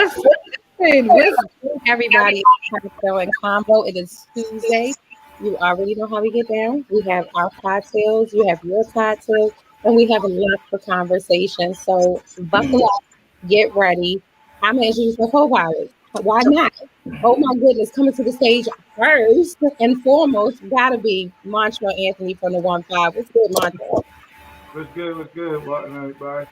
What's good? What's good, everybody? Cocktail and Convo. It is Tuesday. You already know how we get down. We have our cocktails, you have your cocktails, and we have a lot for conversation. So buckle up, get ready. I'm going to introduce my co-pilot. Why not? Oh my goodness, coming to the stage first and foremost, gotta be Montreal Anthony from the 1-5. What's good, Montreal? What's good? What's good? Welcome everybody.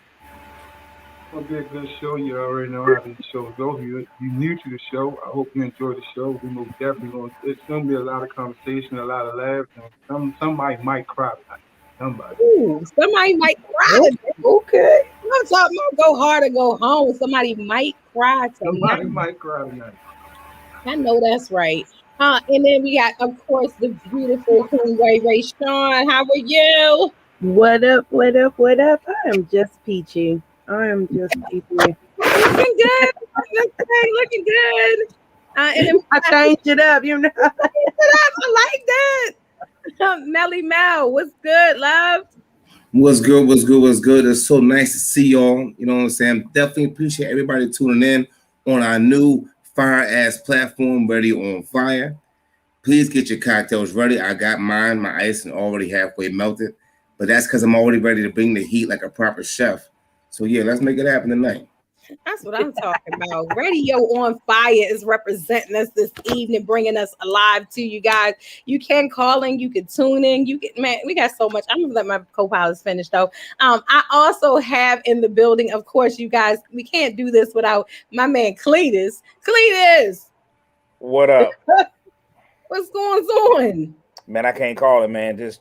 It's gonna be a good show. You already know how these shows go. If you new to the show, I hope you enjoy the show. We most definitely going. It's gonna be a lot of conversation, a lot of laughs, and somebody might cry tonight. Somebody. Ooh, somebody might cry today. Okay. I'm talking about go hard or go home. Somebody might cry tonight. Somebody might cry tonight. I know that's right. And then we got, of course, the beautiful Queen Ray Sean. How are you? What up? What up? What up? I am just peachy. I am just peachy. Looking good. Looking good. And then I changed it up, you know. I like that. Melly Mel, what's good, love? What's good? What's good? What's good? It's so nice to see y'all. You know what I'm saying? Definitely appreciate everybody tuning in on our new fire ass platform, Ready on Fire. Please get your cocktails ready. I got mine. My ice is already halfway melted, but that's because I'm already ready to bring the heat like a proper chef. So yeah, let's make it happen tonight. That's what I'm talking about. Radio on Fire is representing us this evening, bringing us alive to you guys. You can call in, you can tune in. You can, man, we got so much. I'm gonna let my co-pilots finish though. I also have in the building, of course, you guys. We can't do this without my man Cletus. Cletus, what up? What's going on? Man, I can't call it, man. Just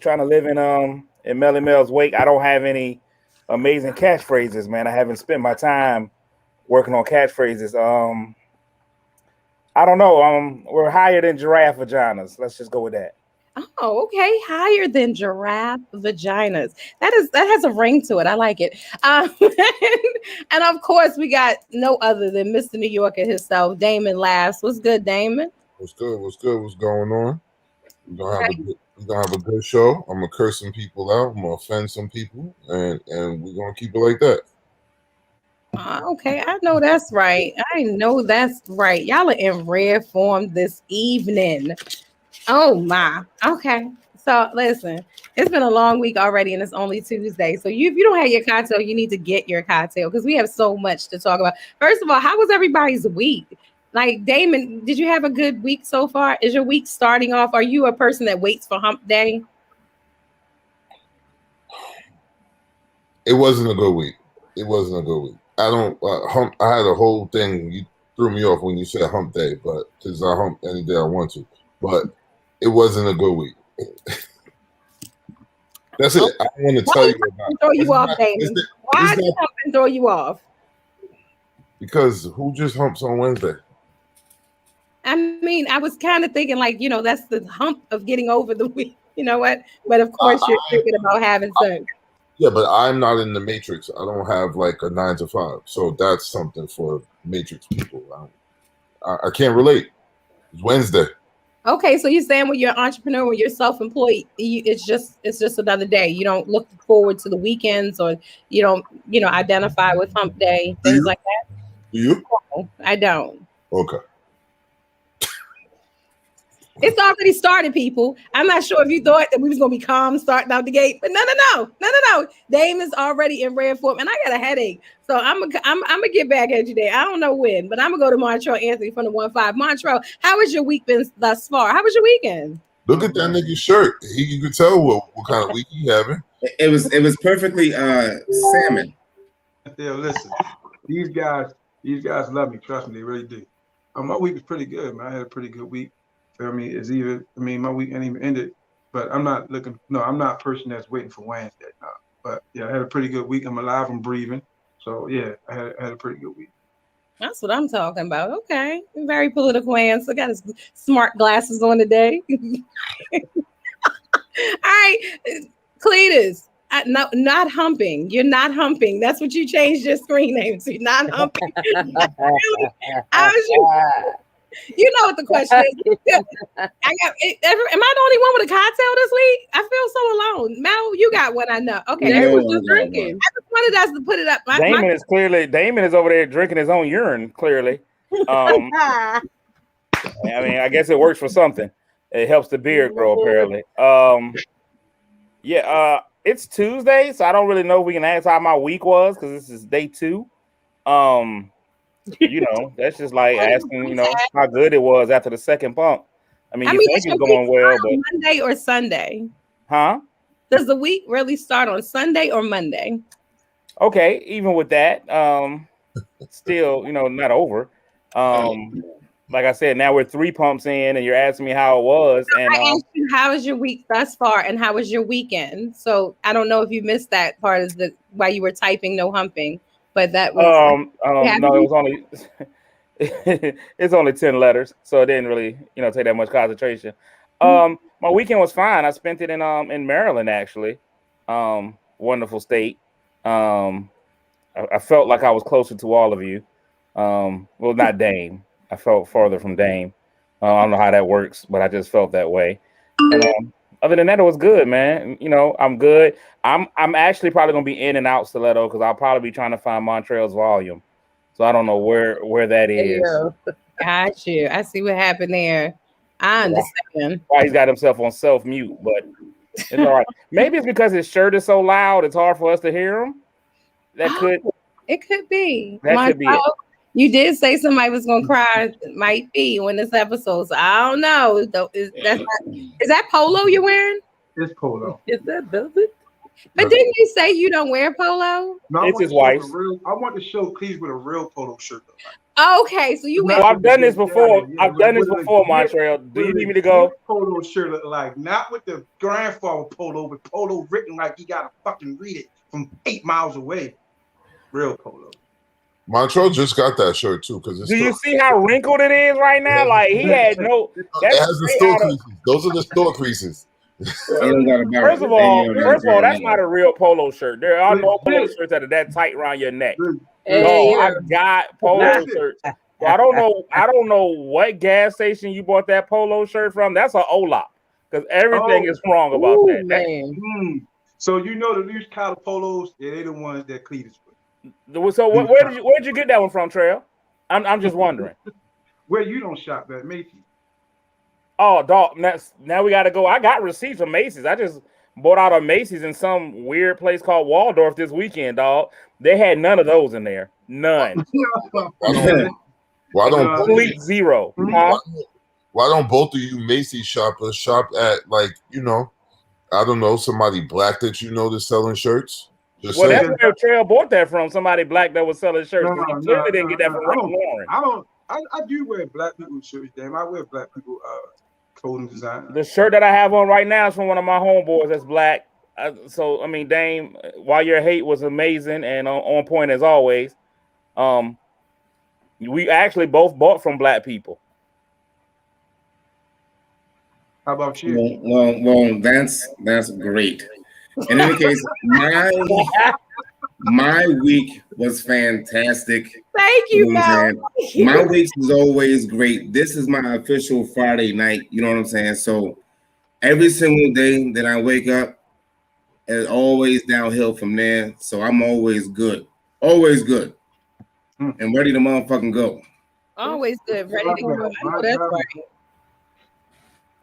trying to live in Melly Mel's wake. I don't have any amazing catchphrases, man. I haven't spent my time working on catchphrases. I don't know. We're higher than giraffe vaginas. Let's just go with that. Oh, okay. Higher than giraffe vaginas. That has a ring to it. I like it. And of course, we got no other than Mr. New Yorker himself, Damon Laughs. What's good, Damon? What's good? What's good? What's going on? We're gonna have a good show. I'm gonna curse some people out. I'm gonna offend some people, and we're gonna keep it like that. Okay, I know that's right. I know that's right. Y'all are in rare form this evening. Oh my. Okay. So listen, it's been a long week already, and it's only Tuesday. So if you don't have your cocktail, you need to get your cocktail because we have so much to talk about. First of all, how was everybody's week? Like, Damon, did you have a good week so far? Is your week starting off? Are you a person that waits for hump day? It wasn't a good week. I don't hump. I had a whole thing. You threw me off when you said hump day, but because I hump any day I want to. But it wasn't a good week. That's it. I don't want to tell you about. Throw you off, Damon. Why did something throw you off? Because who just humps on Wednesday? I mean, I was kind of thinking like, that's the hump of getting over the week. You know what? But of course, you're thinking about having sex. Yeah, but I'm not in the Matrix. I don't have like a 9 to 5. So that's something for Matrix people. I can't relate. It's Wednesday. Okay, so you're saying when you're an entrepreneur, when you're self-employed, it's just another day. You don't look forward to the weekends, or you don't, identify with hump day, things like that. Do you? No, I don't. Okay. It's already started, people. I'm not sure if you thought that we was gonna be calm starting out the gate, but no. Damon's already in rare form, and I got a headache, so I'm gonna get back at you there. I don't know when, but I'm gonna go to Montreal Anthony from the 1-5. Montreal, how has your week been thus far? How was your weekend? Look at that nigga's shirt. You can tell what kind of week he having. It was perfectly salmon. Yeah, listen, these guys love me. Trust me, they really do. My week was pretty good, man. I had a pretty good week. Feel me? My week ain't even ended, but I'm not a person that's waiting for Wednesday. No. But yeah, I had a pretty good week. I'm alive, I'm breathing. So yeah, I had a pretty good week. That's what I'm talking about. Okay. Very political answer. Got his smart glasses on today. All right. Cletus, not humping. You're not humping. That's what you changed your screen name to. Not humping. Really? You know what the question is. Am I the only one with a cocktail this week? I feel so alone. Mel, you got one, I know. Okay, They No, was I just got drinking. one. I just wanted us to put it up. Damon is over there drinking his own urine, clearly. Ah, I mean, I guess it works for something. It helps the beard grow, apparently. It's Tuesday, so I don't really know if we can ask how my week was because this is day 2. That's just like asking, how good it was after the second pump. I mean, you think does it's your week going well, start but on Monday or Sunday? huh? Does the week really start on Sunday or Monday? Okay, even with that, still, not over. Like I said, now we're 3 pumps in, and you're asking me how it was, and I asked you how was your week thus far, and how was your weekend? So I don't know if you missed that part of while you were typing no humping, but that was no, it was only it's only 10 letters, so it didn't really, take that much concentration. My weekend was fine. I spent it in Maryland, actually. Wonderful state. I felt like I was closer to all of you. Well, not Dame. I felt farther from Dame. I don't know how that works, but I just felt that way. And other than that, it was good, man. I'm good. I'm actually probably gonna be in and out Stiletto because I'll probably be trying to find Montreal's volume. So I don't know where that is. Got you. I see what happened there. I understand. Why he's got himself on self-mute, but it's all right. Maybe it's because his shirt is so loud, it's hard for us to hear him. It could be. That could be it. You did say somebody was gonna cry. It might be when this episode. So I don't know. Is that polo you're wearing? It's polo. is that velvet? But didn't you say you don't wear polo? No, It's his wife's. I want to show Cleveland what a real polo shirt looks like. Okay, so you Well, I've done this before. Montreal. Do you need me to go? Polo shirt look like, not with the grandfather polo, but polo written like you gotta fucking read it from 8 miles away. Real polo. Montreal just got that shirt too, because do you see how wrinkled it is right now? Like he had no. It has the store creases. Those are the store creases. First of all, that's not a real polo shirt. There are no polo shirts that are that tight around your neck. I got polo shirts. So I don't know what gas station you bought that polo shirt from. That's an Olap because everything is wrong about that. Man. So the loose collar polos, they the ones that Cletus put. So where'd you get that one from, Trail? I'm just wondering. Where you don't shop at Macy's. Oh, dog. Now we got to go. I got receipts from Macy's. I just bought out of Macy's in some weird place called Waldorf this weekend, dog. They had none of those in there. None. Why don't complete zero? Huh? Why don't both of you Macy's shoppers shop at I don't know, somebody black that that's selling shirts? That's where Trail bought that from. Somebody black that was selling shirts. He clearly didn't get that from Lauren. I do wear black people shirts. Damn, I wear black people clothing design. The shirt that I have on right now is from one of my homeboys that's black. So I mean, Dame, while your hate was amazing and on point as always, we actually both bought from black people. How about you? Well, that's great. In any case, my week was fantastic. Thank you, man. My week is always great. This is my official Friday night. You know what I'm saying? So every single day that I wake up, it's always downhill from there. So I'm always good. Always good. And ready to motherfucking go. Always good. Ready to go. I know that's right.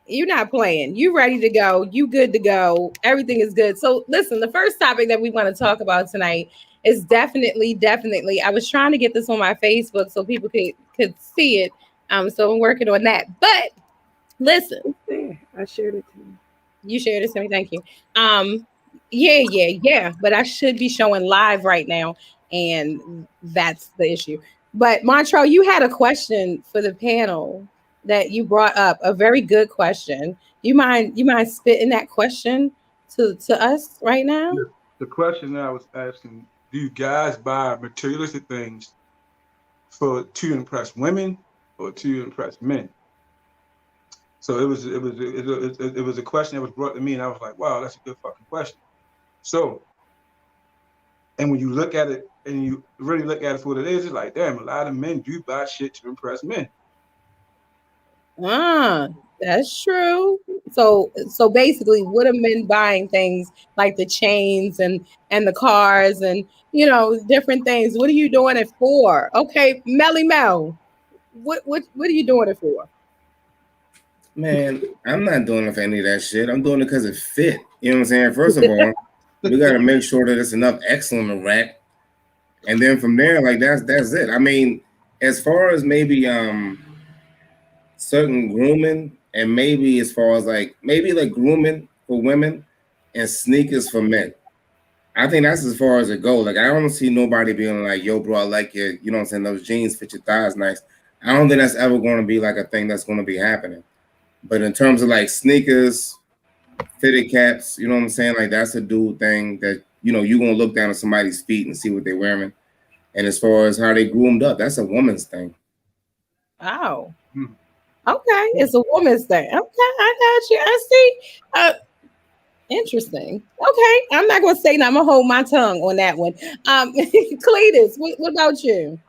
You're not playing. You ready to go. You good to go. Everything is good. So listen, the first topic that we want to talk about tonight is definitely. I was trying to get this on my Facebook so people could see it. So I'm working on that. But listen, I shared it to you. You shared it to me. Thank you. Yeah. But I should be showing live right now, and that's the issue. But Montreal, you had a question for the panel that you brought up, a very good question. You mind spitting that question to us right now? The question I was asking: do you guys buy materialistic things to impress women or to impress men? So it was a question that was brought to me, and I was like, wow, that's a good fucking question. So, and when you look at it and you really look at it for what it is, it's like, damn, a lot of men do buy shit to impress men. That's true. So basically, what are men buying things like the chains and the cars and different things? What are you doing it for? Okay, Melly Mel, what are you doing it for? Man, I'm not doing it for any of that shit. I'm doing it because it fit. You know what I'm saying? First of all, we got to make sure that there's enough X on the rack, and then from there, like that's it. I mean, as far as maybe certain grooming, and maybe as far as like grooming for women and sneakers for men. I think that's as far as it goes. Like I don't see nobody being like, "Yo, bro, I like your, you know what I'm saying? Those jeans fit your thighs nice." I don't think that's ever going to be like a thing that's going to be happening. But in terms of like sneakers, fitted caps, you know what I'm saying? Like that's a dude thing that you're gonna look down at somebody's feet and see what they're wearing. And as far as how they groomed up, that's a woman's thing. Oh, okay, it's a woman's thing. Okay, I got you. I see. Interesting. Okay, I'm not gonna say nothing. I'm gonna hold my tongue on that one. Cletus, what about you?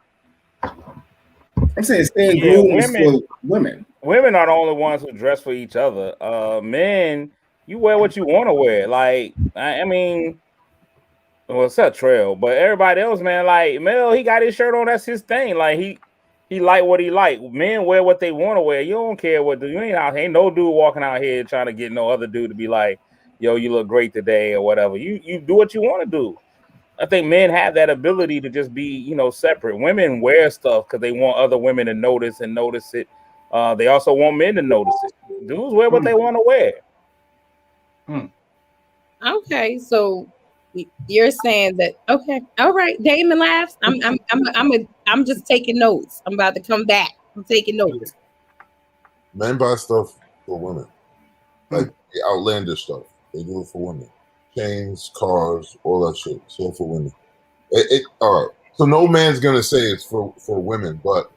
I'm saying staying Yeah, groomed is for women. Women are the only ones who dress for each other. Men, you wear what you want to wear. Like, I mean, well, except Trail, but everybody else, man, like Mel, he got his shirt on. That's his thing. Like he like what he like. Men wear what they want to wear. You don't care what you ain't out. Ain't no dude walking out here trying to get no other dude to be like, yo, you look great today or whatever. You do what you want to do. I think men have that ability to just be, separate. Women wear stuff because they want other women to notice it. They also want men to notice it. Dudes wear what they want to wear. Okay, so you're saying that. Okay, all right. Damon laughs. I'm just taking notes. I'm about to come back. I'm taking notes. Men buy stuff for women, like the outlandish stuff. They do it for women. Chains, cars, all that shit. It's all for women. All right. So no man's gonna say it's for women, but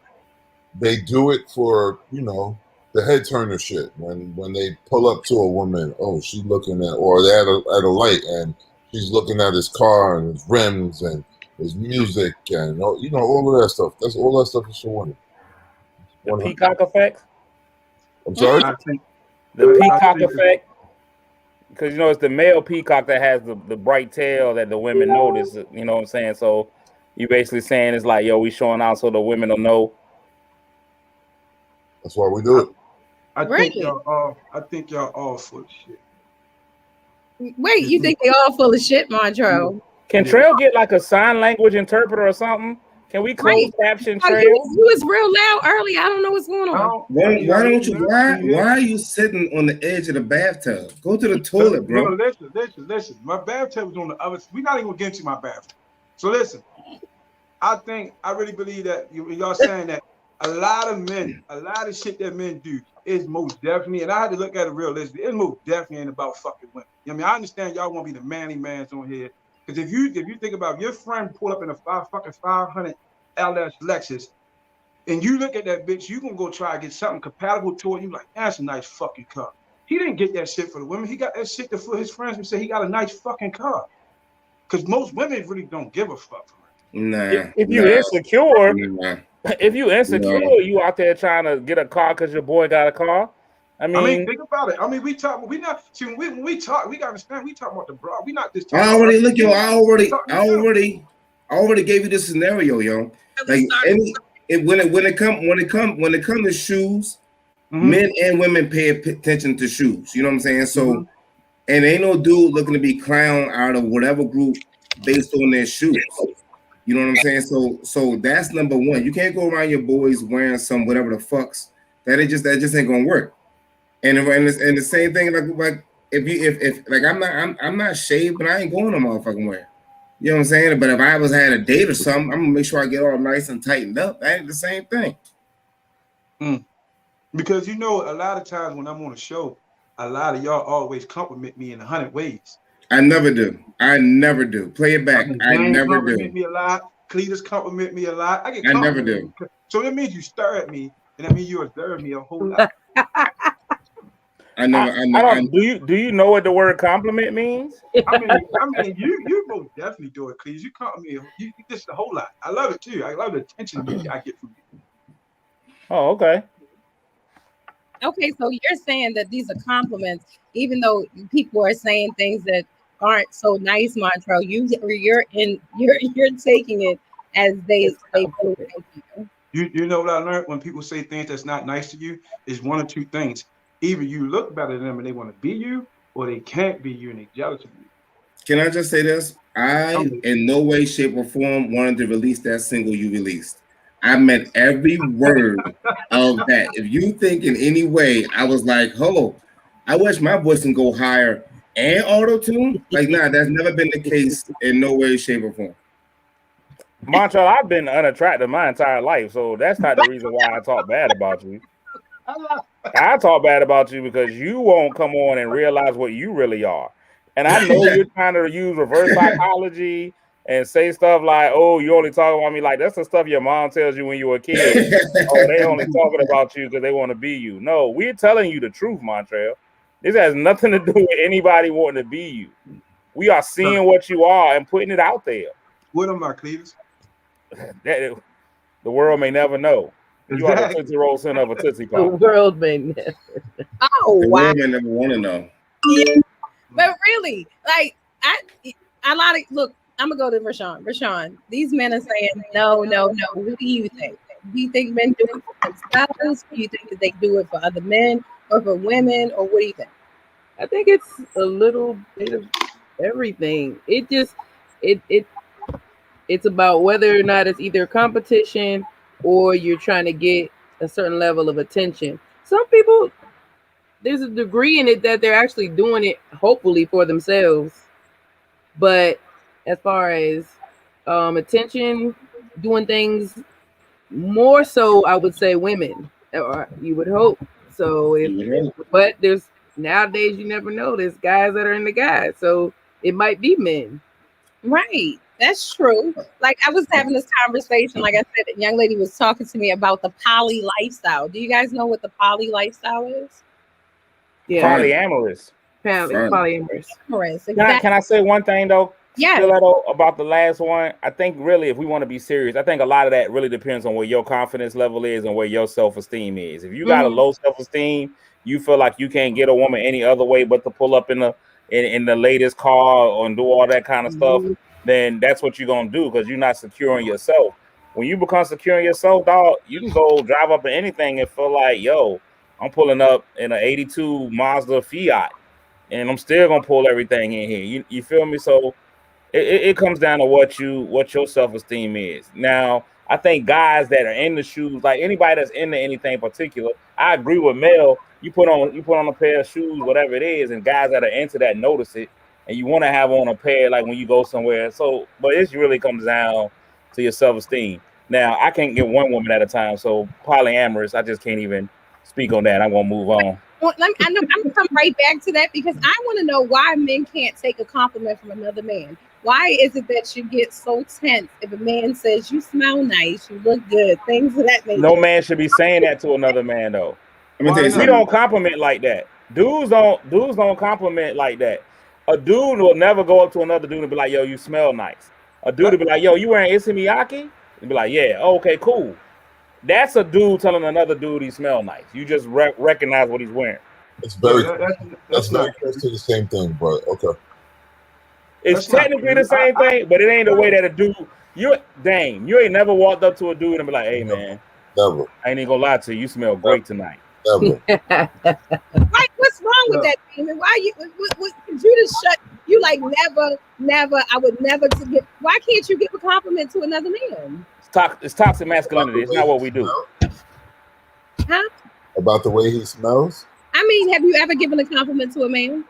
they do it for the head turner shit. When they pull up to a woman, oh, she's looking at, or they're at a light and she's looking at his car and his rims and his music and all of that stuff. That's all that stuff is for women. The peacock effect. I'm sorry. The peacock effect. Because it's the male peacock that has the bright tail that the women notice. You know what I'm saying? So you basically saying it's like, yo, we showing out so the women will know. That's why we do it. I think y'all all full of shit. Wait, you think they all full of shit, Montrell? Can Trail get like a sign language interpreter or something? Can we close caption Trail? You was real loud earlier. I don't know what's going on. Why are you sitting on the edge of the bathtub? Go to the toilet, bro. No, listen. My bathtub is on the other. We're not even gonna get into my bathroom. So listen, I really believe that y'all saying that a lot of shit that men do is most definitely, and I had to look at it realistically, it most definitely ain't about fucking women. I understand y'all want to be the manly mans on here. Because if you think about your friend pull up in a 500 LS Lexus, and you look at that bitch, you gonna go try to get something compatible to it. You like, that's a nice fucking car. He didn't get that shit for the women. He got that shit for his friends who say he got a nice fucking car. Because most women really don't give a fuck for it. Nah. If you insecure, you out there trying to get a car because your boy got a car. I mean, think about it. I mean, we talk. We not see when we talk. We gotta understand. We talk about the bra. We not just. I already gave you this scenario, yo. Like when it comes to shoes, men and women pay attention to shoes. You know what I'm saying? So, and ain't no dude looking to be clown out of whatever group based on their shoes. You know what I'm saying? So that's number one. You can't go around your boys wearing some whatever the fucks. That just ain't gonna work. And the same thing like if I'm not shaved, but I ain't going no motherfucking way. You know what I'm saying? But if I had a date or something, I'm gonna make sure I get all nice and tightened up. That ain't the same thing. Because a lot of times when I'm on a show, a lot of y'all always compliment me in 100 ways. I never do. Play it back. I never compliment me a lot. Cletus compliment me a lot. I never do. So that means you stare at me, and that means you observe me a whole lot. I don't. Do you know what the word compliment means? I mean, you most definitely do it, Cletus. You compliment me. You just a whole lot. I love it too. I love the attention I get from you. Oh, okay. Okay, so you're saying that these are compliments, even though people are saying things that aren't so nice, Montrell. You're taking it as they It's really compliment. think you. You know what I learned when people say things that's not nice to you is one or two things. Either you look better than them and they want to be you, or they can't be you and they jealous of you. Can I just say this? Tell I, me. in no way, shape, or form, wanted to release that single you released. I meant every word of that. If you think in any way, I was like, oh, I wish my voice can go higher and auto tune. Like, nah, that's never been the case in no way, shape, or form. Montreal, I've been unattractive my entire life, so that's not the reason why I talk bad about you. I talk bad about you because you won't come on and realize what you really are. And I know you're trying to use reverse psychology and say stuff like, "Oh, you only talk about me," like that's the stuff your mom tells you when you were a kid. Oh, they only talking about you because they want to be you. No, we're telling you the truth, Montreal. This has nothing to do with anybody wanting to be you. We are seeing what you are and putting it out there. What am I, Cletus? That the world may never know. You are the Exactly. Tootsie Roll center of a Tootsie The Pop. world may never. Oh The wow! world may never want to know. But really, like a lot of look. I'm gonna go to Rashawn. Rashawn, these men are saying no, no, no. Who do you think? Do you think men do it for themselves? Do you think that they do it for other men or for women, or what do you think? I think it's a little bit of everything. It it's about whether or not it's either competition or you're trying to get a certain level of attention. Some people, there's a degree in it that they're actually doing it hopefully for themselves. But as far as attention, doing things more so, I would say women, or you would hope. So but there's nowadays you never know. There's guys that are into guys, so it might be men. Right. That's true. Like I was having this conversation. Like I said, a young lady was talking to me about the poly lifestyle. Do you guys know what the poly lifestyle is? Yeah, Polyamorous. polyamorous. Correct. Can I Exactly. say one thing though? Yes. Stiletto, about the last one. I think really, if we want to be serious, I think a lot of that really depends on where your confidence level is and where your self-esteem is. If you got a low self-esteem, you feel like you can't get a woman any other way but to pull up in the latest car and do all that kind of stuff, then that's what you're gonna do because you're not securing yourself. When you become secure in yourself, dog, you can go drive up in anything and feel like, yo, I'm pulling up in an 82 Mazda Fiat and I'm still gonna pull everything in here. You feel me? So it comes down to what your self-esteem is. Now, I think guys that are in the shoes, like anybody that's into anything particular, I agree with Mel. You put on a pair of shoes, whatever it is, and guys that are into that notice it, and you want to have on a pair like when you go somewhere. So, but it really comes down to your self-esteem. Now, I can't get one woman at a time, so polyamorous, I just can't even speak on that. I'm gonna move on. Well, I know I'm gonna come right back to that because I want to know why men can't take a compliment from another man. Why is it that you get so tense if a man says you smell nice, you look good, things of that nature? No man should be saying that to another man though. Let me tell you We Why something. don't compliment like that. Dudes don't compliment like that. A dude will never go up to another dude and be like, "Yo, you smell nice." A dude will be like, "Yo, you wearing Issey Miyake?" And be like, "Yeah, okay, cool." That's a dude telling another dude he smell nice. You just recognize what he's wearing. It's Yeah, very that's that's not very close to the same thing, but okay. It's that's not technically true. the same thing, but it ain't the way that a dude. You ain't never walked up to a dude and be like, "Hey, Never, man, never, I ain't even gonna lie to you. You smell great tonight." never. Right? What's wrong with No. that, Damon? Why what could you just shut? You like never. I would never to give. Why can't you give a compliment to another man? It's toxic About masculinity. the It's way not he what we do. smells. Huh? About the way he smells. I mean, have you ever given a compliment to a man?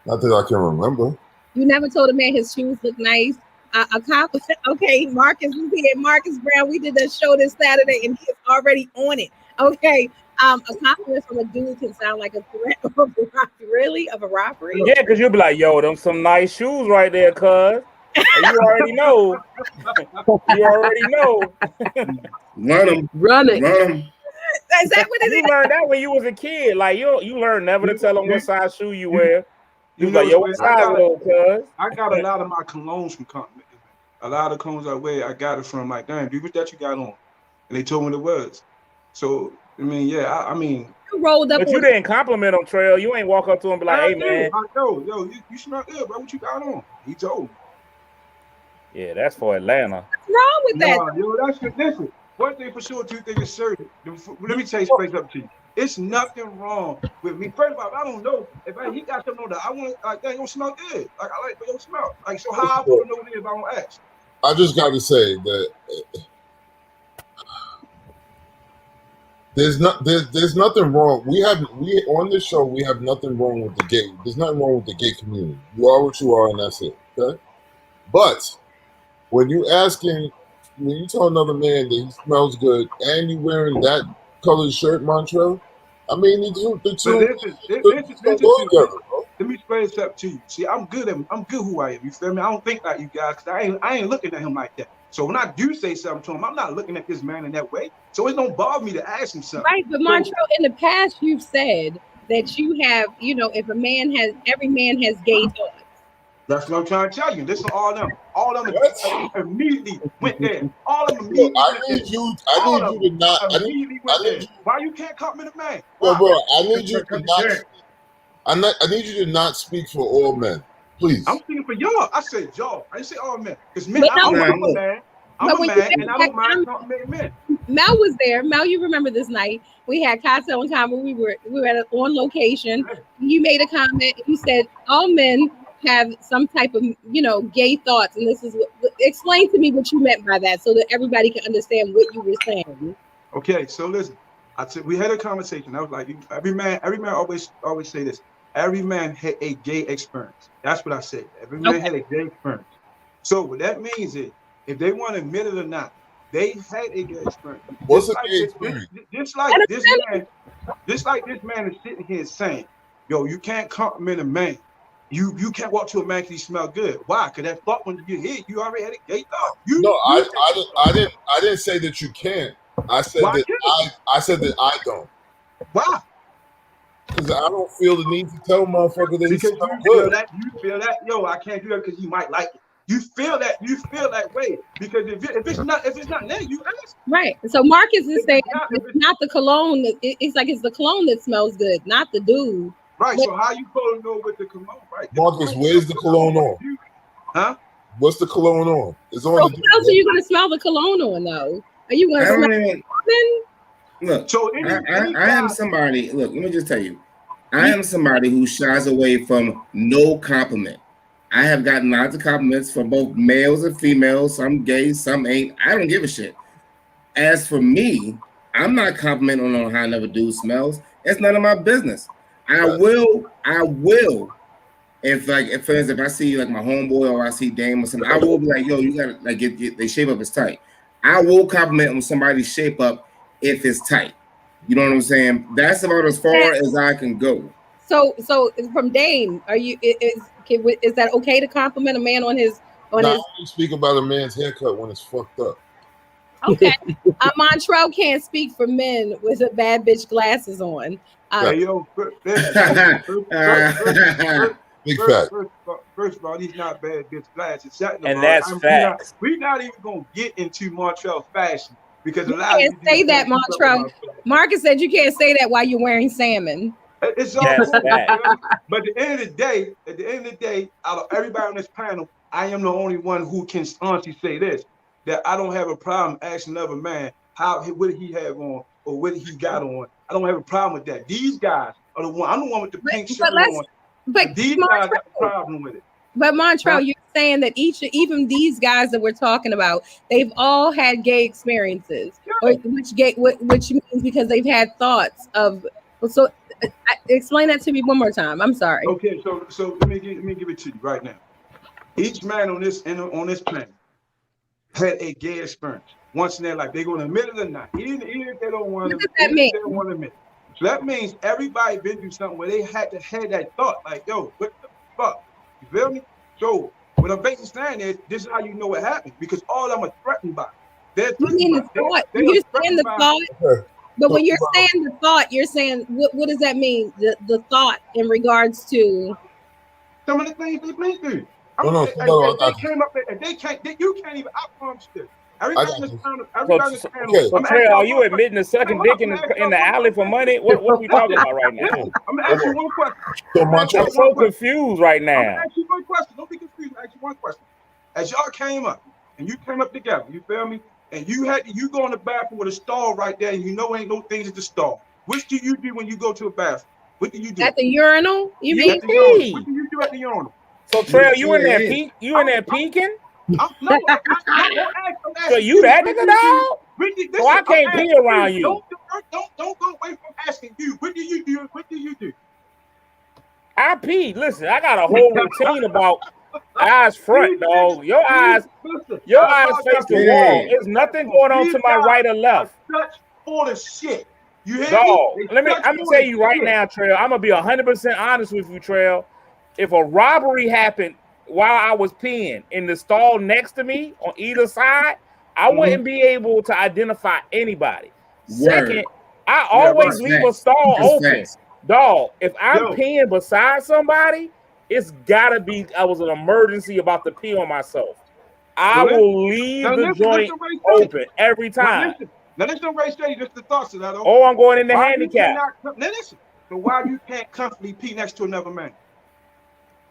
Not that I can remember. You never told a man his shoes look nice. A compliment. Okay, Marcus is here. Marcus Brown. We did that show this Saturday, and he is already on it. Okay. A compliment from a dude can sound like a threat of a robbery. Really? Of a robbery? Yeah, because you'll be like, "Yo, them some nice shoes right there, cuz." And you already know. You already know. Run them. Run it. Run them. Is that what it You is? learned that when you was a kid. Like you learned never to tell them what size shoe you you, wear. You you was know, like, "Yo, what size are those, cuz?" I got a lot of my colognes from compliments. A lot of colognes I wear, I got it from like, damn, dude, what that you got on? and they told me the words. So I mean, yeah, I mean, You rolled up. But you didn't compliment him, Trail. You ain't walk up to him and be like, I "Hey, did. man." Yo, you smell good, bro. What you got on? He told me. Yeah, that's for Atlanta. What's wrong with that? No, yo, that's good. Listen, one thing for sure, two things is certain. Let me tell you straight up to you. It's nothing wrong with me. First of all, I don't know if he got something on that I want. Like that don't smell good. Like I like, but don't smell. Like so, how I supposed to know what it is if I don't ask? I just got to say that there's nothing wrong. We on this show we have nothing wrong with the gay. There's nothing wrong with the gay community. You are what you are, and that's it. Okay, but when you tell another man that he smells good and you wearing that colored shirt, Montreal, I mean the two Listen go to together, me. bro. Let me explain this up to you. See, I'm good who I am. You feel me? I don't think like you guys, because I ain't looking at him like that. So when I do say something to him, I'm not looking at this man in that way. So it don't bother me to ask him something. Right, but Montreal, in the past, you've said that you have, if every man has gay thoughts. That's what I'm trying to tell you. Listen, all them immediately went there. All of them Yo, immediately I need you to not. immediately went there. Why you can't compliment a man? Yo, bro, I need you to not. I need you to not speak for all men, please. I'm speaking for y'all. I said y'all. I didn't say all men. Because men, I'm a man. I'm a man, and I don't mind complimenting men. Mel was there. Mel, you remember this night? We had Cocktail and Convo. We were on location. You made a comment. You said all men have some type of gay thoughts, and this is what. Explain to me what you meant by that, so that everybody can understand what you were saying. Okay, so listen. I said we had a conversation. I was like, every man always say this. Every man had a gay experience. That's what I said. Every man had a gay experience. So what that means is, if they want to admit it or not, they had a gay experience. What's a gay experience? Just like this man is sitting here saying, yo, you can't compliment a man. You can't walk to a man because he smell good. Why? Because that thought when you hit, you already had a gay thought. I didn't say that you can't. I said that I don't. Why? Because I don't feel the need to tell motherfucker that he because smell you good. feel that, yo, I can't do that because you might like it. You feel that way because if it's not there, you ask. Right. So Marcus is saying it's not the cologne. It's like it's the cologne that smells good, not the dude. Right. So how you supposed to know with the cologne? Right. Marcus, where's the cologne on? Huh? What's the cologne on? It's on. So what else are you going to smell the cologne on though? Are you going to smell it? Look, so I am somebody. Look, let me just tell you, I am somebody who shies away from no compliment. I have gotten lots of compliments from both males and females. Some gay, some ain't. I don't give a shit. As for me, I'm not complimenting on how another dude smells. It's none of my business. I will. If I see like my homeboy or I see Dame or something, I will be like, yo, you gotta like get they shape up is tight. I will compliment on somebody's shape up if it's tight. You know what I'm saying? That's about as far as I can go. So from Dame, is that okay to compliment a man on his? You speak about a man's haircut when it's fucked up. Okay, Montreal can't speak for men with a bad bitch glasses on. Big fact. First of all, these not bad bitch glasses. And that's facts. We're not even gonna get into Montreal fashion because you can't say that, Montreal. Marcus said you can't say that while you're wearing salmon. It's all cool, but at the end of the day, out of everybody on this panel, I am the only one who can honestly say this: that I don't have a problem asking another man what did he have on or what he got on. I don't have a problem with that. These guys are the one. I'm the one with the pink shirt on. But these guys got a problem with it. But Montreal, you're saying that even these guys that we're talking about, they've all had gay experiences, which means because they've had thoughts of. So explain that to me one more time. I'm sorry. Okay, so let me give it to you right now. Each man on this planet had a gay experience once in their life. They're going to admit it or not, even if they don't want to. What does that mean? They don't want to admit it. So that means everybody been through something where they had to have that thought, like, yo, what the fuck? You feel me? So what I'm basically saying is, this is how you know what happened, because all of them are threatened by it. You mean the thought? You're saying the thought, but when you're saying the thought, you're saying what does that mean? The thought in regards to some of the things they've been through. You can't even. I promise you. Everybody got in this you. panel, everybody in this panel. Okay. So Trey, are you admitting to sucking dick in the alley for money? What are we talking about right now? Listen, I'm gonna ask you one question. So I'm gonna ask you Montreal, I'm so one question. confused right I'm gonna now. ask you one question. Don't be confused. I'm gonna ask you one question. As y'all came up and you came up together, you feel me? And you go in the bathroom with a stall right there, and you know ain't no things at the stall. Which do you do when you go to a bathroom? What do you do? At the urinal, you You mean? At the urinal. pee. What do you do at the urinal? So Trey, you in there Yeah. you in there peeking? No, I'm asking So you that nigga dog? So I can't pee around you. Don't go away from asking you. What do you do? What do you do? I pee. Listen, I got a whole routine about eyes front, dog. Your eyes face the wall. There's nothing going on to my right or left. Such full of shit. You hear Dog, me? I'm gonna tell you right now, Trail. I'm gonna be 100% honest with you, Trail. If a robbery happened while I was peeing in the stall next to me on either side, I wouldn't be able to identify anybody. Second, I always leave a stall open. Dog, if I'm peeing beside somebody, it's gotta be I was an emergency about to pee on myself. I will leave the joint open every time. Now listen, Ray say just the thoughts of that. Oh, I'm going in the handicap. Now listen. So why you can't comfortably pee next to another man?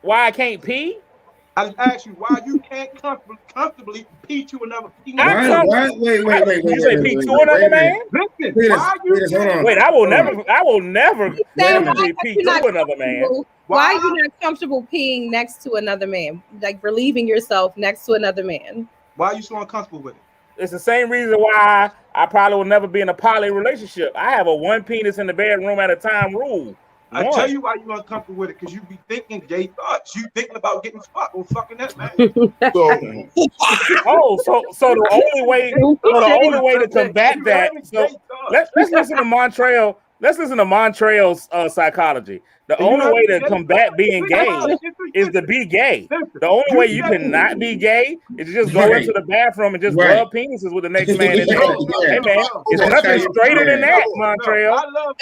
Why I can't pee? I just asked you why you can't comfortably pee to another. Wait. You say pee to another man? Listen, why you can't? Wait, I will never pee to another man. Why are you not comfortable peeing next to another man? Like relieving yourself next to another man? Why are you so uncomfortable with it? It's the same reason why I probably will never be in a poly relationship. I have a one penis in the bedroom at a time rule. I tell you why you're uncomfortable with it, because you be thinking gay thoughts. You thinking about getting fucked or fucking that man. So the only way to combat that. So let's listen to Montreal. Let's listen to Montreal's psychology. The only way to combat being gay is to be gay. The only way you can not be gay is to just go into the bathroom and just rub penises with the next man in there. Hey man, it's nothing straighter than that, Montreal. I love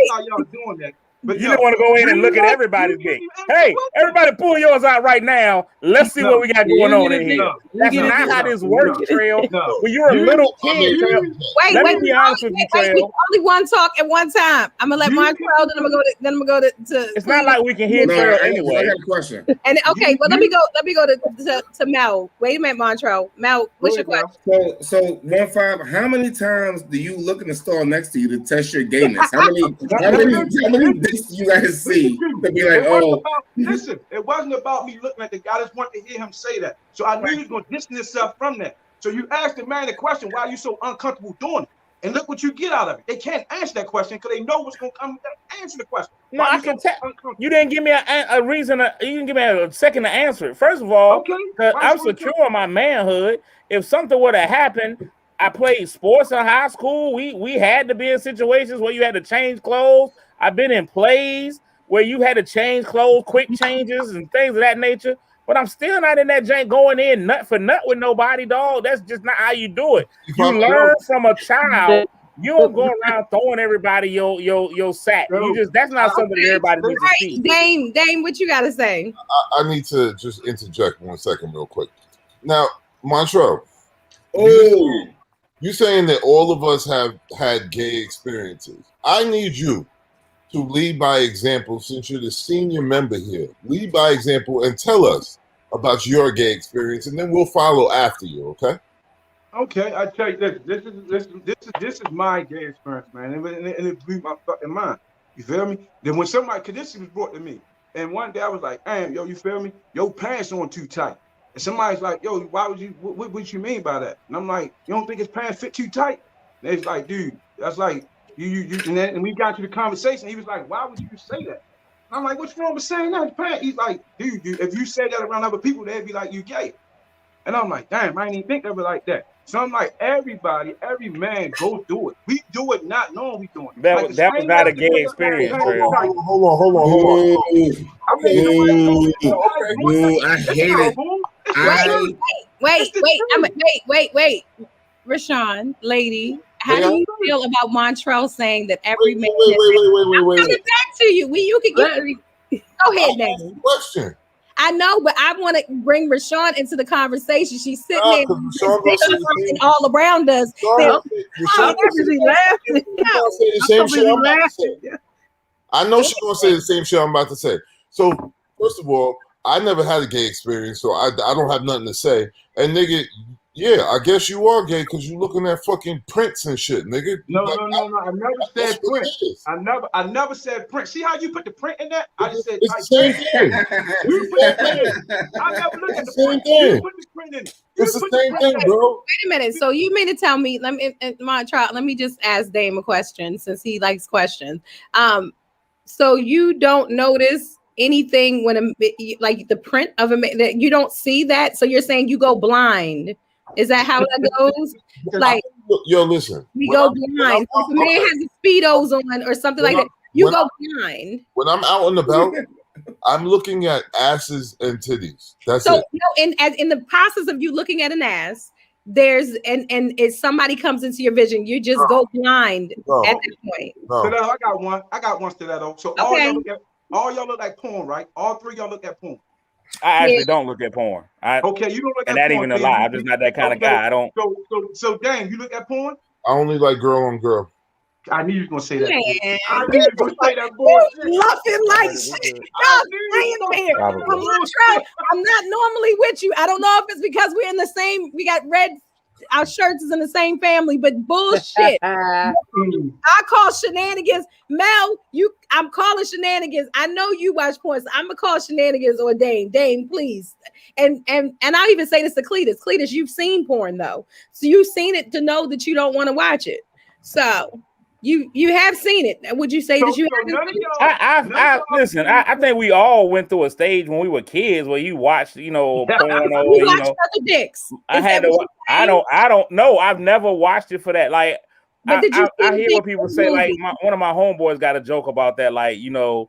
how y'all doing that. But you don't want to go in and look at everybody's dick. Hey, everybody pull yours out right now. Let's see what we got going on in here. That's not how this works, Trail. When you're a little kid, Trail. Let me be honest with you, Trail. Only one talk at one time. I'm gonna let Montreal, then I'm gonna go to It's not like we can hear Trail anyway. I got a question. And okay, well let me go to Mel. Wait a minute, Montreal. Mel, what's your question? So 1-5, how many times do you look in the stall next to you to test your gayness? How many dicks do you guys see to be like, listen, it wasn't about me looking at the guy. I just wanted to hear him say that. So I knew he was going to distance himself from that. So you asked the man the question, why are you so uncomfortable doing it? And look what you get out of it. They can't answer that question because they know what's going to come. Answer the question. No, I can tell. You didn't give me a reason. You didn't give me a second to answer it. First of all, I'm secure in my manhood. If something would have happened, I played sports in high school. We had to be in situations where you had to change clothes. I've been in plays where you had to change clothes, quick changes and things of that nature. But I'm still not in that jank going in nut for nut with nobody, dog. That's just not how you do it. You learn from a child. You don't go around throwing everybody your sack. That's not something that everybody needs to see. Dame, what you gotta say? I need to just interject 1 second real quick. Now, Montreal. You saying that all of us have had gay experiences. I need you to lead by example, since you're the senior member here. Lead by example and tell us about your gay experience, and then we'll follow after you, okay? Okay, I tell you this is my gay experience, man, and it blew my fucking mind. You feel me? Then when because this was brought to me, and one day I was like, "Damn, yo, you feel me? Your pants on too tight." And somebody's like, "Yo, why would you? What you mean by that?" And I'm like, "You don't think his pants fit too tight?" And it's like, "Dude, that's like." And we got to the conversation. He was like, "Why would you say that?" And I'm like, "What's wrong with saying that?" He's like, "Dude, if you say that around other people, they'd be like, you gay." And I'm like, "Damn, I didn't even think of it like that." So I'm like, every man go through it. We do it not knowing we doing it. That was not a gay experience, Trail. Hold on. I hate it. Wait. Rashawn, lady, how do you feel about Montreal saying that every man? Wait. I'm coming back to you. You can get. Go ahead, Dame. Question. I know, but I want to bring Rashawn into the conversation. She's sitting there and all around us. Rashawn laughing. gonna say the same shit I'm about to say. I know she's gonna say the same shit I'm about to say. So first of all, I never had a gay experience, so I don't have nothing to say. And nigga, yeah, I guess you are gay because you looking at fucking prints and shit, nigga. No. I never said print. I never said print. See how you put the print in that? I just said it's the same thing. You put the print in. I never looked at the print. You put the print in. It's the same thing, bro. Wait a minute. So you mean to tell me? Let me just ask Dame a question since he likes questions. So you don't notice anything when like the print of a that you don't see that? So you're saying you go blind? Is that how that goes? Like, yo, listen. We go blind. If a man has Speedos on or something like that, you go blind. When I'm out and about, I'm looking at asses and titties. That's so, it. In the process of you looking at an ass, there's and if somebody comes into your vision, you just go blind at that point. Stiletto, I got one Stiletto. So all y'all look like porn, right? All three y'all look at porn. I actually don't look at porn. Okay, you don't look at porn. And that even a lie. I'm just not that kind of guy. I don't. So dang, you look at porn? I only like girl on girl. I knew you were gonna say that. Man. I knew you were gonna say that bullshit. Laughing like shit. I'm not normally with you. I don't know if it's because we're in the same. We got red. Our shirts is in the same family, but bullshit. I call shenanigans. Mel, I'm calling shenanigans. I know you watch porn, so I'm gonna call shenanigans or Dame. Dame, please. And I'll even say this to Cletus. Cletus, you've seen porn though, so you've seen it to know that you don't want to watch it. So you have seen it. Would you say that you haven't? Listen. I think we all went through a stage when we were kids where you watched, porno. You watched other dicks. I don't know. I've never watched it for that. Like, I hear what people say. Like, one of my homeboys got a joke about that. Like, you trying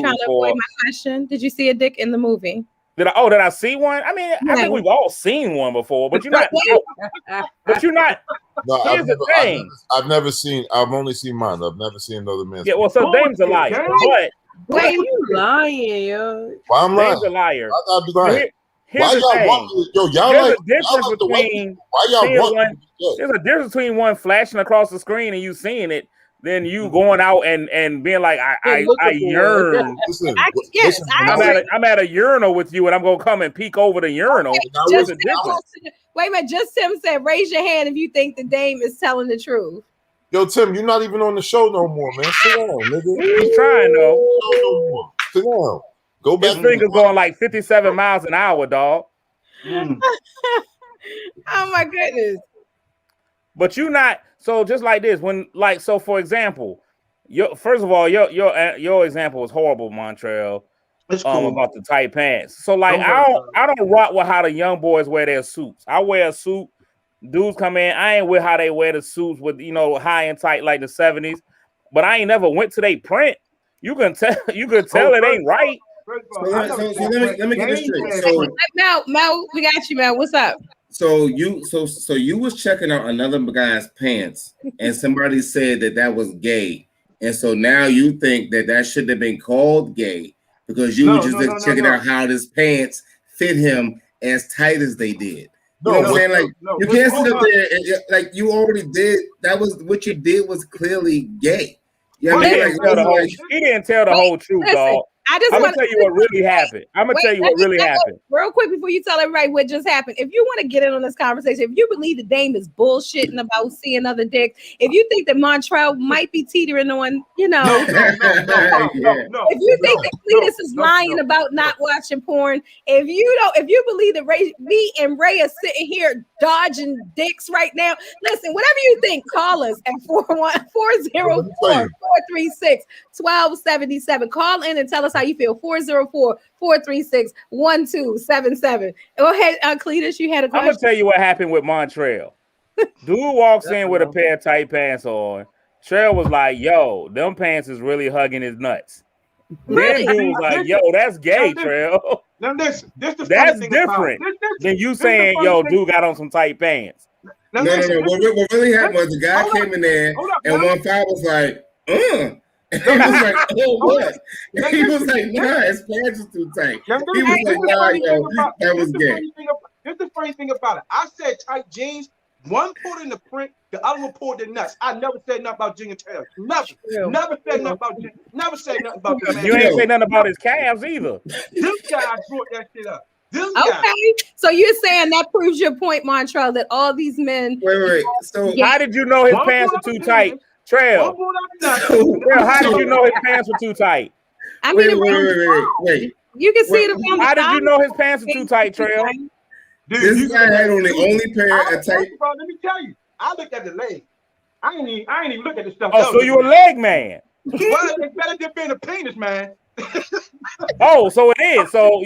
to avoid my question. Did you see a dick in the movie? Did I see one? I mean, I think we've all seen one before, but you're not. No, here's the thing. I've only seen mine. I've never seen another man's. Yeah, well, so Dame's a liar. Why you lying, yo? Why I'm lying? Dame's a liar. I'll be lying. Why y'all there's a difference between one flashing across the screen and you seeing it, than you going out and being like, I yearn. Listen, I'm at a urinal with you, and I'm gonna come and peek over the urinal. Wait a minute, just Tim said, raise your hand if you think the Dame is telling the truth. Yo, Tim, you're not even on the show no more, man. Sit down, nigga. He's trying though. No, sit down. Go back. This thing is going like 57 miles an hour, dog. Oh my goodness. But you not so just like this so for example, your example was horrible, Montreal. It's cool. About the tight pants. So like I don't rock with how the young boys wear their suits. I wear a suit. Dudes come in. I ain't with how they wear the suits with high and tight like the 70s. But I ain't never went to they print. You can tell it ain't right. So let me get this straight. So Mel, we got you, Mel. What's up? So you was checking out another guy's pants, and somebody said that was gay, and so now you think that shouldn't have been called gay because you were just checking out how his pants fit him as tight as they did. You know what I'm saying? Like you can't sit up there and, like you already did. That was what you did was clearly gay. You know what I mean? He didn't tell the whole truth, dog. I'm gonna tell you what really happened. Happened. Real quick before you tell everybody what just happened. If you want to get in on this conversation, if you believe the Dame is bullshitting about seeing other dicks, if you think that Montreal Might be teetering on, no. If you think that Cletus is lying about not watching porn, if you believe that me and Ray are sitting here dodging dicks right now, listen, whatever you think, call us at 404-436-1277. Call in and tell us how you feel. 404-436-1277. Go ahead, Cletus. You had a question. I'm gonna tell you what happened with Montreal. Dude walks in with a pair of tight pants on. Trail was like, "Yo, them pants is really hugging his nuts." Then dude was like, "Yo, that's gay, Trail." Now this that's different than you saying, "Yo, dude got on some tight pants." No. What really happened was the guy came in there, and 1-5 was like, And he was like, oh, what? He was like, nah, his pants are too tight. He was like, nah, yo, that was gay. Here's the funny thing about it. I said tight jeans. One pulled in the print, the other one pulled the nuts. I never said nothing about Jing and Taylor. Never said nothing about Jing. Never said nothing about the man. You ain't say nothing about his calves either. Them guys brought that shit up. Okay, so you're saying that proves your point, Montrell, that all these men. Wait. So how did you know his pants were too tight, Trail? Trail, how did you know his pants were too tight? I mean, wait. You can see it around. How did you know his pants were too tight, Trail? Dude, this guy had on the only pair of tight. Bro, let me tell you, I looked at the leg. I ain't even look at the stuff. Oh, so you a leg man? Well, it's better than being a penis, man. Oh, so it is. So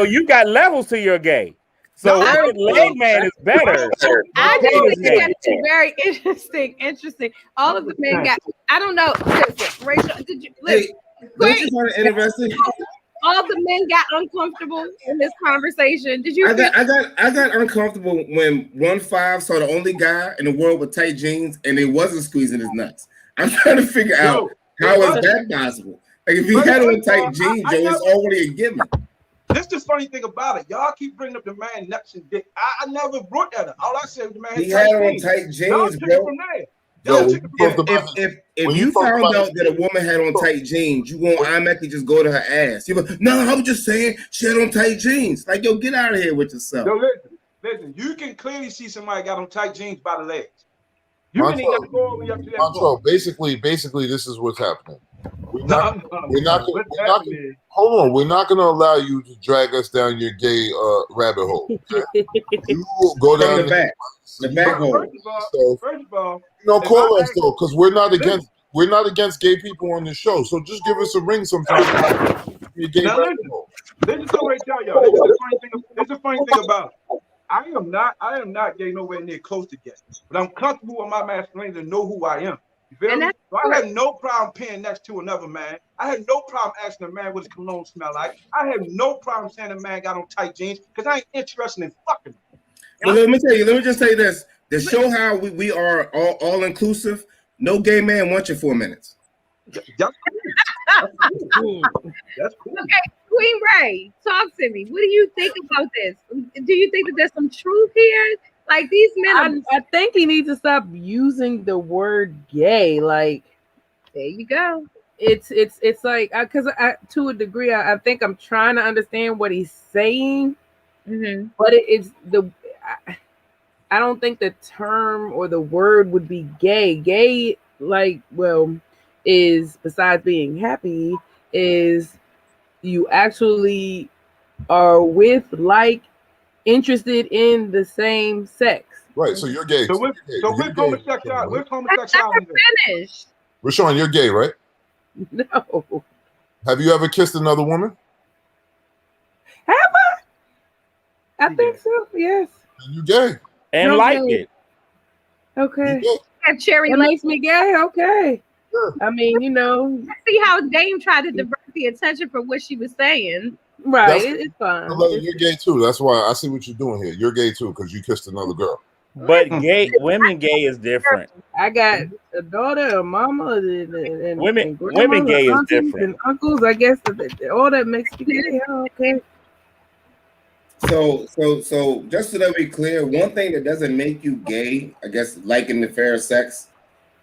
you got levels to your gay. So leg man is better. I just think that's very interesting. All of the men got. I don't know. Listen, Rachel, did you listen? Interesting. All the men got uncomfortable in this conversation. Did you? I got uncomfortable when 1-5 saw the only guy in the world with tight jeans and it wasn't squeezing his nuts. I'm trying to figure out how is that possible. Like if he had on tight jeans, it's already a given. This is the funny thing about it. Y'all keep bringing up the man nuts and dick. I never brought that up. All I said was the man he had on tight jeans, bro. If you found out that a woman had on tight jeans, you won't automatically just go to her ass. You go, no, I was just saying she had on tight jeans. Like, yo, get out of here with yourself. Yo, listen. You can clearly see somebody got on tight jeans by the legs. You ain't got to go all the way up to that. Montrell, basically, this is what's happening. We're not going to allow you to drag us down your gay rabbit hole. Okay? You will go down the back hole. First of all, call us though, because we're not against gay people on the show. So just give us a ring sometime. Listen, Ray, tell y'all. This is the funny thing about it. I am not gay nowhere near close to gay, but I'm comfortable with my masculinity to know who I am. You feel me? So I had no problem peeing next to another man. I had no problem asking a man what his cologne smell like. I had no problem saying a man got on tight jeans because I ain't interested in fucking. Well, let me just say this. To show how we are all inclusive, no gay man wants you 4 minutes. That's cool. That's cool. Okay, Queen Ray, talk to me. What do you think about this? Do you think that there's some truth here? Like these men, I think he needs to stop using the word gay. Like, there you go. It's like because to a degree, I think I'm trying to understand what he's saying, but I don't think the term or the word would be gay. Gay, is besides being happy, is you actually are interested in the same sex. Right. So you're gay. So with homosexuality. Finish. Rashawn, you're gay, right? No. Have you ever kissed another woman? Have I? I think so. Yes. And you gay. And like it. Okay. That cherry makes me gay. Okay. Sure. I mean, see how Dame tried to divert the attention from what she was saying. Right. It's fine. You're gay too. That's why I see what you're doing here. You're gay too because you kissed another girl. But women gay is different. I got a daughter, a mama, and women gay is different. And uncles, I guess all that makes me gay. Okay. So just so that we clear, one thing that doesn't make you gay, I guess, liking the fair sex,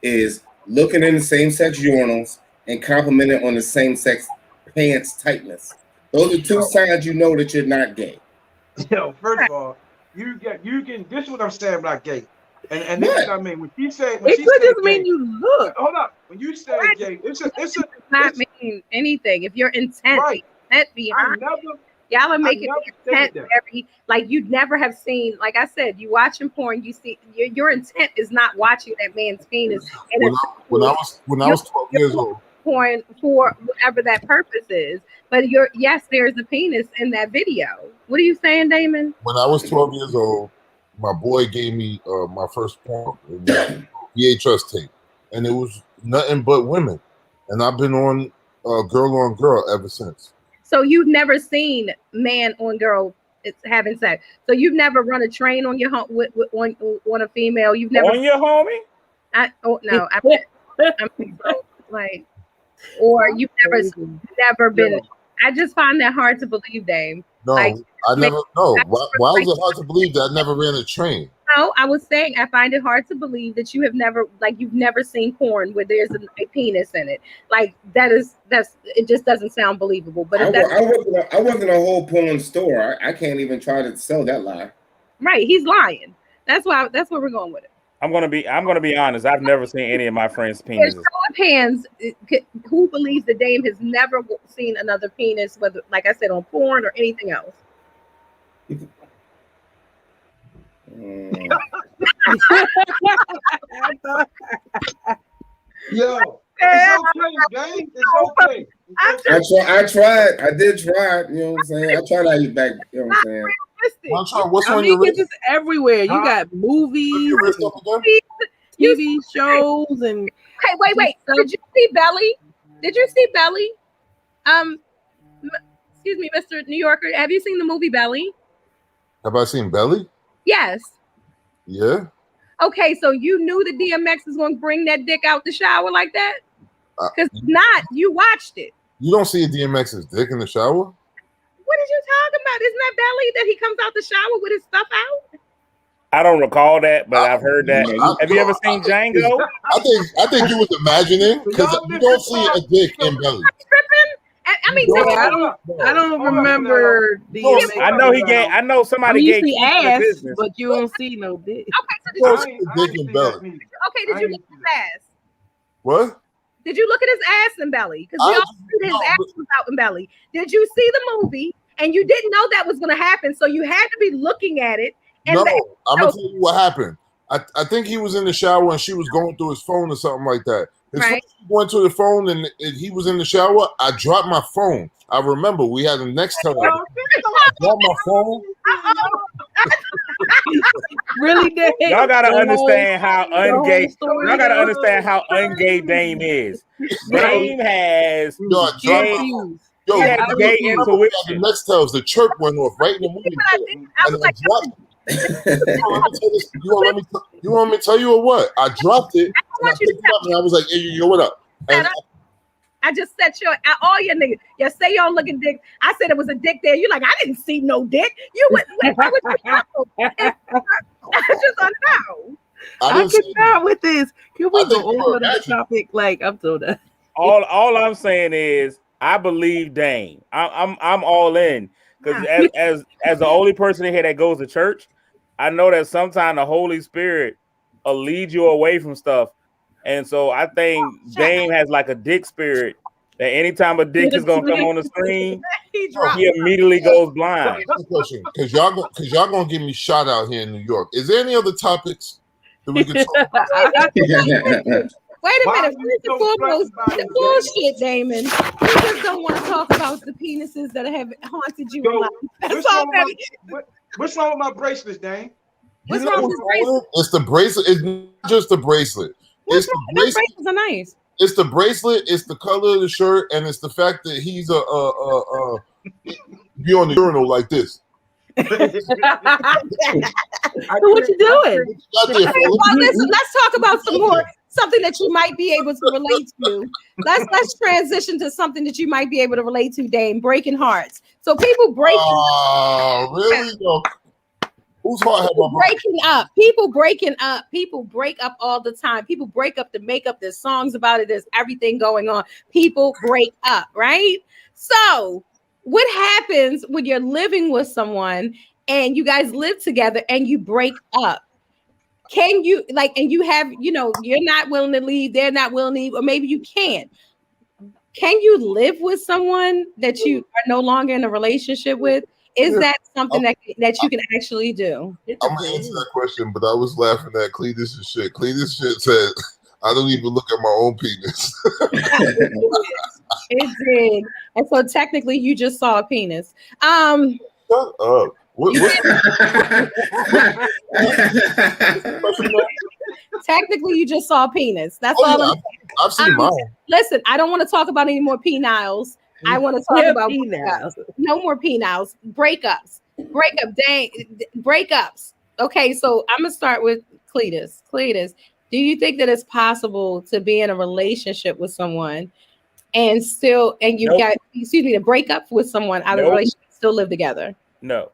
is looking in the same sex urinals and complimenting on the same sex pants tightness. Those are two signs you know that you're not gay. Yo, first of all, you can. This is what I'm saying about gay, and this is what I mean. When she said, it could just mean you look. Hold up. When you say gay, it's not mean anything. If you're intent, behind. Y'all are making intent very you'd never have seen. Like I said, you watching porn, you see your intent is not watching that man's penis. And when I was 12 years old, porn for whatever that purpose is. But there's a penis in that video. What are you saying, Damon? When I was 12 years old, my boy gave me my first porn VHS tape, and it was nothing but women, and I've been on girl ever since. So you've never seen man on girl having sex. So you've never run a train on your on a female. You've never on your homie. I'm or you've Crazy. never been. I just find that hard to believe, Dave. No, Like, I never. No, why is it hard to believe that I never ran a train? No, I was saying I find it hard to believe that you've never seen porn where there's a penis in it. Like that's it just doesn't sound believable. But if that's I work in a whole porn store. I can't even try to sell that lie. right, he's lying. That's where we're going with it. I'm gonna be honest. I've never seen any of my friends' There's penises. show of hands. Who believes that Dame has never seen another penis, whether, like I said, on porn or anything else? Yo, it's okay, Dave. It's okay. I tried. I did try. You know what I'm saying? I tried out your back. You know what I'm saying? What's I on mean, your it's wrist? just everywhere. You got movies, Wrist and up again? TV shows, and Okay, wait. Did you see Belly? Did you see Belly? Excuse me, Mr. New Yorker. Have you seen the movie Belly? Have I seen Belly? Yes. Yeah. Okay, so you knew the DMX was going to bring that dick out the shower like that? Because you watched it. You don't see a DMX's dick in the shower? What did you talking about? Isn't that Belly that he comes out the shower with his stuff out? I don't recall that, but I've heard that. Have you ever seen Django? I think you was imagining because you don't see a dick in Belly. Tripping? I mean, I don't remember DMX. I know somebody you gave see Keith ass, business. but you don't see no dick. Okay, so You don't see a dick in Belly. did you look at his ass? What? Did you look at his ass in Belly? Because we all see his ass was out in Belly. Did you see the movie and you didn't know that was going to happen? So you had to be looking at it. And No, I'm gonna tell you what happened. I think he was in the shower and she was going through his phone or something like that. She went to the phone and he was in the shower. I dropped my phone. I remember we had the next time. I dropped my phone. Really, Dave? Y'all gotta understand how ungay. Y'all gotta understand how ungay Dame is. Dame has gay intuition. The next tells the chirp went off right in the movie. I was like, you want me to tell you or what? I dropped it. And I was like, hey, yo, what up? And I just said all your niggas. You say you don't look at dick. I said it was a dick there. You're like, I didn't see no dick. You went. Why would you know? I just don't know. I cannot with this. Can we go over the topic? Like, I'm so done. All I'm saying is I believe Dame. I'm all in because as the only person in here that goes to church, I know that sometimes the Holy Spirit will lead you away from stuff. And so I think Dame has like a dick spirit that anytime a dick is gonna come on the screen, he immediately goes blind. Because y'all gonna get me shot out here in New York. Is there any other topics that we can talk about? Wait a minute. First and foremost, the bullshit, Damon. You just don't want to talk about the penises that have haunted you in life. That's all. What's wrong with my bracelets, Dame? What's wrong with the bracelet? It's the bracelet. It's not just the bracelet. What's wrong? Those bracelets are nice. It's the bracelet. It's the color of the shirt, and it's the fact that he's be on the urinal like this. So what you doing? Let's talk about something that you might be able to relate to. Let's transition to something that you might be able to relate to, Dame. Breaking hearts. So people break. Oh, really? No. Whose heart have I breaking up? People breaking up. People break up all the time. People break up to make up. There's songs about it. There's everything going on. People break up, right? So what happens when you're living with someone and you guys live together and you break up? Can you and you have, you're not willing to leave, they're not willing to leave, or maybe you can't. Can you live with someone that you are no longer in a relationship with? Is that something that you can actually do? I'm gonna answer that question, but I was laughing at Cletus' shit. Cletus' shit said, I don't even look at my own penis. It did. And so technically you just saw a penis. Shut up. Technically, you just saw a penis. That's all. Yeah, I've seen mine. Listen, I don't want to talk about any more peniles. I want to talk about peniles. No more peniles. Breakups. Breakups. Okay, so I'm gonna start with Cletus. Cletus, do you think that it's possible to be in a relationship with someone and you Nope. got to break up with someone out of the Nope. relationship, still live together? No,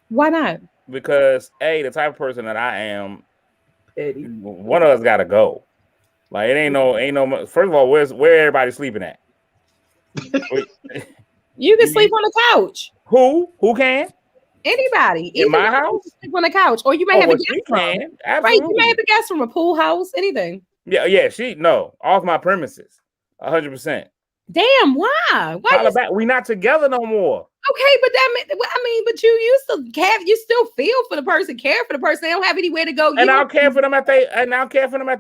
Why not? because the type of person that I am, Eddie. one of us got to go. Like it ain't no. First of all, where everybody sleeping at? You can sleep on the couch. Who can? Anybody. In my house? Sleep on the couch, or you may have a guest room. Can. Absolutely. Right, you may have a guest room, a pool house, anything. Yeah. Off my premises, 100%. Damn, why? We not together no more. Okay, but but you used to you still feel for the person, care for the person. They don't have anywhere to go. And I'll care for them at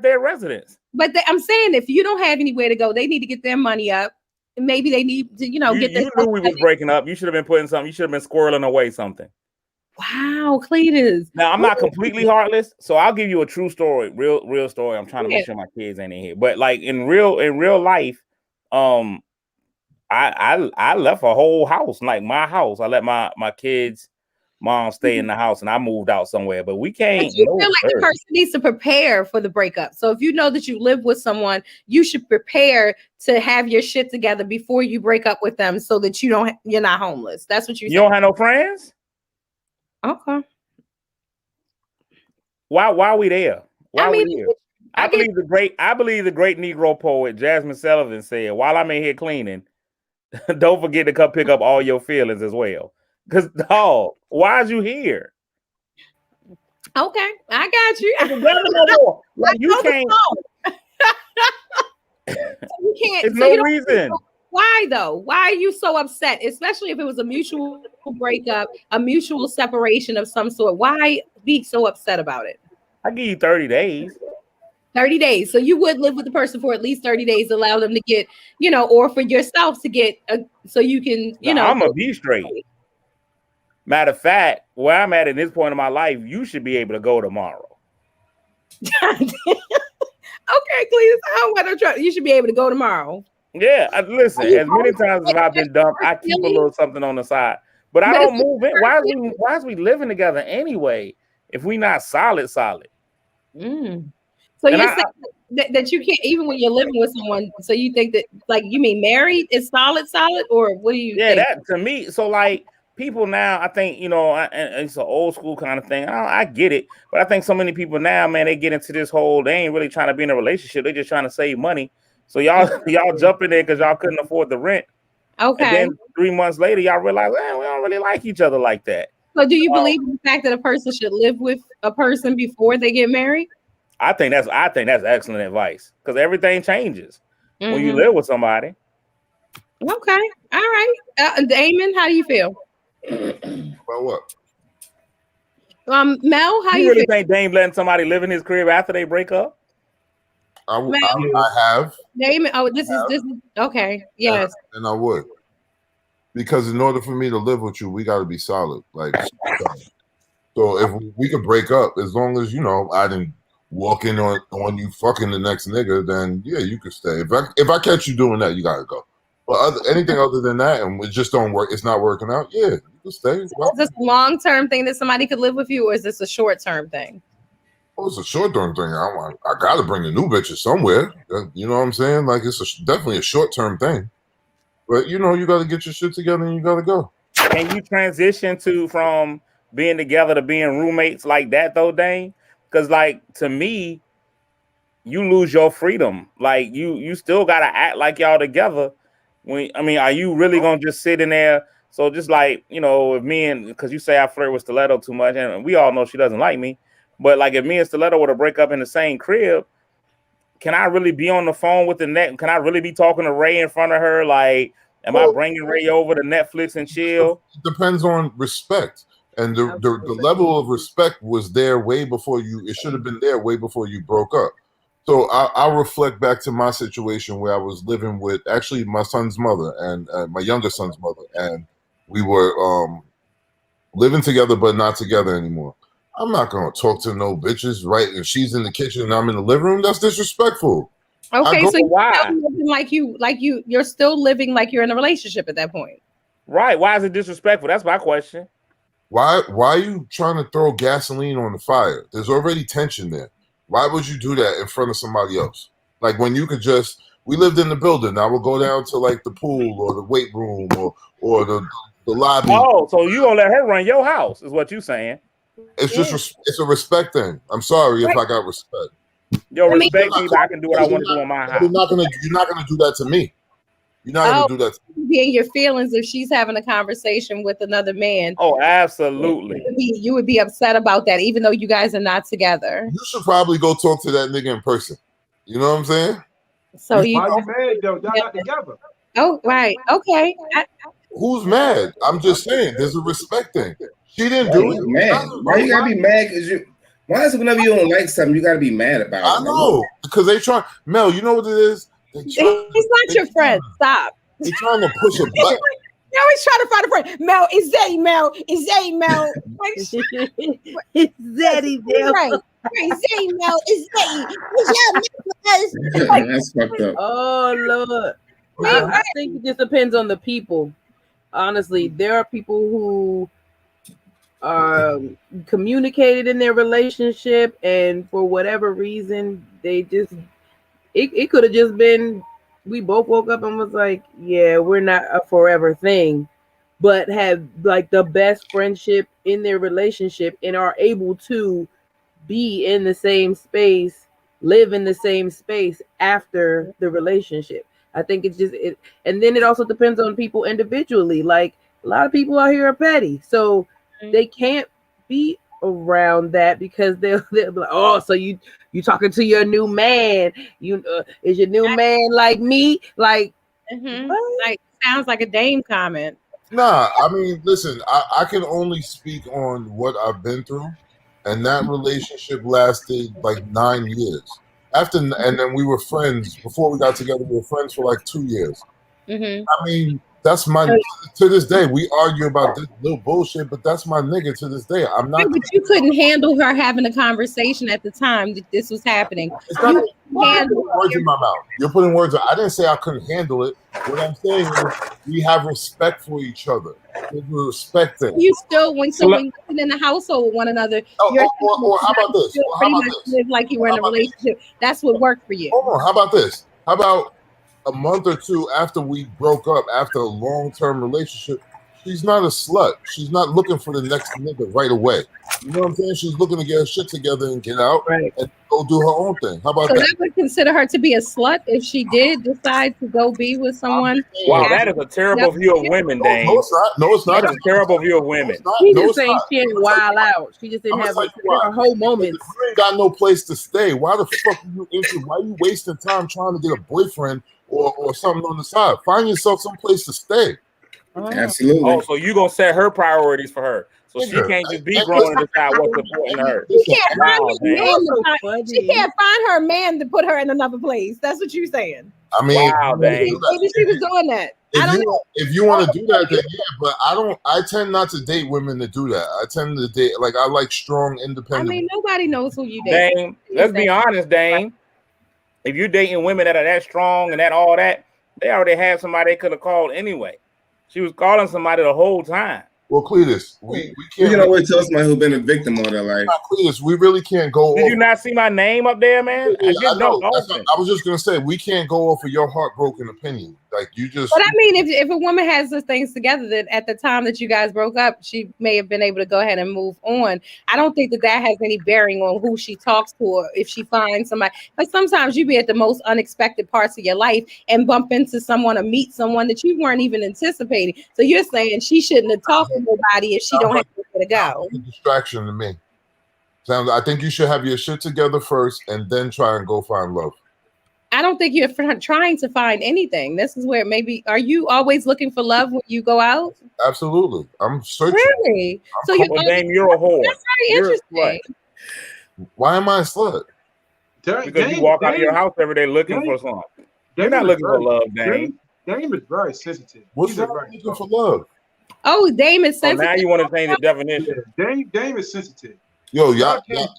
their residence. But I'm saying, if you don't have anywhere to go, they need to get their money up. And maybe they need to, get their. You knew we was breaking up. You should have been putting something. You should have been squirreling away something. Wow, Cletus. Now I'm not completely heartless, so I'll give you a true story, real story. I'm trying to make sure my kids ain't in here, but like in real life, I left a whole house, like my house. I let my kids' mom stay in the house, and I moved out somewhere. But we can't. But you feel like the person needs to prepare for the breakup. So if you know that you live with someone, you should prepare to have your shit together before you break up with them, so that you're not homeless. That's what you don't have no friends. Okay. Why are we there? I believe the great Negro poet Jasmine Sullivan said, "While I'm in here cleaning, don't forget to come pick up all your feelings as well." Because, dog, why is you here? Okay, I got you. Like, you can't. You can't. There's no reason. Why though? Why are you so upset? Especially if it was a mutual breakup, a mutual separation of some sort. Why be so upset about it? I give you 30 days. 30 days. So you would live with the person for at least 30 days, allow them to get, or for yourself to get, so you can, I'm going to be straight. Matter of fact, where I'm at this point in my life, you should be able to go tomorrow. Okay, Cletus, I'm going to try. You should be able to go tomorrow. Yeah, listen, as many times as I've been dumped, I keep a little something on the side. But I don't move in. Why is we living together anyway if we not solid? So you're saying that you can't, even when you're living with someone, so you think that, like, you mean married is solid, or what do you think? That to me, so like people now, I think, and it's an old school kind of thing. I get it, but I think so many people now, man, they get into this whole, they ain't really trying to be in a relationship. They're just trying to save money. So y'all jump in there because y'all couldn't afford the rent. Okay. And then 3 months later, y'all realize, we don't really like each other like that. So do you believe in the fact that a person should live with a person before they get married? I think that's excellent advice, because everything changes when you live with somebody. Okay. All right. Damon, how do you feel? About what? Mel, how you really feel? Think Dame letting somebody live in his crib after they break up? I have. Damon, this is okay. Yes. And I would. Because in order for me to live with you, we got to be solid. Like, so if we could break up, as long as, I didn't walk in on you fucking the next nigga, then yeah, you could stay. If I catch you doing that, you got to go. But anything other than that, and it just don't work, it's not working out, yeah, you can stay. So is this a long-term thing that somebody could live with you, or is this a short-term thing? Well, it's a short-term thing. I got to bring the new bitches somewhere. You know what I'm saying? Like, it's definitely a short-term thing. But, you got to get your shit together and you got to go. Can you transition from being together to being roommates like that, though, Dane? Because, like, to me, you lose your freedom. Like, you still got to act like y'all together. Are you really going to just sit in there? So just like, if because you say I flirt with Stiletto too much, and we all know she doesn't like me. But like if me and Stiletto were to break up in the same crib, can I really be on the phone with the net? Can I really be talking to Ray in front of her? Like, am I bringing Ray over to Netflix and chill? It depends on respect. And the level of respect was there way before it should have been there way before you broke up. So I'll reflect back to my situation where I was living with actually my son's mother and my younger son's mother. And we were living together, but not together anymore. I'm not going to talk to no bitches, right? And she's in the kitchen and I'm in the living room. That's disrespectful. Okay, so you're still living like you're in a relationship at that point. Right. Why is it disrespectful? That's my question. Why are you trying to throw gasoline on the fire? There's already tension there. Why would you do that in front of somebody else? Like when you could just We lived in the building. I would go down to like the pool or the weight room or the lobby. Oh, so you gonna let her run your house? Is what you saying? It's just it's a respect thing. I'm sorry if I got respect. Yo, respect me, but I can do what I want to do in my house. You're not gonna do that to me. You're not gonna do that to me. Be in your feelings if she's having a conversation with another man. Oh, absolutely. You would be upset about that, even though you guys are not together. You should probably go talk to that nigga in person. You know what I'm saying? So why you mad though? Y'all not together. Oh, right. Okay. Who's mad? I'm just saying, there's a respect thing. She didn't do it. Mad. Why you gotta be mad? Why is it whenever you don't like something, you gotta be mad about it? I know, because they try. Mel, you know what it is? He's not your friend. Stop. They're trying to push a button. Now he's trying to find a friend. Mel, it's Zeddy, Mel. It's Zeddy, Mel. It's Zeddy, Mel. Right. Zeddy, Mel. It's Zeddy. That's fucked up. Oh, Lord. I think it just depends on the people. Honestly, there are people who communicated in their relationship, and for whatever reason, they just it could have just been we both woke up and was like, yeah, we're not a forever thing, but have like the best friendship in their relationship and are able to be in the same space, live in the same space after the relationship. I think it's just it, and then it also depends on people individually. Like a lot of people out here are petty, so they can't be around that because they'll be like, oh, so you talking to your new man? You is your new man like me? Like, like sounds like a Dame comment. Nah, I mean, listen, I can only speak on what I've been through, and that relationship lasted like 9 years. And then we were friends before we got together. We were friends for like 2 years. I mean, that's to this day. We argue about this little bullshit, but that's my nigga to this day. I'm not. But you couldn't handle her having a conversation at the time that this was happening. It's not, you're putting words in my mouth. You're putting words. I didn't say I couldn't handle it. What I'm saying is we have respect for each other. We're respecting. You still, when you're in the household with one another, or how about this? Pretty much live like you were in a relationship. That's what worked for you. Hold on. How about this? How about a month or two after we broke up, after a long-term relationship, she's not a slut. She's not looking for the next nigga right away. You know what I'm saying? She's looking to get her shit together and get out and go do her own thing. How about that? So that would consider her to be a slut if she did decide to go be with someone. Wow, that is a terrible view of women, Dane. No, it's not. No, it's not. That's a terrible view of women. She just saying she didn't wild out. She just didn't have her whole moments. If you ain't got no place to stay, why the fuck are you into? Why are you wasting time trying to get a boyfriend or something on the side? Find yourself some place to stay. Absolutely. Oh, so you gonna set her priorities for her, so she can't just be grown and decide what's important to her. She can't find her man to put her in another place. That's what you're saying. I mean, maybe she was doing that. If you want to do that, then yeah. But I tend not to date women that do that. I tend to date I like strong, independent. I mean, nobody knows who you date. Dame, let's be honest, Dame. If you're dating women that are that strong and that all that, they already have somebody they could have called anyway. She was calling somebody the whole time. Well, Cletus, we can't. You know what? Tell somebody who's been a victim all their life. Cletus, we really can't go. Did you not see my name up there, man? Yeah, I know. I was just gonna say we can't go off of your heartbroken opinion. Like you just. But I mean, if a woman has those things together, that at the time that you guys broke up, she may have been able to go ahead and move on. I don't think that has any bearing on who she talks to or if she finds somebody. Like sometimes you be at the most unexpected parts of your life and bump into someone or meet someone that you weren't even anticipating. So you're saying she shouldn't have talked to nobody if she don't have nowhere to go. A distraction to me. I think you should have your shit together first and then try and go find love. I don't think you're trying to find anything. This is where maybe, are you always looking for love when you go out? Absolutely. I'm searching. Really? So you're a whore. That's very interesting. Why am I a slut? Because you walk out of your house every day looking for something. You're not looking for love, Dame. Dame is very sensitive. What's wrong with looking for love? Oh, Dame is sensitive. Now you want to change the definition. Dame is sensitive. Yo, y'all want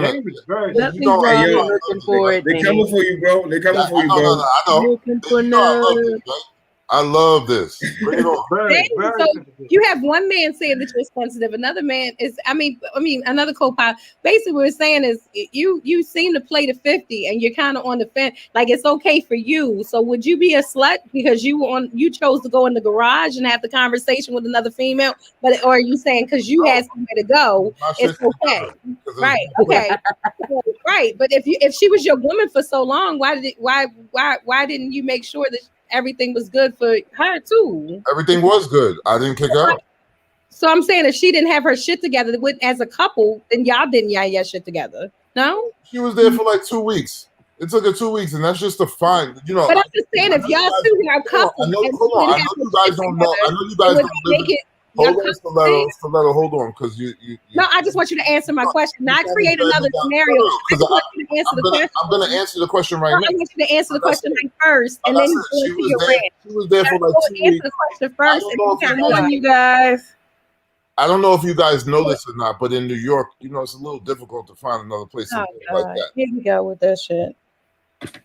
to. Nothing looking for it. They coming for you, bro. They coming for you, bro. I know. Looking for love. I love this. Bring it on. Very, So very sensitive. you have one man saying that you're sensitive, another man is, I mean, another co-pilot. Basically, what we're saying is you seem to play the 50, and you're kind of on the fence. Like it's okay for you. So would you be a slut because you chose to go in the garage and have the conversation with another female, or are you saying because you had somewhere to go, it's okay? Right? Okay. Right. But if she was your woman for so long, why didn't you make sure that everything was good for her too? Everything was good. I didn't kick her out. So I'm saying if she didn't have her shit together as a couple, then y'all didn't your shit together. No? She was there for like 2 weeks. It took her 2 weeks, and that's just a fine, you know. But I'm just saying, if y'all two are a couple, I know you guys don't know. I know you guys don't live in. Hold on, Stiletto, hold on, because you. No, I just want you to answer my question, not create another scenario. I just want you to answer the question. I'm going to answer the question right now. I want you to answer the question first, and then go into your rant. She was there for like 2 weeks. Answer the question first. Come on, you guys. I don't know if you guys know this or not, but in New York, you know, it's a little difficult to find another place like that. Here we go with that shit.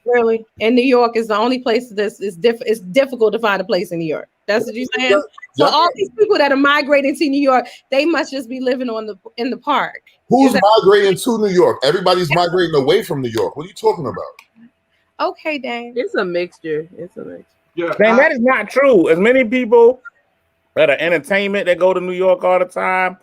Really? In New York is the only place it's difficult to find a place in New York. That's what you're saying? So all these people that are migrating to New York, they must just be living in the park. Who's migrating to New York? Everybody's migrating away from New York. What are you talking about? Okay, Dan. It's a mixture. Yeah, Man, that is not true. As many people that are entertainment that go to New York all the time,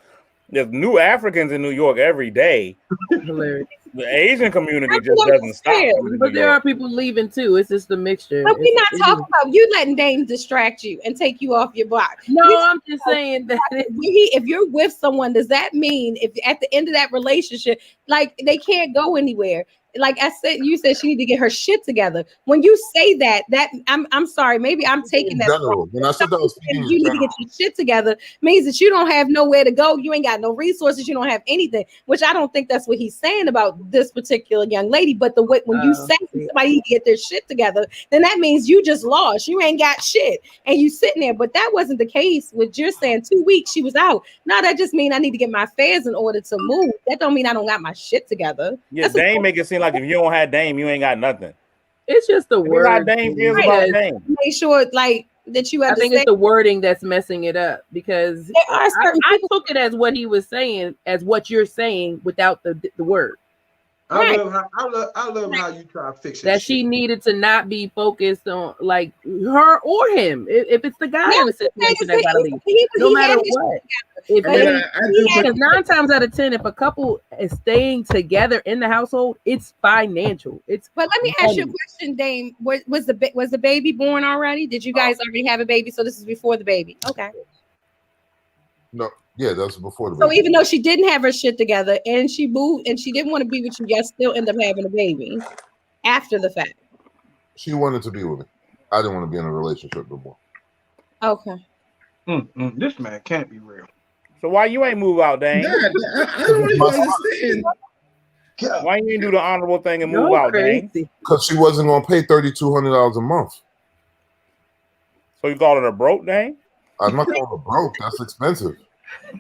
there's new Africans in New York every day. Hilarious. The Asian community just doesn't stop. But there are people leaving too. It's just a mixture. But we're not talking about you letting Dame distract you and take you off your block. No, I'm just saying that if you're with someone, does that mean if at the end of that relationship, like they can't go anywhere? Like I said, you said she need to get her shit together. When you say that I'm sorry, maybe I'm taking that wrong. When I said that, I was you need to get your shit together means that you don't have nowhere to go. You ain't got no resources. You don't have anything, which I don't think that's what he's saying about this particular young lady. But when you say somebody need to get their shit together, then that means you just lost. You ain't got shit, and you sitting there. But that wasn't the case. With you're saying 2 weeks she was out. No, that just means I need to get my affairs in order to move. That don't mean I don't got my shit together. Yeah, Dame make it seem like if you don't have Dame, you ain't got nothing. It's just the word. How Dame feels about Dame. Make sure like that you understand. I think it's the wording that's messing it up because I took it as what he was saying, as what you're saying without the word. I love how you try to fix it. That she needed to not be focused on like her or him. If it's the guy in the situation that gotta leave, no matter what. Because 9 times out of 10, if a couple is staying together in the household, it's financial. But let me ask you a question, Dame. Was the baby born already? Did you guys already have a baby? So this is before the baby. Okay. No. Yeah, that was before the baby. So baby. even though she didn't have her shit together and she moved and she didn't want to be with you, y'all still end up having a baby after the fact. She wanted to be with me. I didn't want to be in a relationship no more. Okay. This man can't be real. So why you ain't move out, Dane? I don't even understand. Why you ain't do the honorable thing and move out, Dane? Because she wasn't going to pay $3,200 a month. So you call it a broke, Dane? I'm not calling it broke. That's expensive.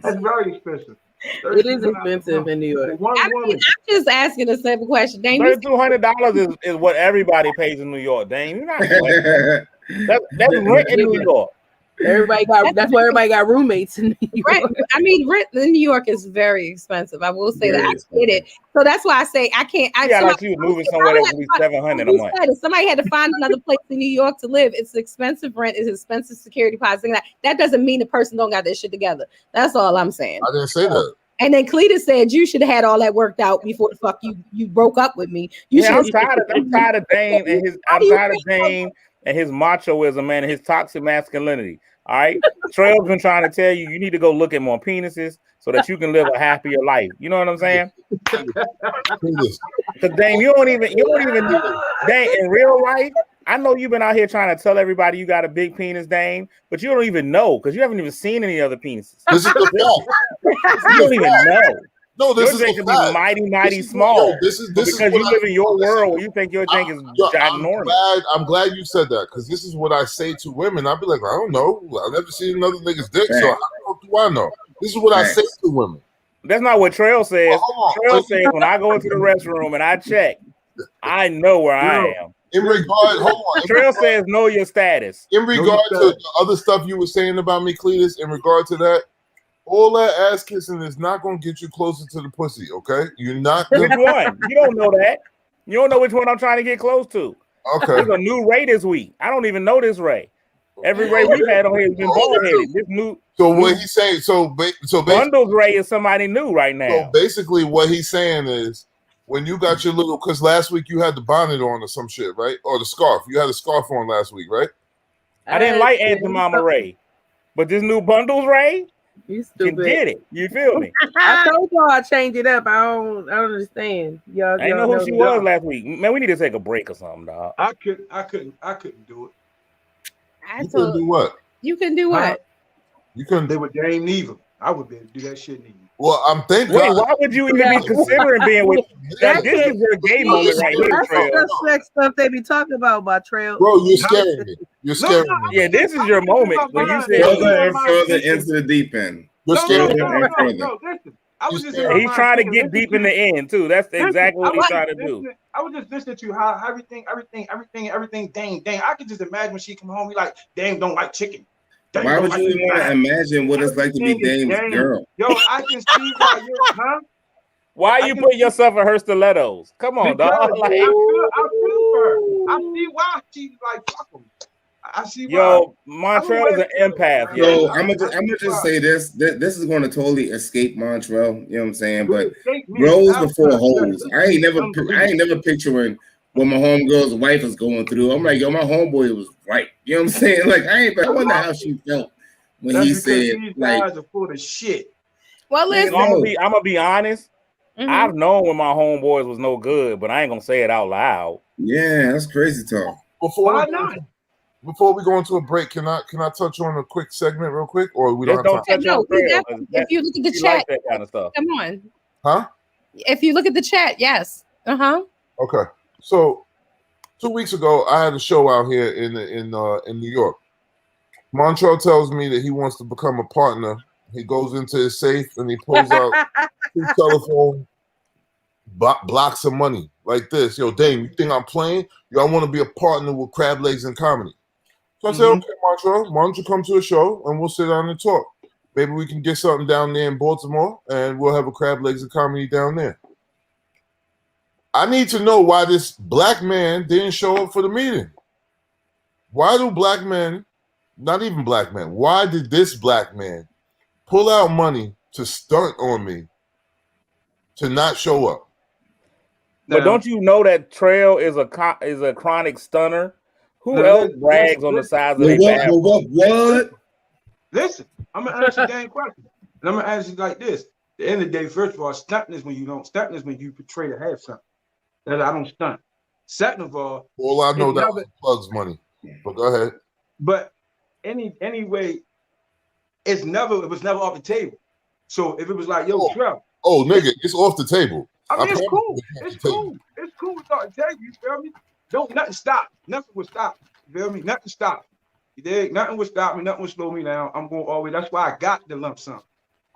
That's very expensive. It is expensive in New York. I'm just asking a simple question. Dane, $3,200 is what everybody pays in New York, Dane. You're not that's rent in New York. That's why everybody got roommates in New York. Right. I mean, rent in New York is very expensive. I will say that. I get it. So that's why I say I can't. Like you moving somewhere that would be $700 a month. If somebody had to find another place in New York to live, it's expensive rent, it's expensive security deposit. That doesn't mean the person don't got their shit together. That's all I'm saying. I didn't say that. And then Cletus said you should have had all that worked out before the fuck you broke up with me. I'm tired of Dane and his. I'm tired of Dane and his machoism, man, and his toxic masculinity. All right, Trail's been trying to tell you need to go look at more penises so that you can live a happier life. You know what I'm saying? Because Dane, you don't even Dane in real life. I know you've been out here trying to tell everybody you got a big penis, Dane, but you don't even know because you haven't even seen any other penises. This is the fact. You don't even know. No, this your drink can be mighty small. This is because you live in your world where you think your drink is ginormous. I'm glad you said that because this is what I say to women. I'll be like, I don't know. I've never seen another nigga's dick, so how do I know? This is what I say to women. That's not what Trail says. Trail says when I go into the restroom and I check, I know where I am. In regard, hold on. Trail says know your status. In regard to the other stuff you were saying about me, Cletus, in regard to that, all that ass kissing is not going to get you closer to the pussy, okay? You're not. Which one? You don't know that. You don't know which one I'm trying to get close to. Okay. There's a new Ray this week. I don't even know this Ray. Every Ray we've had on here has been bald headed. This new. So what he's saying, so Bundles Ray is somebody new right now. So basically, what he's saying is, when you got your little, because last week you had the bonnet on or some shit, right? Or the scarf. You had a scarf on last week, right? I didn't like Aunt Mama Ray, but this new Bundles Ray, you can get it. You feel me? I told y'all I changed it up. I don't understand. Y'all, I didn't know who she was last week. Man, we need to take a break or something, dog. I couldn't do it. You couldn't do what? You can do what? You couldn't. They were Dame neither. I would be able to do that shit neither. Well, I'm thinking. Wait, why would you even be considering being with? This is your gay moment right here, That's Trail. the sex stuff they be talking about by Trail. Bro, you're scaring me. You're scaring me. Yeah, this is your moment when you said further into the deep end. You're scaring me. No, listen. I was just he's trying to get deep in the end too. That's exactly what he's trying to do. I was just listening to how everything. Dang. I could just imagine when she come home, be like, Dame don't like chicken. Dame Why would like you even want to imagine what it's like to be Dame's girl? Yo, I can see why you're, huh? Why you put yourself in her stilettos? Come on, dog. Like, I feel for her. I see why she's like, fuck him. I see why. Yo, Montreal is an empath. Yo, I'm gonna just say this. This is going to totally escape Montreal. You know what I'm saying? But bros before hoes. I ain't never picturing what my homegirl's wife is going through. I'm like, yo, my homeboy was right. You know what I'm saying? Like, I wonder how she felt when he said, like, guys are full of shit. Well, listen, I'm gonna be honest. Mm-hmm. I've known when my homeboys was no good, but I ain't gonna say it out loud. Yeah, that's crazy talk. Why not? Before we go into a break, can I touch on a quick segment real quick, or we don't have time? If you look at the chat, like that kind of stuff. Come on. Huh? If you look at the chat, yes. Okay. So 2 weeks ago, I had a show out here in New York. Montreal tells me that he wants to become a partner. He goes into his safe and he pulls out his telephone, blocks of money like this. Yo, Dame, you think I'm playing? Yo, I want to be a partner with Crab Legs and Comedy. So I said, okay, Montreal, why don't you come to a show and we'll sit down and talk. Maybe we can get something down there in Baltimore and we'll have a Crab Legs and Comedy down there. I need to know why this black man didn't show up for the meeting. Why do black men, not even black men, why did this black man pull out money to stunt on me to not show up? But don't you know that Trail is a chronic stunner? Who else brags on the size of their back? What? Listen, I'm gonna ask you a damn question, and I'm gonna ask you like this: at the end of the day, first of all, stunting is when you don't. Stunting is when you portray to have something. That I don't stunt. Second of all I know that was Plug's money. But go ahead. But anyway, it was never off the table. So if it was like, yo, Trev. Oh, nigga, it's off the table. I mean, it's cool. It's cool. It's cool. It's off the table. You feel me? Don't nothing stop. Nothing will stop. You feel me? Nothing stop. You dig? Nothing will stop me. Nothing will slow me down. I'm going always. That's why I got the lump sum.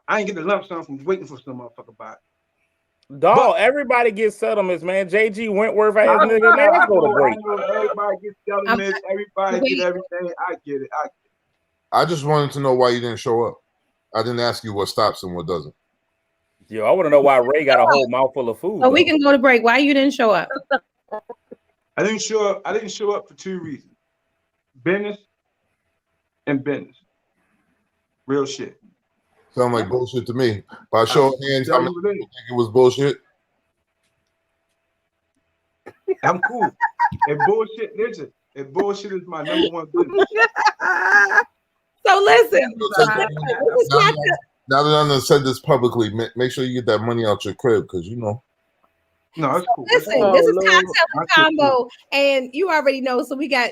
I ain't get the lump sum from waiting for some motherfucker about it. Dog, everybody gets settlements, man. JG Wentworth ass nigga, man. Let's go to break. Everybody gets settlements. Everybody get everything. I get it. I just wanted to know why you didn't show up. I didn't ask you what stops and what doesn't. Yo, I want to know why Ray got a whole mouthful of food. So we can go to break. Why you didn't show up? I didn't show up. I didn't show up for two reasons: business and business. Real shit. Sound like bullshit to me. By show of hands, I think it was bullshit. I'm cool. And bullshit, listen. And bullshit is my number one business. So listen. Now that I done said this publicly, make sure you get that money out your crib, because you know. No, it's cool. Listen, this is Cocktail Combo, and you already know. So we got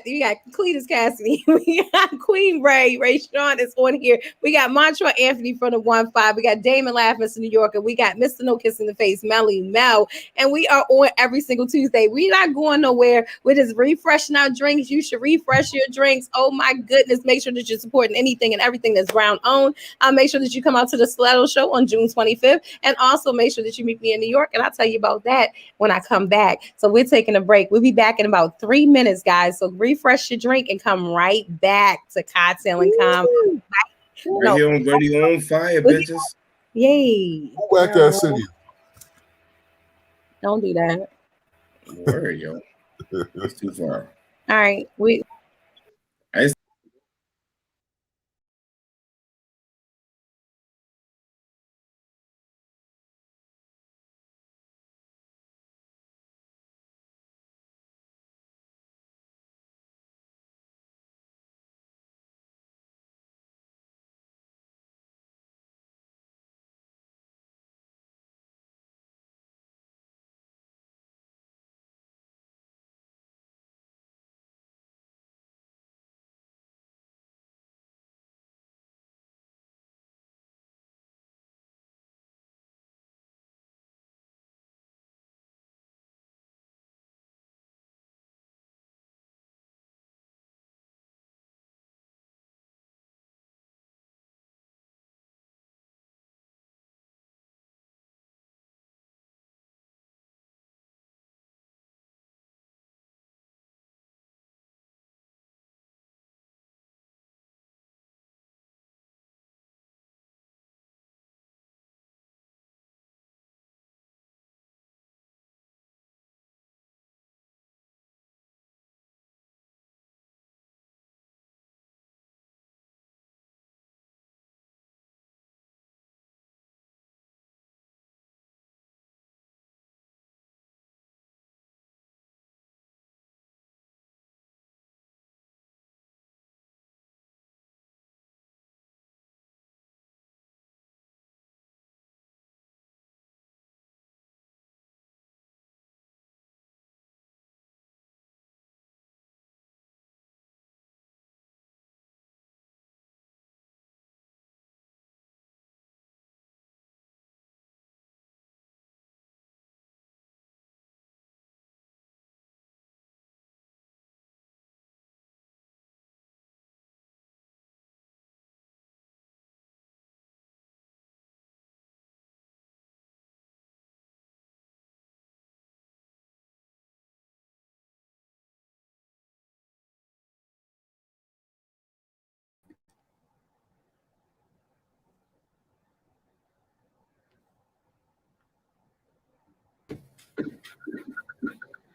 Cletus Cassidy, we got Queen Ray Sean is on here. We got Montreal Anthony from the 1-5. We got Damon Laughs in New York, and we got Mr. No Kiss in the Face, Melly Mel, and we are on every single Tuesday. We're not going nowhere. We're just refreshing our drinks. You should refresh your drinks. Oh my goodness! Make sure that you're supporting anything and everything that's brown owned. Make sure that you come out to the Stiletto show on June 25th, and also make sure that you meet me in New York, and I'll tell you about that that when I come back. So we're taking a break. We'll be back in about 3 minutes, guys. So refresh your drink and come right back to Cocktail and Convo. Right here on Radio on Fire, bitches. Yay. Who whack ass city? Don't do that. Word, yo. That's too far. All right.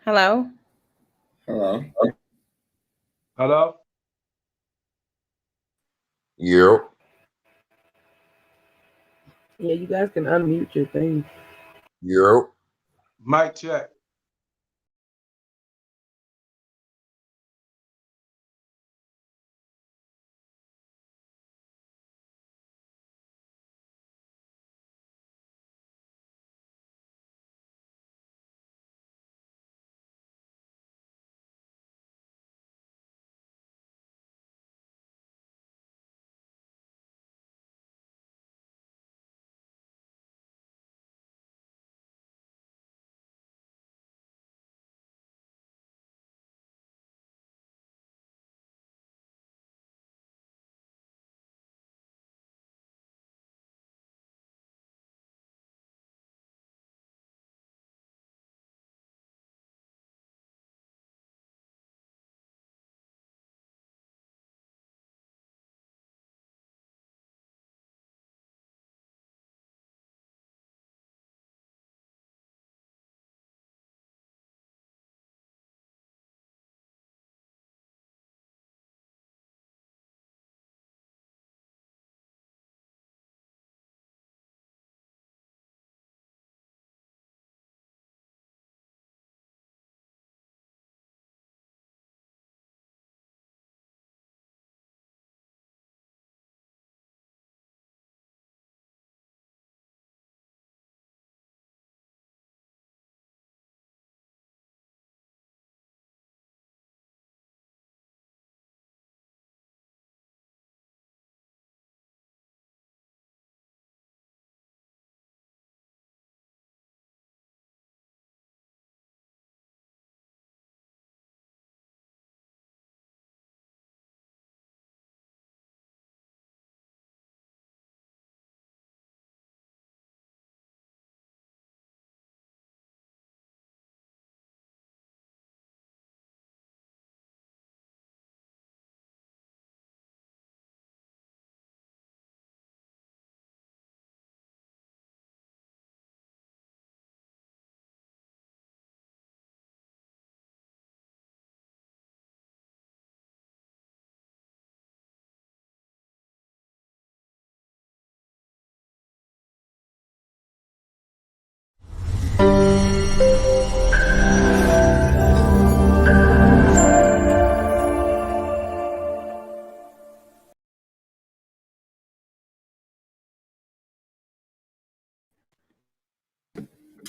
Hello. Hello. Hello? Yep. Yeah, you guys can unmute your thing. Yep. Mic check.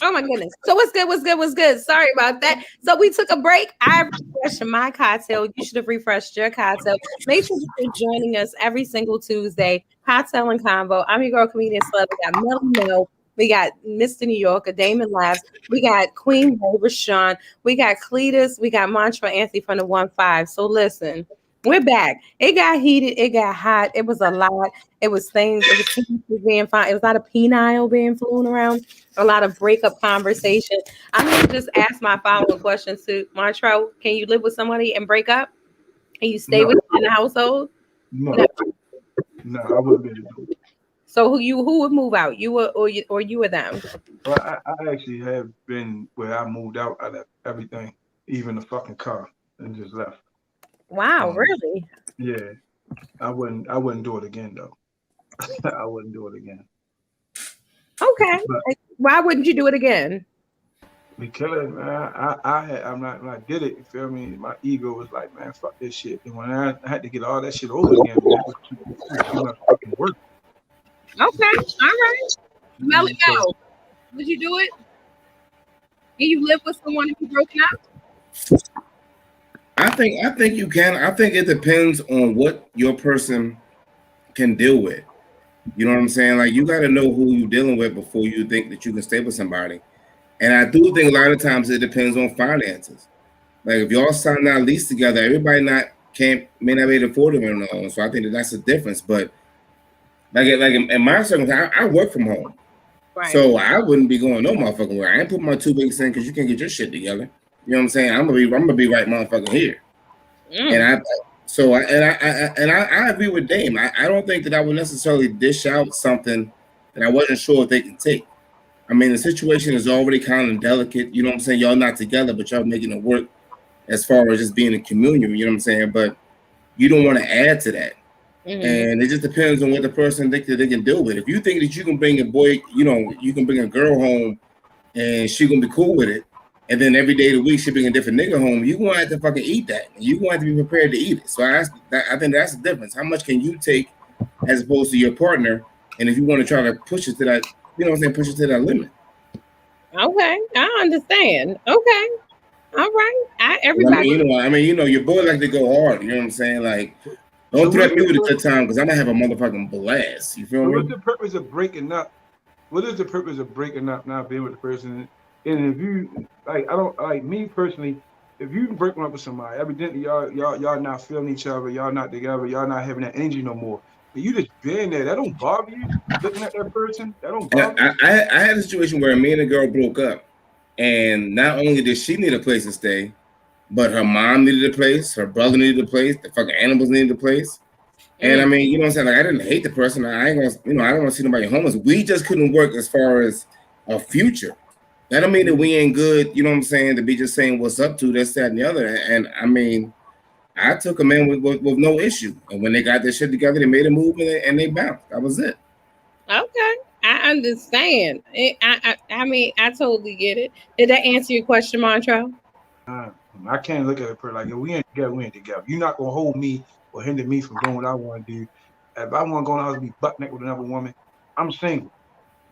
Oh my goodness. So what's good? What's good? What's good? Sorry about that. So we took a break. I refreshed my cocktail. You should have refreshed your cocktail. Make sure that you're joining us every single Tuesday. Cocktail and Convo. I'm your girl, comedian Slut. We got Melly Mel. We got Mr. New York, Damon Labs. We got Queen Ray Rashawn. We got Cletus. We got Montreal Anthony from the 1-5. So listen, we're back. It got heated. It got hot. It was a lot. It was things. It was things being fine. It was a lot of penile being flown around. A lot of breakup conversation. I'm going to just ask my following question to Montreal. Can you live with somebody and break up? And you stay No. with them in the household? No, I wouldn't be able to do it. So who would move out? You or you or them? Well, I actually have been where I moved out. I left everything, even the fucking car, and just left. Wow, really? Yeah, I wouldn't do it again though. I wouldn't do it again. Okay. But, why wouldn't you do it again? Because man, I'm not when I did it. You feel me? My ego was like, man, fuck this shit. And when I had to get all that shit over again, man, it was too much fucking work. Okay, all right. Melly, no. Would you do it? Can you live with someone if you broken up? I think you can. I think it depends on what your person can deal with. You know what I'm saying? Like, you got to know who you're dealing with before you think that you can stay with somebody. And I do think a lot of times it depends on finances. Like, if y'all sign that lease together, everybody may not be able to afford it or no. So I think that's the difference. But like in my circumstance, I work from home. Right. So I wouldn't be going no motherfucking way. I ain't put my 2 weeks in because you can't get your shit together. You know what I'm saying? I'm gonna be right motherfucking here. And I agree with Dame. I don't think that I would necessarily dish out something that I wasn't sure if they can take. I mean, the situation is already kind of delicate. You know what I'm saying? Y'all not together, but y'all making it work as far as just being in communion. You know what I'm saying? But you don't want to add to that. Mm-hmm. And it just depends on what the person thinks that they can deal with. If you think that you can bring a boy, you know, you can bring a girl home and she gonna be cool with it, and then every day of the week she bring a different nigga home, you gonna have to fucking eat that. You gonna have to be prepared to eat it. So I think that's the difference. How much can you take as opposed to your partner? And if you want to try to push it to that, you know what I'm saying, push it to that limit. Okay, I understand. Okay. All right. Everybody. You know, your boy like to go hard. You know what I'm saying? Like, don't threaten me with a good time because I'm gonna have a motherfucking blast. You feel me? What's the purpose of breaking up? What is the purpose of breaking up, not being with the person? And if you like, I don't like me personally. If you break up with somebody, evidently y'all not feeling each other, y'all not together, y'all not having that energy no more. But you just being there, that don't bother you. Looking at that person, that don't bother you. I had a situation where me and a girl broke up, and not only did she need a place to stay, but her mom needed a place, her brother needed a place, the fucking animals needed a place. And I mean, you know what I'm saying? Like, I didn't hate the person. I ain't gonna, you know, I don't want to see nobody homeless. We just couldn't work as far as a future. That don't mean that we ain't good, you know what I'm saying, to be just saying what's up to this, that, and the other. And I mean, I took them in with no issue. And when they got their shit together, they made a move and they bounced. That was it. Okay. I understand. I mean, I totally get it. Did that answer your question, Montreal? I can't look at it like, if we ain't together, we ain't together. You're not gonna hold me or hinder me from doing what I want to do. If I want to go in the house and be butt naked with another woman, I'm single.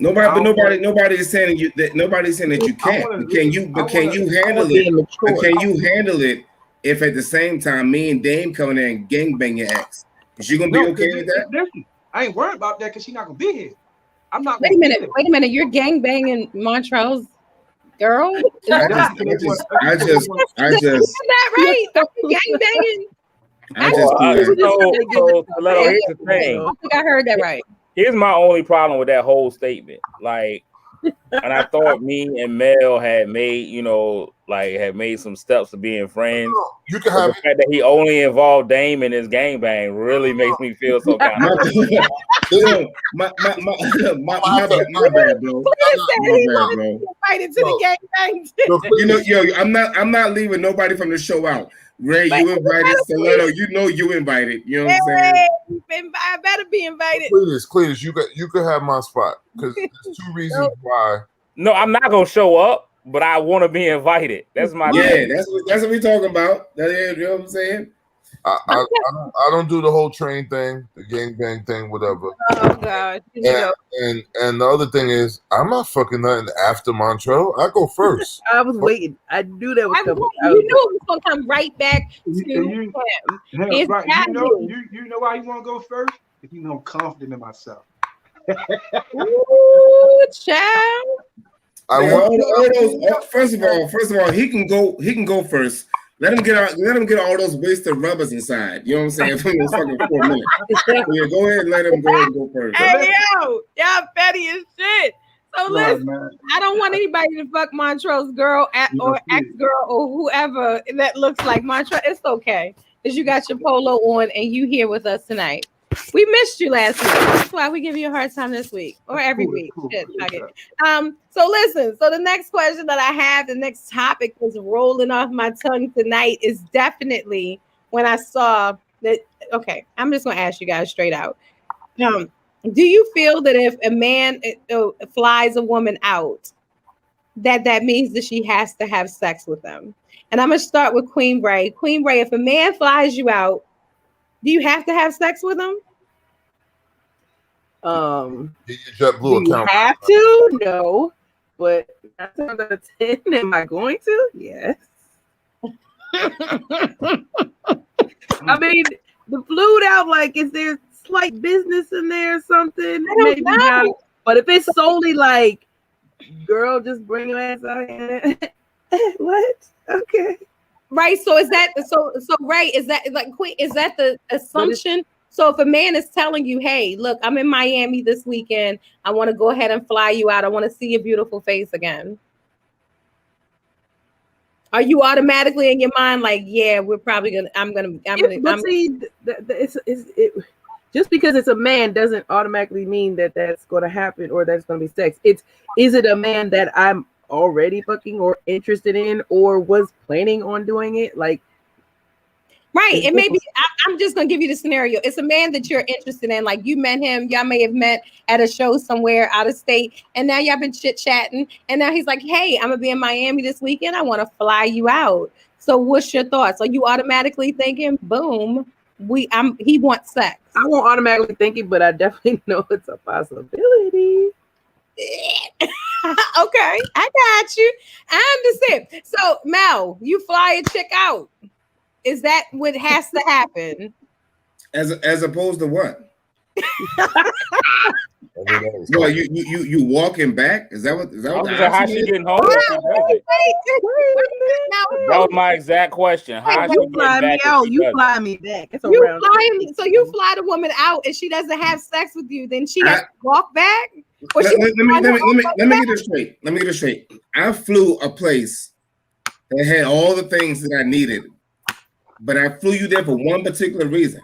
Nobody's saying that nobody's saying that you can't. Can you handle it if at the same time me and Dame coming in and gangbang your ex? Is she gonna be okay with that? Listen, I ain't worried about that because she's not gonna be here. I'm not. Wait a minute. You're gangbanging Montreal's girl? I just. Is that right? Gangbanging. Stiletto, here's the thing. I think I heard that right. Here's my only problem with that whole statement. Like, and I thought me and Mel had made, you know, like had made some steps to being friends. You can have the fact that he only involved Dame in his gangbang really makes me feel so kind of. my bad, bro. Invited to the gangbang. You know, I'm not leaving nobody from the show out. Ray, you invited. Stiletto, you know you invited. You know what I'm saying? I better be invited. Cletus, you could have my spot because there's two reasons why. No, I'm not gonna show up, but I want to be invited. That's my that's what we're talking about. You know what I'm saying? I don't do the whole train thing, the gangbang thing, whatever. Oh God. And the other thing is, I'm not fucking nothing after Montrell. I go first. I was waiting. I knew that was coming. You knew it was gonna come right back to him. Right. You know why you want to go first? If you know I'm confident in myself. Ooh, child. First of all, he can go first. Let him get all those wasted rubbers inside. You know what I'm saying? For those fucking 4 minutes. Yeah, go ahead and let him go first. Hey yo, y'all petty as shit. So listen, I don't want anybody to fuck Montrell's girl or ex-girl or whoever that looks like Montrell. It's okay, because you got your polo on and you here with us tonight. We missed you last week. That's why we give you a hard time this week or every week. Shit, so listen. So the next question that I have, the next topic was rolling off my tongue tonight is definitely when I saw that. Okay, I'm just gonna ask you guys straight out. Do you feel that if a man flies a woman out, that means that she has to have sex with them? And I'm gonna start with Queen Ray. Queen Ray, if a man flies you out, do you have to have sex with him? Do you have to? No. But 9 times out of 10, am I going to? Yes. I mean, the fluid out, like, is there slight business in there or something? Maybe not. But if it's solely like, girl, just bring your ass out here. What? Okay. Right. So is that so Ray, is that like Queen, is that the assumption? So if a man is telling you, hey, look, I'm in Miami this weekend, I want to go ahead and fly you out, I want to see your beautiful face again, are you automatically in your mind like, yeah, we're probably gonna just because it's a man doesn't automatically mean that that's going to happen or that's going to be sex. Is it a man that I'm already fucking or interested in or was planning on doing it? Like, right. It may be, I'm just going to give you the scenario. It's a man that you're interested in. Like you met him, y'all may have met at a show somewhere out of state. And now y'all been chit chatting. And now he's like, hey, I'm going to be in Miami this weekend. I want to fly you out. So what's your thoughts? Are you automatically thinking, boom, he wants sex? I won't automatically think it, but I definitely know it's a possibility. Okay, I got you. I understand. So Mel, you fly a chick out. Is that what has to happen? As opposed to what? Well, you walking back? Is that what how she getting home? That was my exact question. How she fly me out? You fly me back. It's so you fly the woman out and she doesn't have sex with you, then she has to walk back? Let me get it straight. I flew a place that had all the things that I needed, but I flew you there for one particular reason.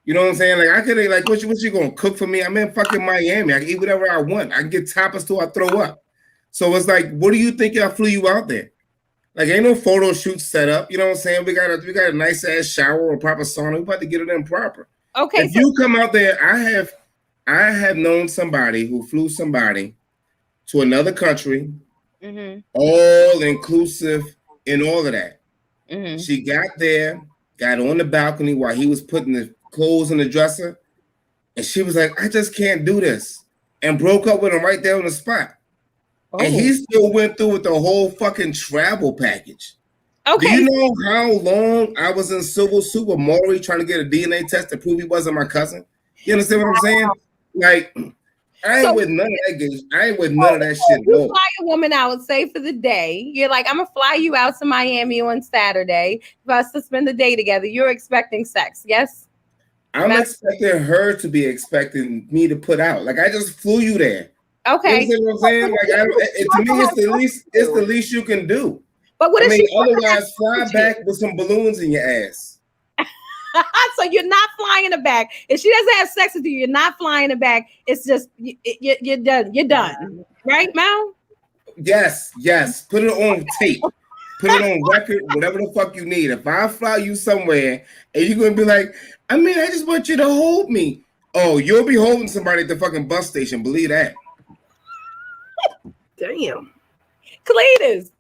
You know what I'm saying? Like I could have, like, what you gonna cook for me? I'm in fucking Miami. I can eat whatever I want. I can get tapas till I throw up. So it's like, what do you think I flew you out there? Like, ain't no photo shoot set up. You know what I'm saying? We got a nice ass shower or proper sauna. We about to get it in proper. Okay. If you come out there, I have known somebody who flew somebody to another country, all inclusive and all of that. Mm-hmm. She got there, got on the balcony while he was putting the clothes in the dresser, and she was like, I just can't do this, and broke up with him right there on the spot. Oh. And he still went through with the whole fucking travel package. Okay. Do you know how long I was in civil suit with Maury trying to get a DNA test to prove he wasn't my cousin? You understand what I'm saying? Like, I ain't with none of that. I ain't with none of that shit. You fly a woman out, say for the day. You're like, I'm gonna fly you out to Miami on Saturday for us to spend the day together. You're expecting sex, yes? I'm expecting her to be expecting me to put out. Like, I just flew you there. Okay. You know what I'm saying? Like, to me, it's the least you can do. But what if otherwise fly back with some balloons in your ass? So you're not flying her back. If she doesn't have sex with you, you're not flying her back. It's just you're done. You're done, right, Mal? Yes. Put it on tape. Put it on record. Whatever the fuck you need. If I fly you somewhere and you're gonna be like, I just want you to hold me. Oh, you'll be holding somebody at the fucking bus station. Believe that. Damn. Cletus.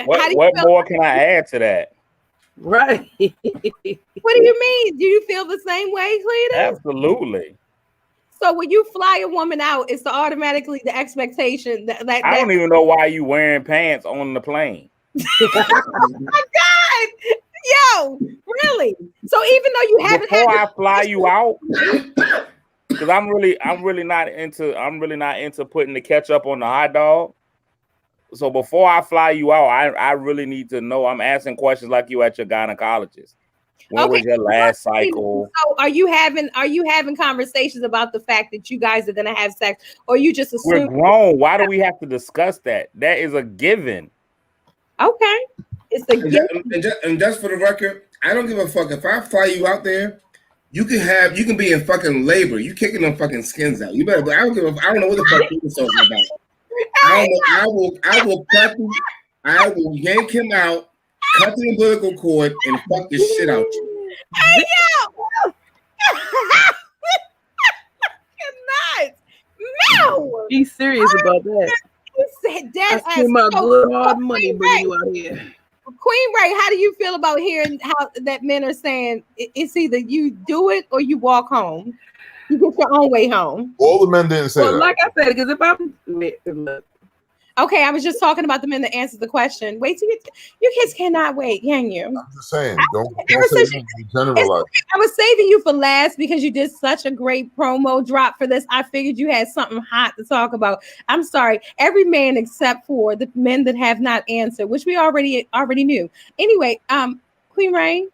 What more can I add to that? Right. What do you mean? Do you feel the same way, Cletus? Absolutely. So when you fly a woman out, it's automatically the expectation that I don't even know why you wearing pants on the plane. Oh my God. Yo, really? So even though you haven't Before I fly you out, because I'm really not into putting the ketchup on the hot dog. So before I fly you out, I really need to know. I'm asking questions like you at your gynecologist. When was your last cycle? So are you having conversations about the fact that you guys are gonna have sex, or you just assume We're grown? Why do we have to discuss that? That is a given. Okay, it's a given. And just for the record, I don't give a fuck if I fly you out there. You can be in fucking labor. You kicking them fucking skins out. You better. I don't know what the fuck you talking about. I will cut him. I will yank him out, cut the umbilical cord, and fuck the shit out you. Hey yo! Cannot. No. Be serious about that. Dead I spend my good hard money bringing you out here. Queen Ray, how do you feel about hearing how that men are saying it's either you do it or you walk home? You get your own way home. All the men didn't say that. Like I said, because if I'm okay, I was just talking about the men that answered the question. Wait till you kids cannot wait, can you? I'm just saying, don't say generalize. I was saving you for last because you did such a great promo drop for this. I figured you had something hot to talk about. I'm sorry, every man except for the men that have not answered, which we already knew. Anyway, Queen Ray,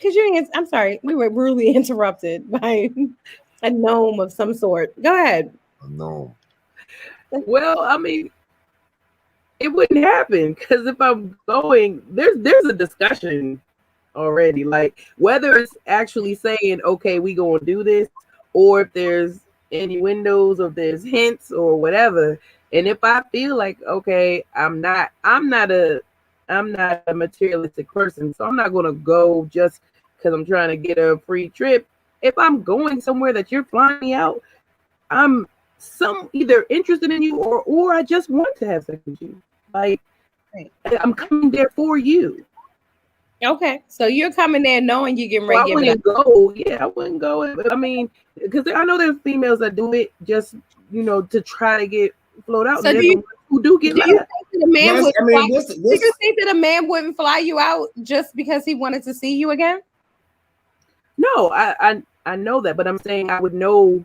could you answer? I'm sorry, we were rudely interrupted by a gnome of some sort. Go ahead. A gnome. Well, I mean, it wouldn't happen because if I'm going, there's a discussion already, like whether it's actually saying, okay, we gonna do this, or if there's any windows, or if there's hints or whatever. And if I feel like, okay, I'm not a materialistic person, so I'm not gonna go just because I'm trying to get a free trip. If I'm going somewhere that you're flying me out, I'm either interested in you or I just want to have sex with you. Like, I'm coming there for you. Okay, so you're coming there knowing you're getting ready. I wouldn't go. Yeah, I wouldn't go. I mean, because I know there's females that do it just to try to get float out. So who do get? Do you think that a man wouldn't fly you out just because he wanted to see you again? No, I know that, but I'm saying I would know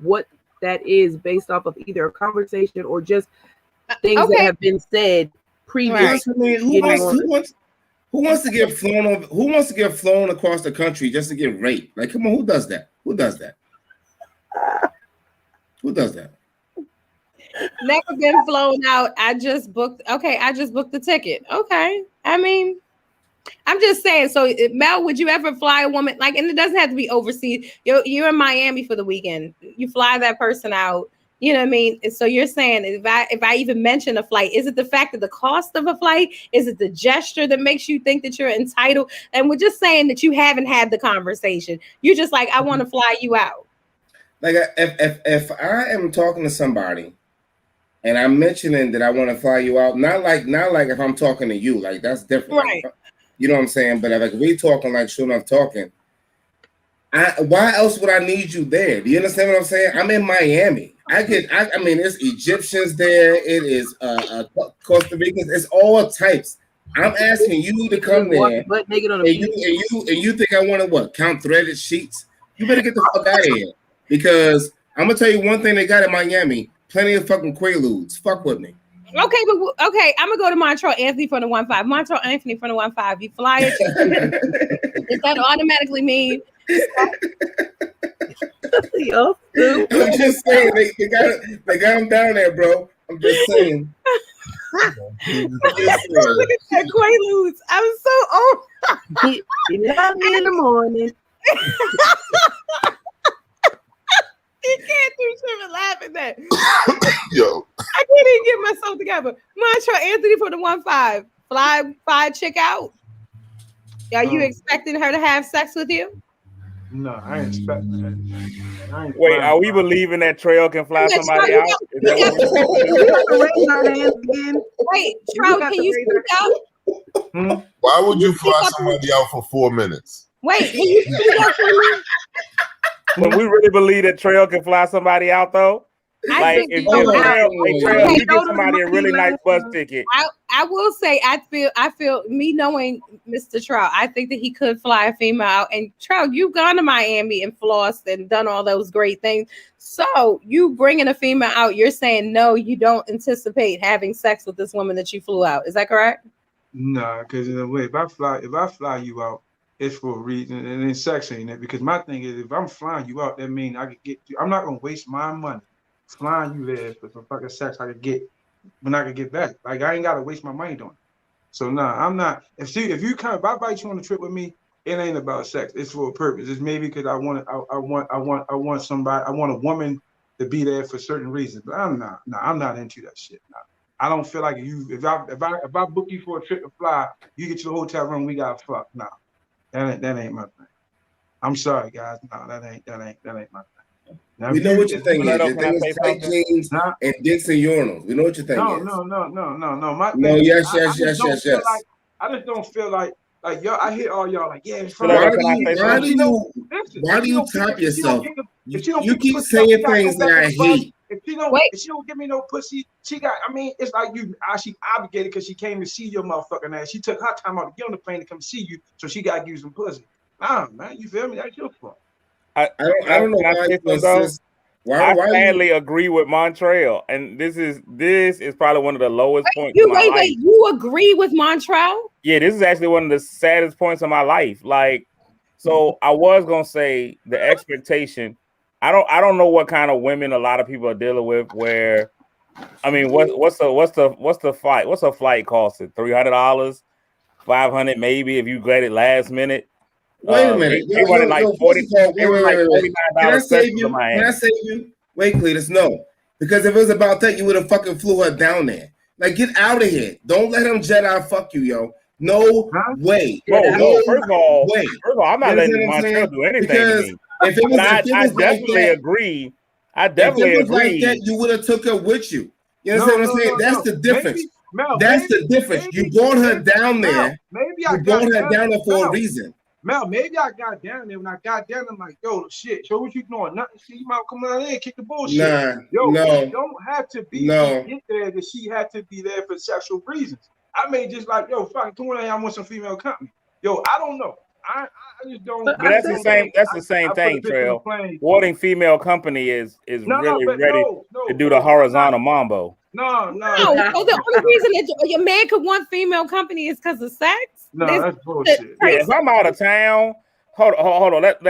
what that is based off of either a conversation or just things that have been said previously. Right. Who wants to get flown over? Who wants to get flown across the country just to get raped? Like, come on, who does that? Who does that? Who does that? Never been flown out. I just booked the ticket. Okay. I mean, I'm just saying. So, Mel, would you ever fly a woman and it doesn't have to be overseas. You're in Miami for the weekend. You fly that person out. You know what I mean? And so you're saying if I even mention a flight, is it the fact of the cost of a flight? Is it the gesture that makes you think that you're entitled? And we're just saying that you haven't had the conversation. You're just like, I want to fly you out. Like if I am talking to somebody and I'm mentioning that I want to fly you out, not like if I'm talking to you, like that's different. Right. Like, you know what I'm saying? But like we talking like sure enough talking. Why else would I need you there? Do you understand what I'm saying? I'm in Miami. I mean, it's Egyptians there. It is Costa Ricans. It's all types. I'm asking you to come there, and you think I want to count threaded sheets? You better get the fuck out of here, because I'm gonna tell you one thing they got in Miami: plenty of fucking quaaludes. Fuck with me. Okay, I'm gonna go to Montreal Anthony from the 1-5. Montreal Anthony from the 1-5. You fly it. Does that automatically mean? I'm just saying they got him down there, bro. I'm just saying. Look at that quaaludes. I'm so old. He love me in the morning. You can't do shit and laugh at that. Yo, I can't even get myself together. Montreal Anthony for the 1-5. Fly chick out. Are you expecting her to have sex with you? No, I ain't expecting that. Wait, are we believing that Trail can fly somebody out? Wait, Trout, can you speak up? Why would you fly somebody out for 4 minutes? Wait, can you see that for me? But we really believe that Trail can fly somebody out, though. I Like think if you know, Trail, okay, you get somebody a really nice bus ticket. I will say I feel me knowing Mr. Trout, I think that he could fly a female out. And Trout, you've gone to Miami and flossed and done all those great things. So you bringing a female out, you're saying no, you don't anticipate having sex with this woman that you flew out. Is that correct? Nah, because in a way, if I fly you out, it's for a reason, and then sex ain't it. Because my thing is, if I'm flying you out, that means I could get you. I'm not gonna waste my money flying you there for some fucking sex I could get when I could get back. Like I ain't gotta waste my money doing it. So nah, I'm not. If I invite you on a trip with me, it ain't about sex. It's for a purpose. It's maybe because I want somebody. I want a woman to be there for certain reasons. But I'm not into that shit. Nah. I don't feel like if I book you for a trip to fly, you get your hotel room, we gotta fuck. Nah, that ain't my thing. I'm sorry, guys. No, that ain't my thing. Now, we know what your thing is. Your Can I thing say is tight something? jeans and dicks and urinals. We know what your thing is. No. My No, thing yes. I just don't feel like y'all. I hear all y'all like, yeah, it's fine. Why do you top yourself? You keep saying things that I hate. If she don't give me no pussy, it's like she obligated because she came to see your motherfucking ass. She took her time out to get on the plane to come see you, so she got to give you some pussy. Nah, man, you feel me? That's your fault. I don't know why I sadly agree with Montreal, and this is probably one of the lowest points. Wait, you agree with Montreal? Yeah, this is actually one of the saddest points of my life. Like, so I was gonna say the expectation. I don't know what kind of women a lot of people are dealing with. Where, I mean, what's the flight? What's a flight costing? $300, $500 maybe if you get it last minute. Wait a minute. They running like $49. Can I save you? Wait, Cletus, no. Because if it was about that, you would have fucking flew her down there. Like, get out of here. Don't let him Jedi fuck you, yo. No way. No, first of all, I'm not letting Montreal do anything to me. If it was, I definitely agree. If it was like that, you would have took her with you. You understand what I'm saying? That's the difference. That's the difference. You brought her down there. You brought her down there for a reason. Mel, maybe I got down there. When I got down, I'm like, yo, shit, so what you doing? Nothing. See, you might come out there and kick the bullshit. You don't have to be get there that she had to be there for sexual reasons. I may just like, yo, fucking 20, I want some female company. Yo, I don't know. I just don't. But that's the same thing, Trail. Wanting female company is really ready to do the horizontal mambo. No. So the only reason that your man could want female company is because of sex? No, that's bullshit. Yeah, if I'm out of town, hold on. Let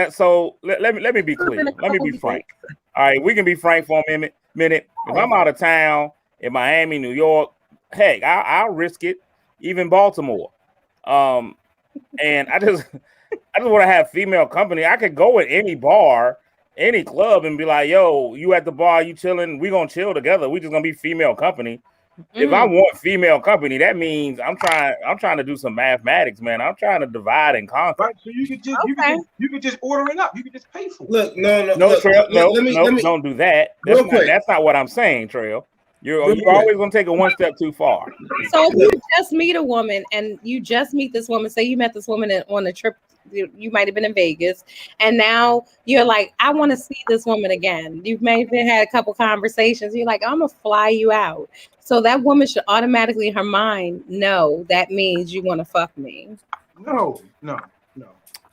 me be clear. Let me be frank. All right, we can be frank for a minute. If I'm out of town in Miami, New York, heck, I'll risk it. Even Baltimore. And I just want to have female company. I could go at any bar, any club, and be like, yo, you at the bar, you chilling, we gonna chill together. We just gonna be female company. If I want female company, that means I'm trying to do some mathematics, man. I'm trying to divide and conquer. Right, so you could just order it up. You could just pay for it. Look, Trail, don't do that. That's not what I'm saying, Trail. You're always gonna take it one step too far. So if you just meet a woman and you just meet this woman, say you met this woman on a trip, you might have been in Vegas, and now you're like, I want to see this woman again. You've maybe had a couple conversations. You're like, I'm gonna fly you out. So that woman should automatically in her mind know that means you want to fuck me. No,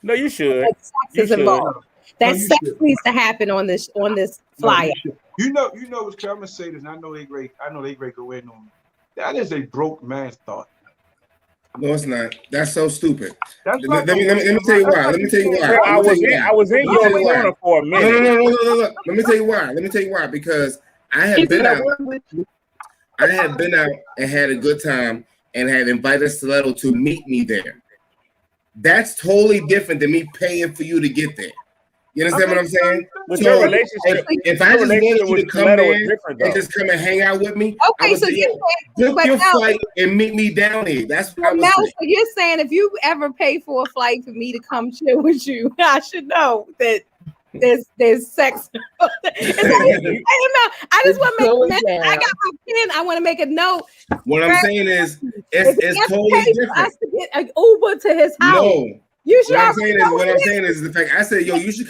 you should. That sex is involved. That sex needs to happen on this flyer. You know what's I'm gonna say this, and I know they great go in on me. That is a broke man's thought. No, it's not. That's so stupid. Let me tell you why. I was in your corner for a minute. No. Let me tell you why. Because I had been out and had a good time and had invited Stiletto to meet me there. That's totally different than me paying for you to get there. You understand what I'm saying? But your relationship, if I just wanted you to come in and just come and hang out with me, okay, so book your flight and meet me down here. That's what I was saying. So you're saying if you ever pay for a flight for me to come chill with you, I should know that there's sex. I just want to make a mention. I got my pen. I want to make a note. What I'm saying is, it's totally different. Us to get an Uber to his house. No, you should. What I'm saying is the fact. I said, yo, you should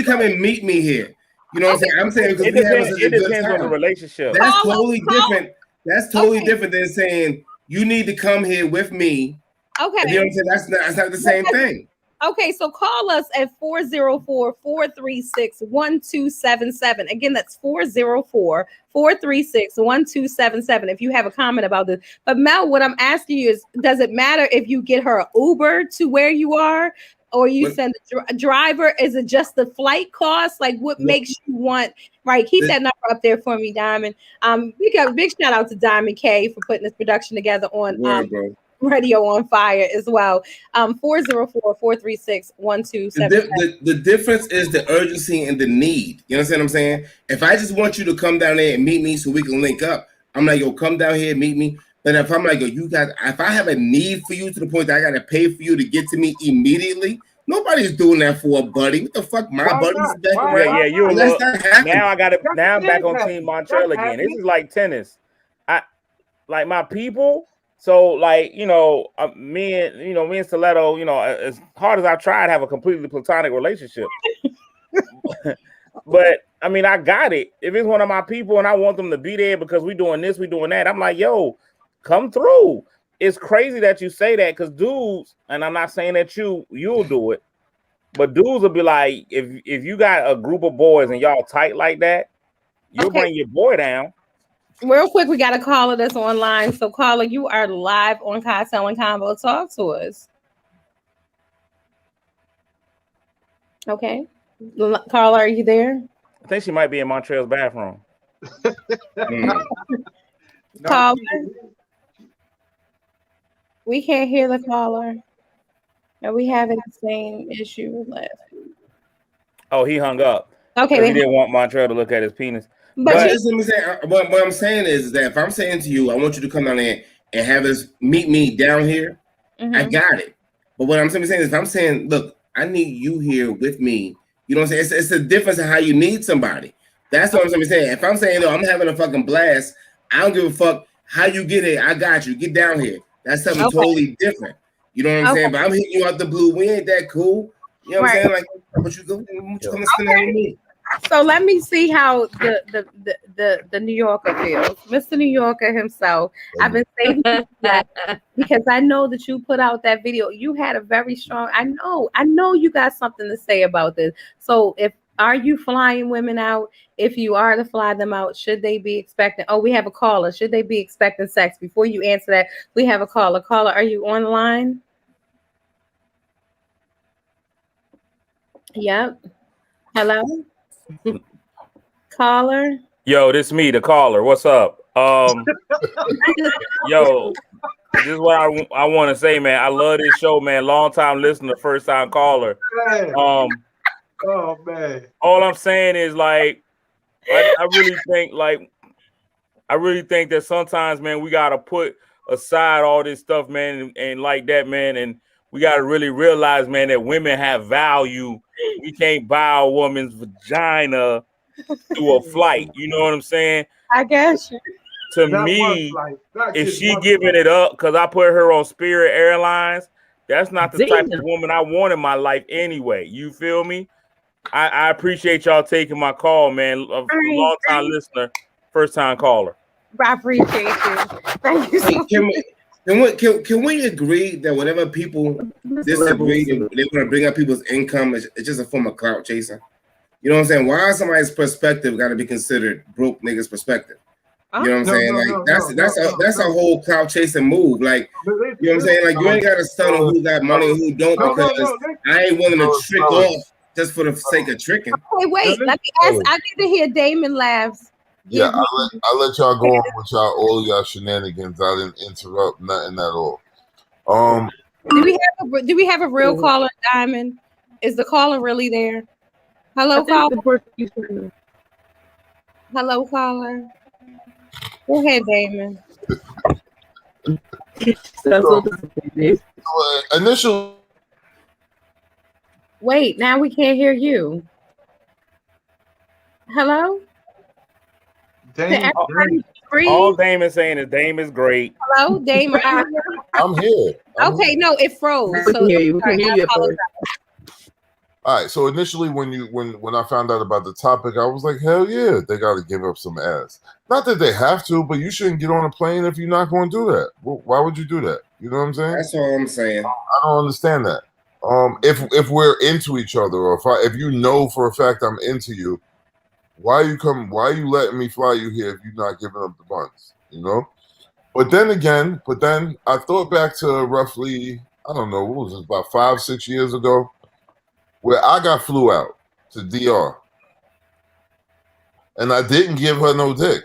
come and meet me here. You know what I'm saying? I'm saying because it depends on the relationship. That's totally different. That's totally different than saying you need to come here with me. Okay. You know what I'm saying? That's not the same thing. Okay, so call us at 404-436-1277. Again, that's 404-436-1277 if you have a comment about this. But Mel, what I'm asking you is, does it matter if you get her an Uber to where you are or you send a driver? Is it just the flight cost? Like what makes you want, right? Keep that number up there for me, Diamond. We got a big shout out to Diamond K for putting this production together on Radio on Fire as well. 404-436-1277. The difference is the urgency and the need. You understand what I'm saying? If I just want you to come down there and meet me so we can link up, I'm like, yo, come down here and meet me. But if I'm like, yo, if I have a need for you to the point that I gotta pay for you to get to me immediately, nobody's doing that for a buddy. What the fuck? My buddy's back around. Yeah, you now I'm back on Team Montreal again. This is like tennis. Like my people. So, like, me and Stiletto, as hard as I try to have a completely platonic relationship. But, I mean, I got it. If it's one of my people and I want them to be there because we doing this, we doing that, I'm like, yo, come through. It's crazy that you say that because dudes, and I'm not saying that you'll do it, but dudes will be like, if you got a group of boys and y'all tight like that, you'll bring your boy down. Real quick, we got a caller that's online. So, caller, you are live on Cocktail Convo. Talk to us. Okay. Caller, are you there? I think she might be in Montreal's bathroom. Caller? We can't hear the caller. Are we having the same issue left? Oh, he hung up. Okay. He didn't want Montreal to look at his penis. But what I'm saying is that if I'm saying to you, I want you to come down there and have us meet me down here, I got it. But what I'm saying is, if I'm saying, look, I need you here with me, you know what I'm saying? It's a difference in how you need somebody. That's what I'm saying. If I'm saying, no, I'm having a fucking blast, I don't give a fuck how you get here. I got you. Get down here. That's something totally different. You know what I'm saying? But I'm hitting you out the blue. We ain't that cool. You know what I'm saying? Like, but you come and spend that with me. So let me see how the New Yorker feels. Mr. New Yorker himself. I've been saying that because I know that you put out that video. You had a very strong. I know you got something to say about this. So are you flying women out? If you are to fly them out, should they be expecting? Oh, we have a caller. Should they be expecting sex? Before you answer that, we have a caller. Caller, are you on the line? Yep. Hello. Caller. Yo, this me, the caller. What's up? Yo, this is what I want to say, man. I love this show, man. Long time listener, first time caller. Oh man. All I'm saying is, like, I really think that sometimes, man, we gotta put aside all this stuff, man, and like that, man, and we gotta really realize, man, that women have value. We can't buy a woman's vagina through a flight. You know what I'm saying? I guess. To me, if she giving it up because I put her on Spirit Airlines, that's not the type of woman I want in my life anyway. You feel me? I appreciate y'all taking my call, man. A long time listener, first time caller. I appreciate you. Thank you so much. Can we agree that whenever people disagree, they want to bring up people's income, it's just a form of clout chasing? You know what I'm saying? Why is somebody's perspective got to be considered broke niggas' perspective? You know what I'm saying? That's a whole clout chasing move. Like, you know what I'm saying? Like, you ain't got to stun on who got money and who don't because I ain't willing to trick off just for the sake of tricking. Okay, wait. Let me ask. I need to hear Damon laughs. Yeah, I'll let y'all go on with all y'all shenanigans. I didn't interrupt nothing at all. Do we have a real caller, Diamond? Is the caller really there? Hello, caller. Hello, caller. Go ahead, Damon. Initial. Wait, now we can't hear you. Hello? Did Dame, everybody All freeze? Dame is saying is Dame is great. Hello, Dame, are you here? I'm here. Okay, no, it froze. We can So hear you. We sorry, can hear I you at apologize. first. All right. So initially, when I found out about the topic, I was like, hell yeah, they got to give up some ass. Not that they have to, but you shouldn't get on a plane if you're not going to do that. Well, why would you do that? You know what I'm saying? That's all I'm saying. I don't understand that. If we're into each other, or if you know for a fact I'm into you, why are you letting me fly you here if you're not giving up the buns? You know. But then I thought back to roughly, I don't know, what was it, about 5-6 years ago, where I got flew out to DR, and I didn't give her no dick.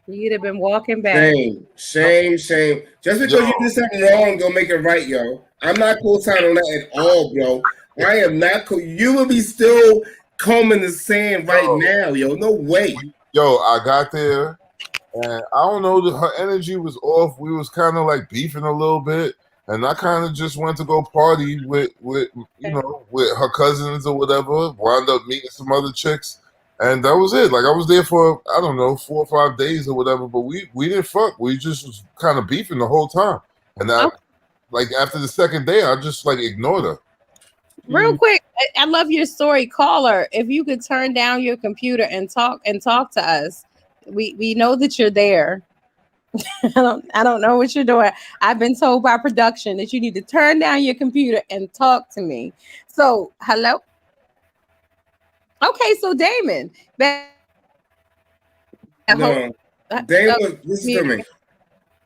You'd have been walking back. Shame. Just because you did something wrong, don't make it right, yo. I'm not co-signing on that at all, bro. I am not. You will be still combing the sand right now, yo. No way. Yo, I got there, and I don't know, her energy was off. We was kind of like beefing a little bit, and I kind of just went to go party with her cousins or whatever. Wound up meeting some other chicks. And that was it. Like, I was there for, I don't know, 4 or 5 days or whatever, but we didn't fuck. We just was kind of beefing the whole time. And like, after the second day, I just, like, ignored her. Real quick, I love your story. Caller, if you could turn down your computer and talk to us. We know that you're there. I don't know what you're doing. I've been told by production that you need to turn down your computer and talk to me. So, hello? Okay, so Damon. No, Dame was, listen to me.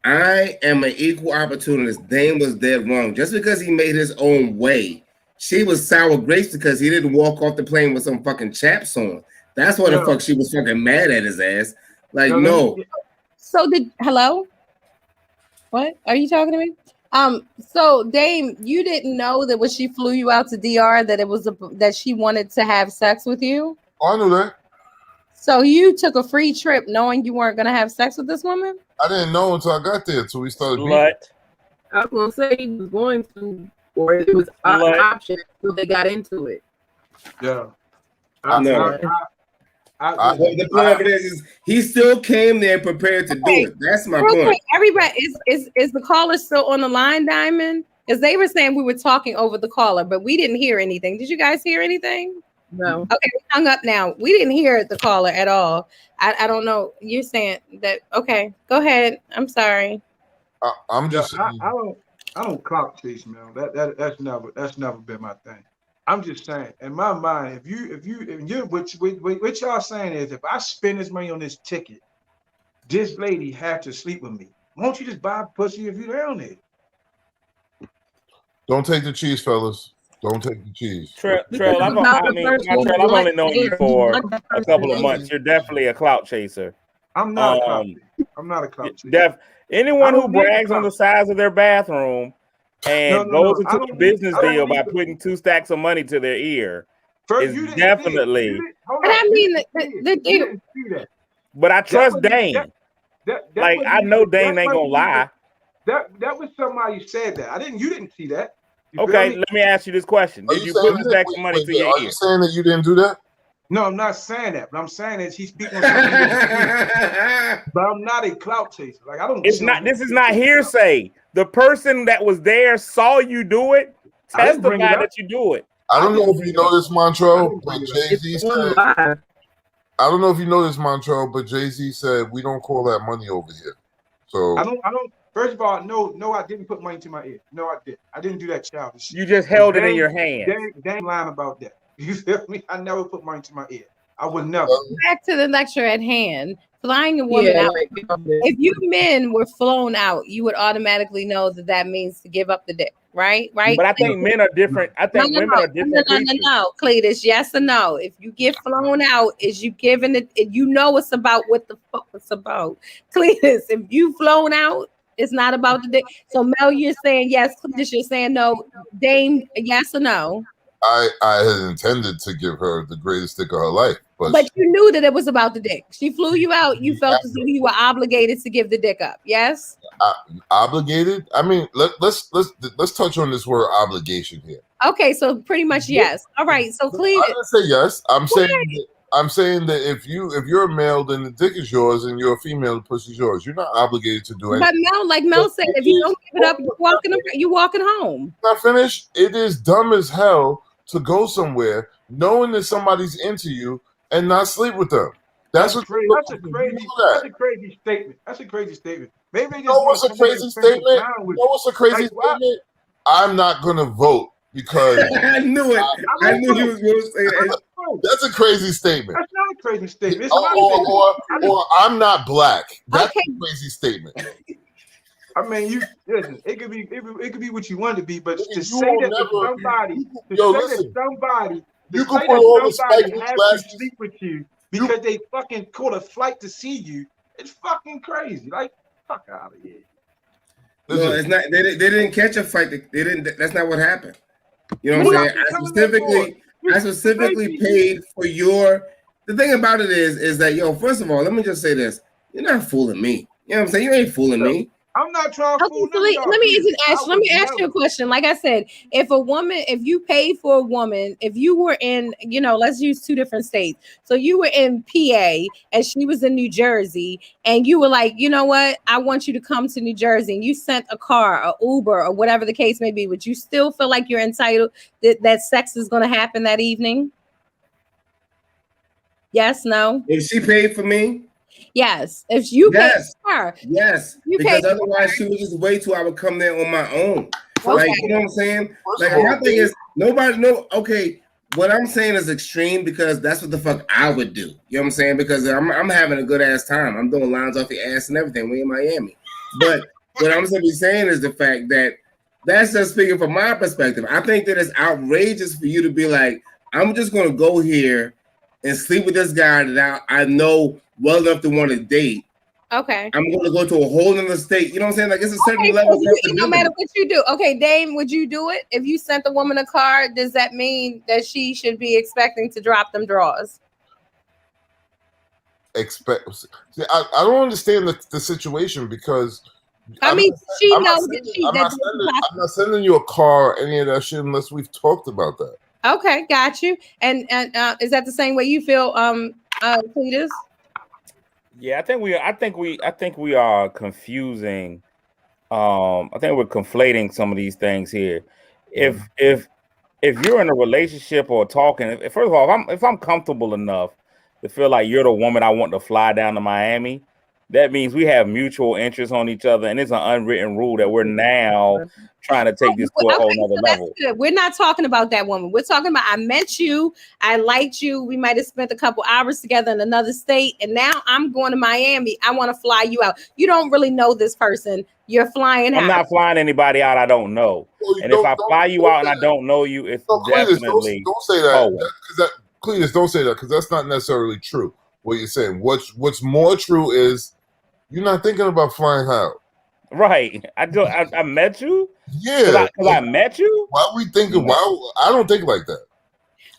I am an equal opportunist. Dame was dead wrong. Just because he made his own way, she was sour grapes because he didn't walk off the plane with some fucking chaps on. That's why the fuck she was fucking mad at his ass. Like, no. So hello? What? Are you talking to me? So Dame, you didn't know that when she flew you out to DR that it was that she wanted to have sex with you? I knew that. So you took a free trip knowing you weren't gonna have sex with this woman? I didn't know until I got there, until we started beefing. I was gonna say he was going to, or it was an option until they got into it. Yeah. The point of it is he still came there prepared to do it. That's my point. Quick, everybody, is the caller still on the line, Diamond? Because they were saying we were talking over the caller, but we didn't hear anything. Did you guys hear anything? No. Okay, we hung up now. We didn't hear the caller at all. I don't know. You're saying that. Okay, go ahead. I'm sorry. I'm just. I don't clout chase, man. That's never been my thing. I'm just saying, in my mind, what y'all saying is, if I spend this money on this ticket, this lady had to sleep with me. Won't you just buy pussy if you're down there? Don't take the cheese, fellas. Don't take the cheese. Trell, I've only known you for a couple of months. You're definitely a clout chaser. I'm not a clout chaser. I'm not a clout chaser. Anyone who brags on the size of their bathroom and goes into a business deal by putting 2 stacks of money to their ear is definitely. But I mean, the deal. But I trust Dame. Like, I know Dame ain't gonna lie. That was somebody said that. You didn't see that. Okay, let me ask you this question. Did you put 2 stacks of money to your ear? Are you saying that you didn't do that? No, I'm not saying that. But I'm saying that he's speaking on something. But I'm not a clout chaser. Like, I don't. It's not. This is not hearsay. The person that was there saw you do it. Testify that you do it. I don't know if you know this, Montrell, but Jay-Z said. I don't know if you know this, Montrell, but Jay-Z said we don't call that money over here. So I don't. First of all, no, I didn't put money to my ear. No, I didn't. I didn't do that childish shit. You just held it in your hand. Dang lying about that. You feel me? I never put money to my ear. I would never. Back to the lecture at hand. Flying a woman out. If you men were flown out, you would automatically know that means to give up the dick, right? But I think men are different. I think women are different. No, Cletus, yes or no? If you get flown out, is you giving it? You know it's about what the fuck it's about, Cletus. If you flown out, it's not about the dick. So Mel, you're saying yes. Cletus, you're saying no. Dame, yes or no? I had intended to give her the greatest dick of her life, but you knew that it was about the dick. She flew you out. You felt as though you were obligated to give the dick up. Yes. Obligated. I mean, let's touch on this word obligation here. Okay, so pretty much yes. All right. So Cleveland. I didn't say yes. I'm saying I'm saying that if you're a male, then the dick is yours, and you're a female, the pussy's yours. You're not obligated to do anything. But Mel said, if you don't give it up, you walking home. Not finished. It is dumb as hell to go somewhere knowing that somebody's into you and not sleep with them. That's a crazy statement. That's a crazy statement. Maybe they just what's a crazy statement? What's a crazy statement? I'm not gonna vote because I knew it. I knew you was going to say that. That's a crazy statement. That's not a crazy statement. Or I'm not black. That's a crazy statement. I mean, listen. It could be what you want to be, but to say that to somebody, you can put all the spikes to sleep with you because they fucking caught a flight to see you. It's fucking crazy. Like, fuck out of here. No, it's not. They didn't catch a fight. They didn't. That's not what happened. You know what I'm saying? I specifically paid for your. The thing about it is that first of all, let me just say this: you're not fooling me. You know what I'm saying? You ain't fooling me. I'm not trying to fool let me ask you a question. Like I said, if you paid for a woman, if you were in, let's use two different states. So you were in PA and she was in New Jersey, and you were like, you know what? I want you to come to New Jersey, and you sent a car, a Uber, or whatever the case may be. Would you still feel like you're entitled that sex is going to happen that evening? Yes, no. If she paid for me. Yes, if you pay for her. Yes, because otherwise she would just wait till I would come there on my own. Okay. Like, you know what I'm saying? Like, my thing is, nobody know. Okay, what I'm saying is extreme because that's what the fuck I would do. You know what I'm saying? Because I'm having a good ass time. I'm doing lines off the ass and everything. We in Miami. But what I'm simply saying is the fact that that's just speaking from my perspective. I think that it's outrageous for you to be like, I'm just going to go here and sleep with this guy that I know well enough to want to date. Okay. I'm going to go to a whole other state. You know what I'm saying? Like, it's a certain level of no matter what you do. Okay, Dame, would you do it? If you sent the woman a card, does that mean that she should be expecting to drop them drawers? See, I don't understand the situation because she knows that I'm not sending you a car or any of that shit unless we've talked about that. Okay, got you. And is that the same way you feel, Cletus? Yeah, I think we are confusing. I think we're conflating some of these things here. If you're in a relationship or talking, first of all, if I'm comfortable enough to feel like you're the woman I want to fly down to Miami, that means we have mutual interests on each other, and it's an unwritten rule that we're now trying to take this to a whole nother level. We're not talking about that woman. We're talking about I met you, I liked you, we might have spent a couple hours together in another state, and now I'm going to Miami. I want to fly you out. You don't really know this person. You're flying out. I'm not flying anybody out I don't know. And if I fly you out and I don't know you, it's definitely don't say that. Cletus, don't say that because that's not necessarily true. What you're saying. What's more true is you're not thinking about flying out. Right. I met you? Yeah. Because I met you? Why are we thinking? Why? I don't think like that.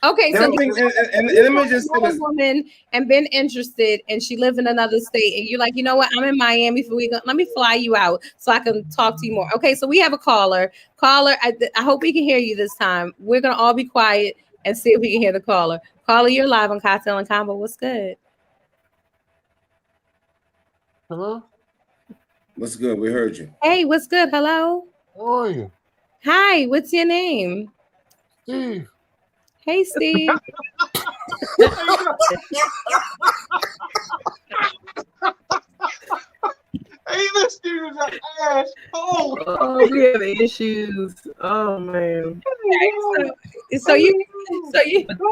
Okay, so and let me just say a woman and been interested, and she live in another state, and you're like, you know what? I'm in Miami for week. Let me fly you out so I can talk to you more. Okay, so we have a caller. Caller, I hope we can hear you this time. We're gonna all be quiet and see if we can hear the caller. Caller, you're live on Cocktail and Convo. What's good? Hello? What's good? We heard you. Hey, what's good? Hello? How are you? Hi, what's your name? Steve. Hey, Steve. Hey, this dude is an ass. Oh, we have issues. Oh man. So you.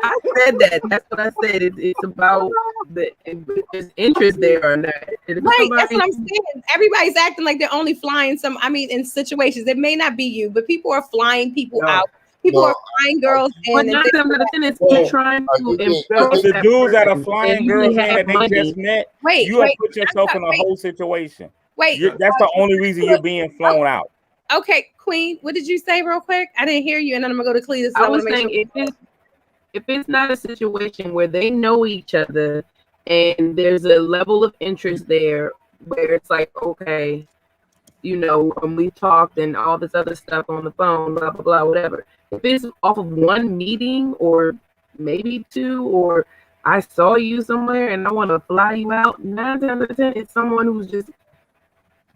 I said that. That's what I said. It's about there's interest there or not. Right. That's what I'm saying. Everybody's acting like they're only flying in situations. It may not be you, but people are flying people out. People are flying girls in. Trying to the dudes that are flying girls in that they just met. You have put yourself in a whole situation. That's the only reason you're being flown out. Okay, Queen, what did you say real quick? I didn't hear you, and then I'm gonna go to Cletus. I was saying if it's not a situation where they know each other and there's a level of interest there where it's like, okay, when we talked and all this other stuff on the phone, blah, blah, blah, whatever. If it's off of one meeting or maybe two, or I saw you somewhere and I want to fly you out, 9 times out of 10, it's someone who's just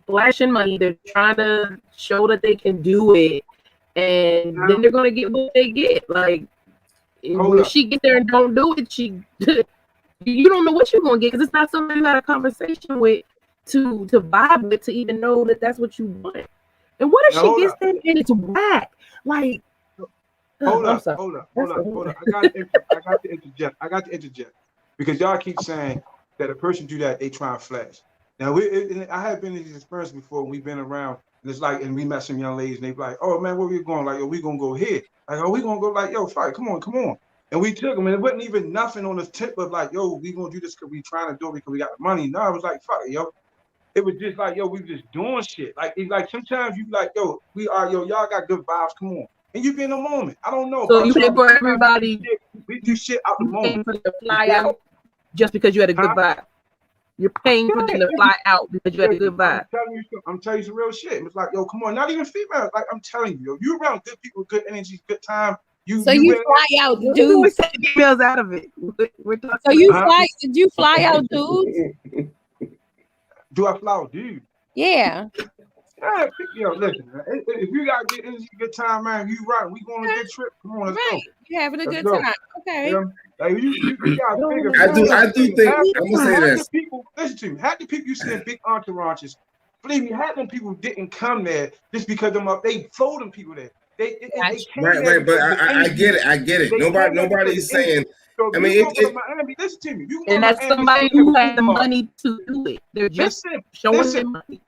flashing money. They're trying to show that they can do it, and then they're gonna get what they get. Like when she get there and don't do it, you don't know what you're gonna get because it's not somebody you had a conversation with to vibe with to even know that that's what you want. And what if she gets there and it's whack? Like, hold up. I got to interject because y'all keep saying that a person do that, they try and flash. Now I have been in these experiences before. We've been around, and it's like, and we met some young ladies, and they be like, "Oh man, where we going?" Like, "Yo, we gonna go here." Like, "Oh, we gonna go." Like, "Yo, fight, come on." And we took them, and it wasn't even nothing on the tip of like, "Yo, we gonna do this because we trying to do it because we got the money." No, it was like, "Fuck it, yo." It was just like, "Yo, we just doing shit." Like, it's like sometimes you like, "Yo, y'all got good vibes. Come on." And you be in the moment. I don't know. So you pay for everybody. We do shit out the moment. For the fly out just because you had a good vibe. You're paying for them to fly out because you had a good vibe. I'm telling you some real shit. It's like, yo, come on, not even female. Like, I'm telling you, yo, you around good people, good energy, good time. You fly out dudes. Females out of it. Did you fly out dudes? Do I fly out dudes? Yeah. Yo, listen, if you got good energy, good time, man, you right. We going on a good trip. Come on, let's go. You having a good time. Okay. Yeah. Like you got bigger. I do think I'm gonna say this. Listen to me. Half the people you see in big entourages, believe me, half them people didn't come there just because they fold them people there. They right, but I get it. Nobody's saying. So I mean, Miami, listen to me. And that's somebody who has the money to do it. They're just showing their money.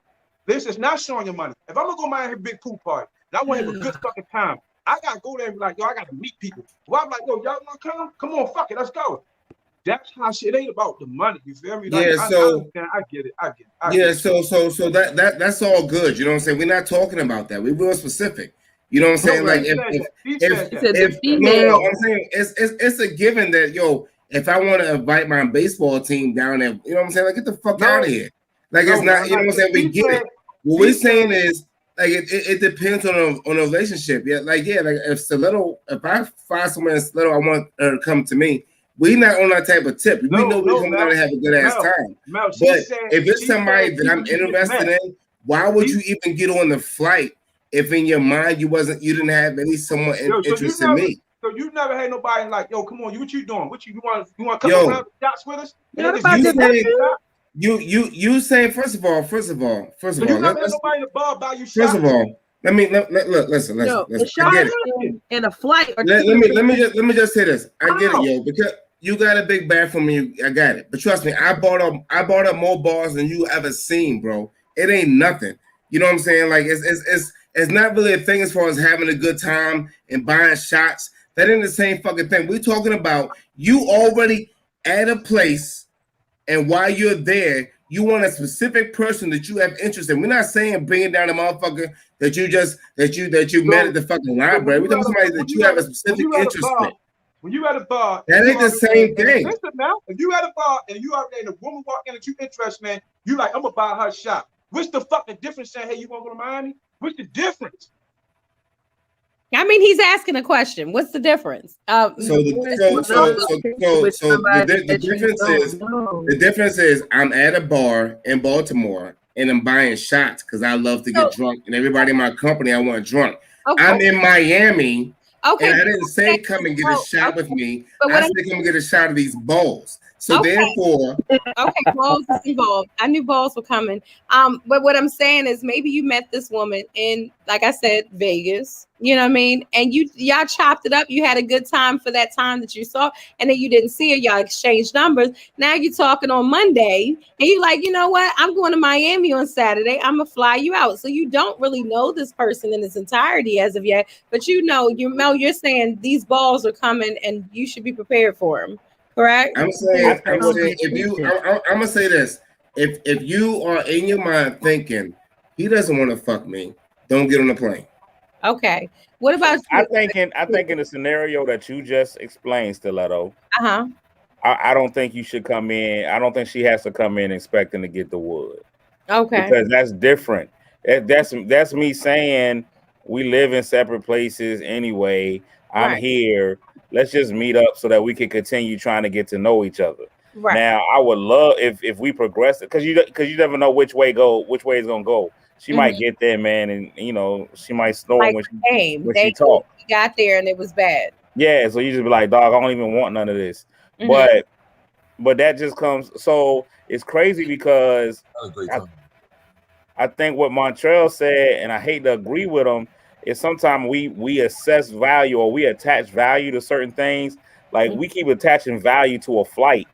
This is not showing your money. If I'm gonna go Miami big pool party, and I want to have a good fucking time, I gotta go there and be like, yo, I gotta meet people. Well, I'm like, yo, y'all wanna come? Come on, fuck it, let's go. That's how shit. It ain't about the money. You feel me? Like, yeah. So I get it. So that's all good. You know what I'm saying? We're not talking about that. We're real specific. You know what I'm saying? Like if no, I'm saying it's a given that if I want to invite my baseball team down there, you know what I'm saying? Like, get the fuck out of here. Like, it's not. You know what I'm saying? We get it. What we're saying is, like, it depends on a relationship. Yeah, like if Stiletto, if I find someone in Stiletto, I want her to come to me. We not on that type of tip. We know we're coming out and have a good ass time. But if it's somebody that I'm interested in, why would you even get on the flight if in your mind you didn't have any someone interested in me? So you never had nobody like, yo, come on, what you doing? What you want to come around the shots with us? You say first of all. So you never had nobody in the bar buy you shots? First of all, listen. In a flight. Let me just say this. I get it, yo, because you got a big bag from me. I got it, but trust me, I bought up more bars than you ever seen, bro. It ain't nothing. You know what I'm saying? Like it's not really a thing as far as having a good time and buying shots. That ain't the same fucking thing. We're talking about you already at a place. And while you're there, you want a specific person that you have interest in. We're not saying bringing down a motherfucker that you met at the fucking library. We're talking about somebody that you have a specific interest in. When you at a bar, that ain't the same thing. Listen now, if you at a bar and you out there and a woman walk in that you interested in, you like, I'm gonna buy her shot. What's the fucking difference saying, hey, you wanna go to Miami? What's the difference? I mean, he's asking a question. What's the difference? The difference is I'm at a bar in Baltimore and I'm buying shots because I love to get drunk, and everybody in my company I want drunk. Okay. I'm in Miami. Okay. And I didn't say come and get a shot with me. I said come and get a shot of these balls. So therefore, balls is involved. I knew balls were coming. But what I'm saying is maybe you met this woman in, like I said, Vegas. You know what I mean? And y'all chopped it up. You had a good time for that time that you saw, and then you didn't see her. Y'all exchanged numbers. Now you're talking on Monday, and you're like, you know what? I'm going to Miami on Saturday. I'm gonna fly you out. So you don't really know this person in its entirety as of yet, but you're saying these balls are coming, and you should be prepared for them. Correct? I'm saying I'm gonna say this. If you are in your mind thinking he doesn't want to fuck me, don't get on the plane. Okay. What about you? I think in the scenario that you just explained, Stiletto. I don't think you should come in. I don't think she has to come in expecting to get the wood. Okay. Because that's different. That's me saying we live in separate places anyway. I'm Right. here. Let's just meet up so that we can continue trying to get to know each other. Right. Now, I would love if we progress it, because you never know which way it's gonna go. She might get there, man, and she might snore Like when she talk. got there and it was bad. Yeah, so you just be like, dog, I don't even want none of this. Mhm. But that just comes. So it's crazy because Had a great time. I think what Montreal said, and I hate to agree with him, is sometimes we assess value or we attach value to certain things. Like we keep attaching value to a flight.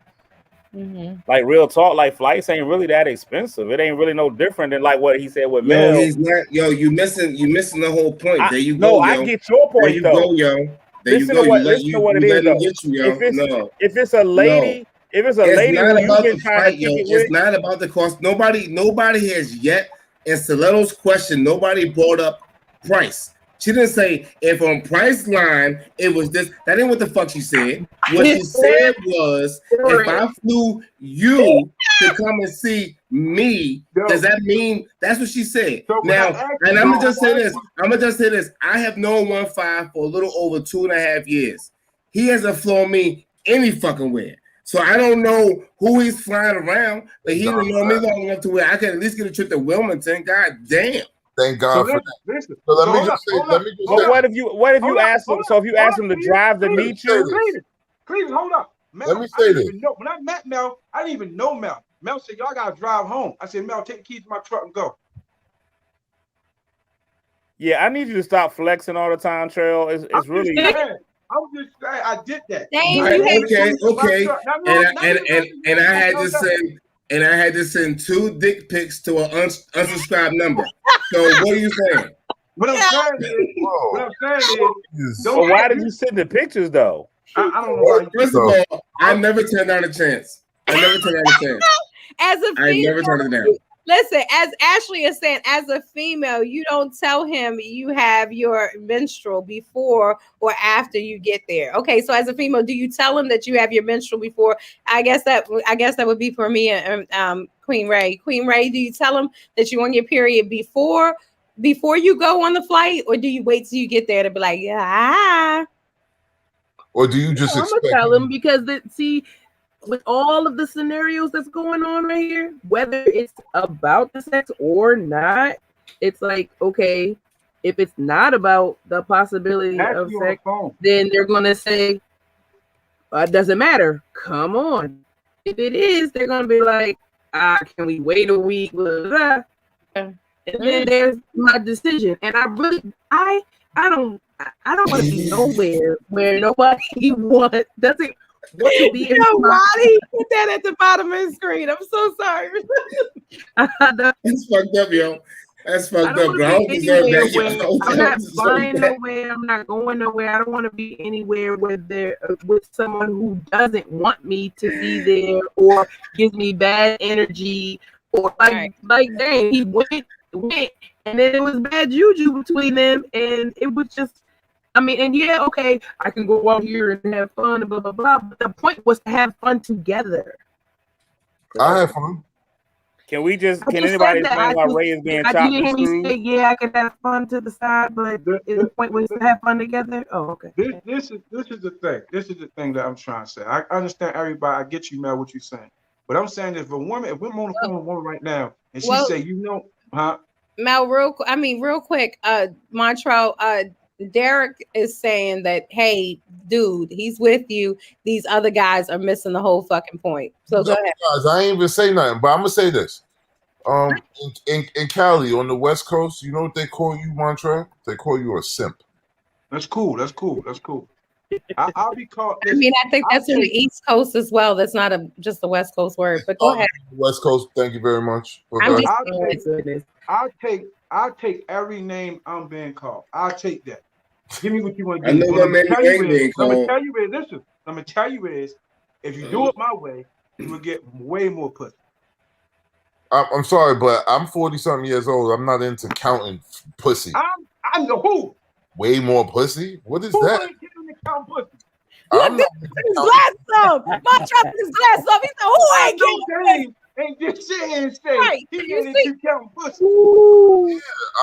Like real talk, like flights ain't really that expensive. It ain't really no different than like what he said with Mel. He's not. Yo, you missing the whole point. There you No, go, yo. I get your point, there you though. go, yo. There Listen you go. to what it is, though. Get you, yo. If it's a lady, if it's a lady not who about you've been the trying fight, to yo. kick it with, It's not about the cost. Nobody has yet. In Stiletto's question, nobody brought up price. She didn't say if on Priceline it was this. That ain't what the fuck she said. What she said was if I flew you to come and see me, does that mean that's what she said? So Now, and I'm gonna just say this. I have known 1-5 for a little over 2.5 years. He hasn't flown me any fucking where. So I don't know who he's flying around, but he didn't know me long enough to where I can at least get a trip to Wilmington. God damn. Thank God for that. Listen. So let me just say. But what if you ask him? So if you ask him to drive to meet you, Cleveland, hold up. Mel, let me say this. When I met Mel, I didn't even know Mel. Mel said, y'all gotta drive home. I said, Mel, take the keys to my truck and go. Yeah, I need you to stop flexing all the time, Trail. It's really. I'm just saying, I did that. Okay. And I had to send 2 dick pics to an unsubscribed number. So what are you saying? What I'm saying is, so why did you send the pictures though? I don't know why. First of all, I never turned down a chance. As a female, I never turned it down. Listen, as Ashley is saying, as a female, you don't tell him you have your menstrual before or after you get there. Okay, so as a female, do you tell him that you have your menstrual before? I guess that would be for me and Queen Ray. Queen Ray, do you tell him that you're on your period before you go on the flight, or do you wait till you get there to be like, yeah? Or do you just expect? I'm gonna tell him because with all of the scenarios that's going on right here, whether it's about the sex or not, it's like, okay, if it's not about the possibility of sex, then they're gonna say, it doesn't matter. Come on. If it is, they're gonna be like, can we wait a week? Blah, blah, blah. And then there's my decision. And I don't want to be nowhere where nobody doesn't. What to be Wally, put that at the bottom of the screen. I'm so sorry. That's fucked up, yo. That's fucked up, bro. I don't deserve that. I'm not flying nowhere. I'm not going nowhere. I don't want to be anywhere with someone who doesn't want me to be there or gives me bad energy or like dang, he went, and then it was bad juju between them, and it was just. I mean, and yeah, okay, I can go out here and have fun and blah, blah, blah. But the point was to have fun together. I have fun. Can anybody explain why Ray is being chopped and screwed? You didn't hear me say, yeah, I can have fun to the side, but the point was to have fun together? Oh, okay. This is the thing. This is the thing that I'm trying to say. I understand everybody. I get you, Mel, what you're saying. But I'm saying if we're on the phone with a woman right now, and she say, Mel, real quick, Montreal, Derek is saying that, hey, dude, he's with you. These other guys are missing the whole fucking point. So go ahead. Guys, I ain't even say nothing, but I'm gonna say this. In Cali on the West Coast, you know what they call you, Montreal? They call you a simp. That's cool. I'll be called. I mean, I think that's on the East Coast as well. That's not just a West Coast word. But go ahead. West Coast. Thank you very much. I'll take every name I'm being called. I'll take that. Give me what you want to I give me. know my man being called. I'm gonna tell you is, if you do it my way, you will get way more pussy. I'm sorry, but I'm 40-something years old. I'm not into counting pussy. I'm the who? Way more pussy? What is who that? Ain't getting to count pussy? Look, his glass off. My chop his glass off. He said, who ain't getting and just sit here and say, right. He ain't keep counting pussy.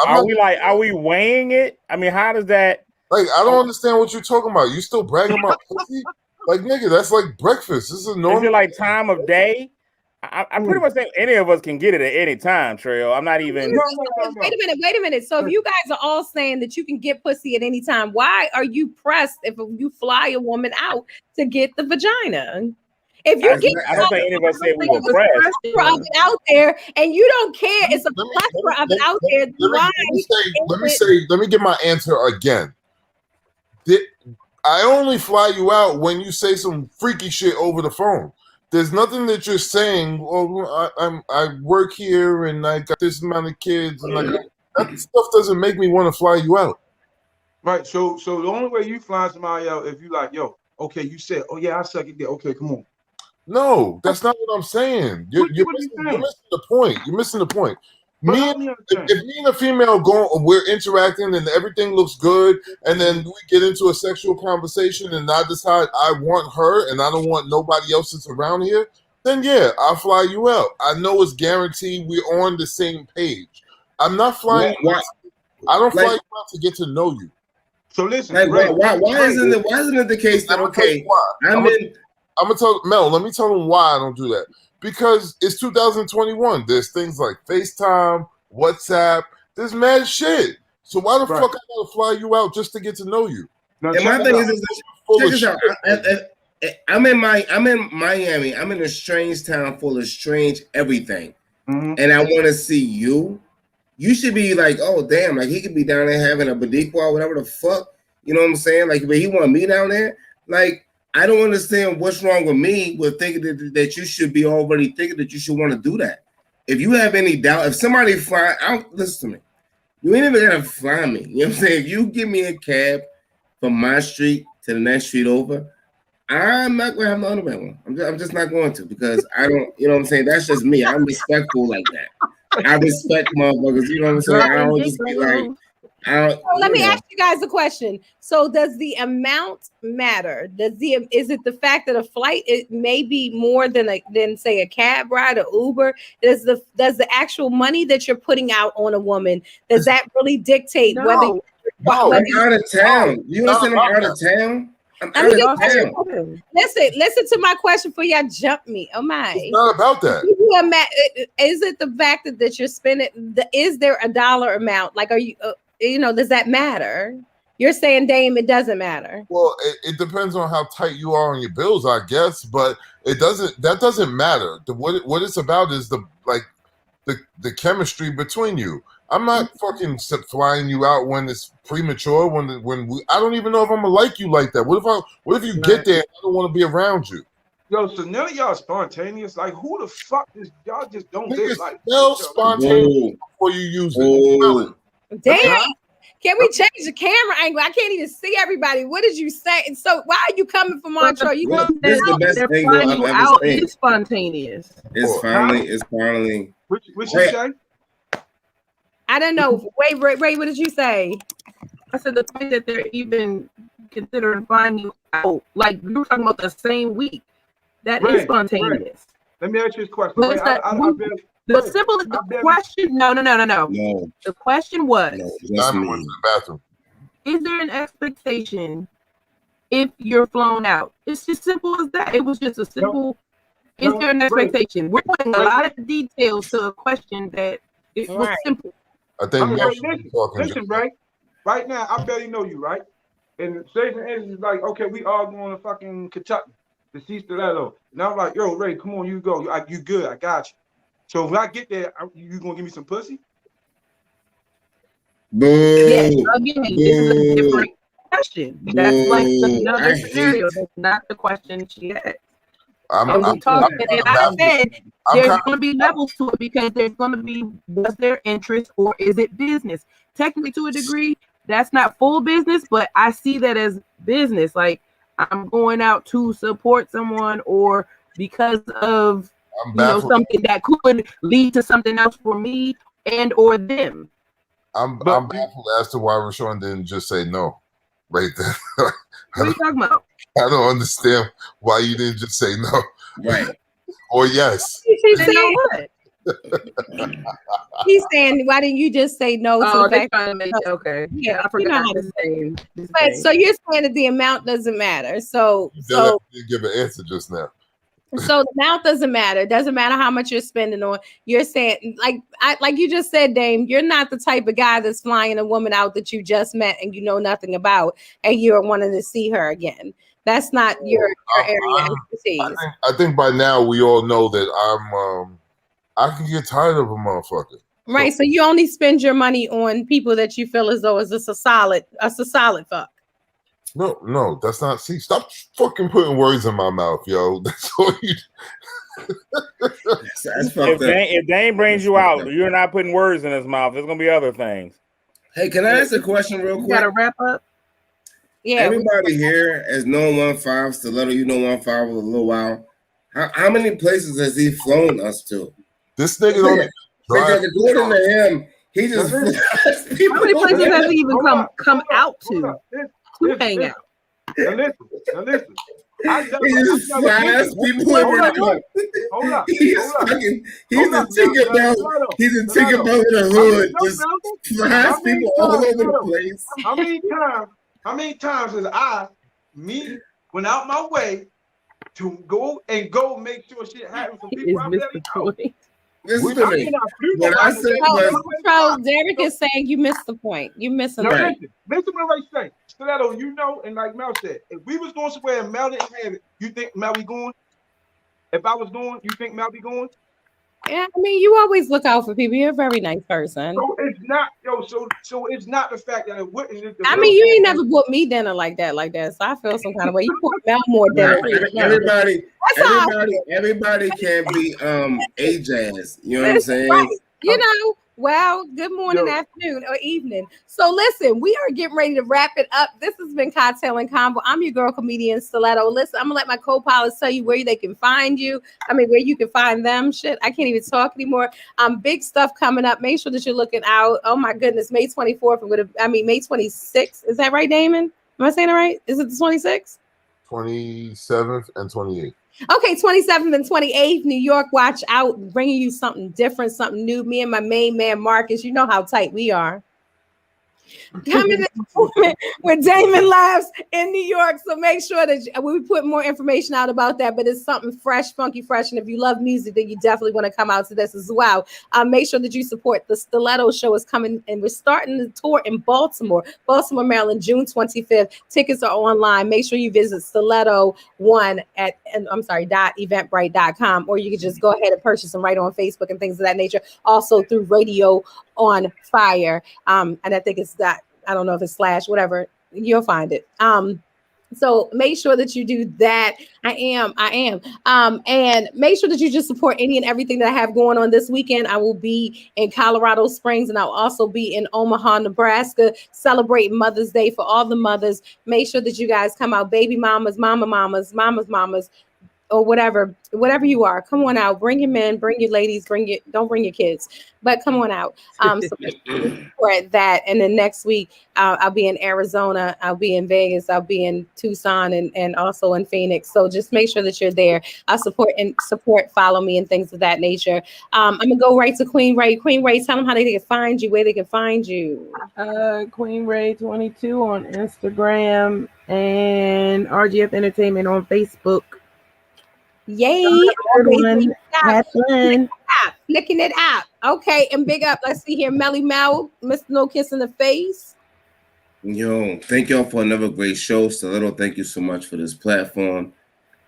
Are we weighing it? I mean, how does that? Like, I don't understand what you're talking about. You still bragging about pussy? Like, nigga, that's like breakfast. This is normal. Is it like time of day? I pretty much think any of us can get it at any time, Trail. I'm not even. No. Wait a minute. So if you guys are all saying that you can get pussy at any time, why are you pressed if you fly a woman out to get the vagina? If you I don't think any of us said we were pressed. plethora of it out there and you don't care, it's a plethora of it out there. Why? Let me get my answer again. I only fly you out when you say some freaky shit over the phone. There's nothing that you're saying. Oh, I work here and I got this amount of kids, and that stuff doesn't make me want to fly you out. Right. So the only way you fly somebody out if you like, yo, okay, you said, oh yeah, I suck it. Okay, come on. No, that's not what I'm saying. You're missing the point. You're missing the point. If me and a female we're interacting and everything looks good, and then we get into a sexual conversation and I decide I want her and I don't want nobody else that's around here, then yeah, I'll fly you out. I know it's guaranteed we're on the same page. I'm not flying you out. I don't fly you out to get to know you. So listen, why isn't it the case that I'm gonna tell Mel, let me tell him why I don't do that. Because it's 2021. There's things like FaceTime, WhatsApp. There's mad shit. So why the fuck I gotta fly you out just to get to know you? Now, and my thing is check this out. I'm in Miami. I'm in a strange town full of strange everything, and I want to see you. You should be like, oh damn, like he could be down there having a badikwa or whatever the fuck. You know what I'm saying? Like, but he want me down there, like. I don't understand what's wrong with me with thinking that you should be already thinking that you should want to do that. If you have any doubt, if somebody fly out, listen to me. You ain't even gotta fly me. You know what I'm saying? If you give me a cab from my street to the next street over, I'm not gonna have the underwear one. I'm just not going to because I don't. You know what I'm saying? That's just me. I'm respectful like that. I respect motherfuckers. You know what I'm saying? I don't just be like. Let me ask you guys a question. So does the amount matter? Is it the fact that a flight it may be more than say a cab ride or Uber? Does the actual money that you're putting out on a woman, does that really dictate whether I'm out of town? You understand I'm out of town? Listen to my question for y'all. Jump me. Oh my! It's not about that. Is it the fact that you're spending? Is there a dollar amount? Like, are you? Does that matter? You're saying, Dame, it doesn't matter. Well, it depends on how tight you are on your bills, I guess. But it doesn't. That doesn't matter. What it's about is the chemistry between you. I'm not fucking flying you out when it's premature. I don't even know if I'm gonna like you like that. What if you get there and I don't want to be around you? Yo, so none of y'all spontaneous. Like, who the fuck is y'all just don't Niggas this like spontaneous before you use it. Damn. Can we change the camera angle? I can't even see everybody. What did you say? And so why are you coming from Montreal? This is the best angle I've ever seen. It's spontaneous. It's finally. What you say? I don't know. Wait, Ray, what did you say? I said the point that they're even considering finding you out. Like we were talking about the same week. That is spontaneous. Right. Let me ask you this question. The simple question. No. The question was, is there an expectation if you're flown out? It's just simple as that. It was just a simple. Is there an expectation? We're putting a lot of details to a question that it was simple. I think listen, right now, I barely know you, right? And Satan is like, okay, we all going to fucking Kentucky to see Stiletto. And I'm like, yo, Ray, come on, you go. You good? I got you. So when I get there, you gonna give me some pussy? Boo. Yes, again, this is a different question. That's like another scenario. That's not the question she had. And I said there's going to be levels to it because there's going to be, was there interest or is it business? Technically, to a degree, that's not full business, but I see that as business. Like I'm going out to support someone or because of something that could lead to something else for me and or them. I'm baffled as to why Rashawn didn't just say no right there. What are you talking about? I don't understand why you didn't just say no. Right. Or yes. What? He's saying, why didn't you just say no to the fact? Okay. Yeah, I forgot his name. But so you're saying that the amount doesn't matter. So You give an answer just now. So the amount doesn't matter. It doesn't matter how much you're spending on. You're saying, like you just said, Dame, you're not the type of guy that's flying a woman out that you just met and you know nothing about, and you're wanting to see her again. That's not your area of expertise. I think by now we all know that I can get tired of a motherfucker. Right. So you only spend your money on people that you feel as though is a solid fuck. No, that's not. See, stop fucking putting words in my mouth, yo. That's all you. If Dane brings you out, you're not putting words in his mouth. There's gonna be other things. Hey, can I ask a question real quick? You gotta wrap up. Yeah. Everybody here has known 15 Stiletto. You know 15 for a little while. How many places has he flown us to? This nigga don't. Because according to him, he just. How many places has he even come out to hang out? Now listen. He just flies people everywhere. Hold up. He's a Tinkerbell. He's a Tinkerbell in the hood. Just flies people all over the place. How many times has me went out my way to go make sure shit happens for people out there? Listen to me. What I said was, Derek is saying you missed the point. You missing the point. Listen what I'm saying. Stiletto, you know, and like Mel said, if we was going somewhere and Mel didn't have it, you think Mel be going? If I was going, you think Mel be going? Yeah, I mean, you always look out for people. You're a very nice person. So it's not, so it's not the fact that it wouldn't. I mean, you ain't never bought me dinner like that. So I feel some kind of way. You bought Mel more dinner. Everybody can't be A-Jazz. You know what I'm saying? Right. You know, well, good morning, afternoon, or evening. So listen, we are getting ready to wrap it up. This has been Cocktail and Convo. I'm your girl comedian Stiletto. Listen, I'm gonna let my co-pilots tell you where they can find you. I mean, where you can find them. Shit, I can't even talk anymore. Big stuff coming up. Make sure that you're looking out. Oh my goodness, May 24th. May 26th. Is that right, Damon? Am I saying it right? Is it the 26th? 27th and 28th. Okay, 27th and 28th, New York, watch out, bringing you something different, something new. Me and my main man, Marcus, you know how tight we are. Coming in with Damon Laughs in New York. So make sure that we put more information out about that, but it's something fresh, funky, fresh. And if you love music, then you definitely want to come out to this as well. Make sure that you support the Stiletto show is coming, and we're starting the tour in Baltimore, Maryland, June 25th. Tickets are online. Make sure you visit Stiletto1 at .eventbrite.com, or you can just go ahead and purchase them right on Facebook and things of that nature. Also through Radio on Fire. And I think it's that, I don't know if it's / whatever, you'll find it. So make sure that you do that. I am. And make sure that you just support any and everything that I have going on this weekend. I will be in Colorado Springs, and I'll also be in Omaha, Nebraska, celebrating Mother's Day for all the mothers. Make sure that you guys come out, baby mamas, mamas, or whatever you are. Come on out, bring your men, bring your ladies, don't bring your kids, but come on out. So support that. And then next week, I'll be in Arizona, I'll be in Vegas, I'll be in Tucson, and also in Phoenix. So just make sure that you're there. I'll support, follow me and things of that nature. I'm gonna go right to Queen Ray. Queen Ray, tell them how they can find you, where they can find you. Queen Ray 22 on Instagram and RGF Entertainment on Facebook. Yay! Have fun. Flicking it out. Okay, and big up. Let's see here, Melly Mel, Mr. No Kiss in the Face. Yo, thank y'all for another great show. Stiletto, thank you so much for this platform.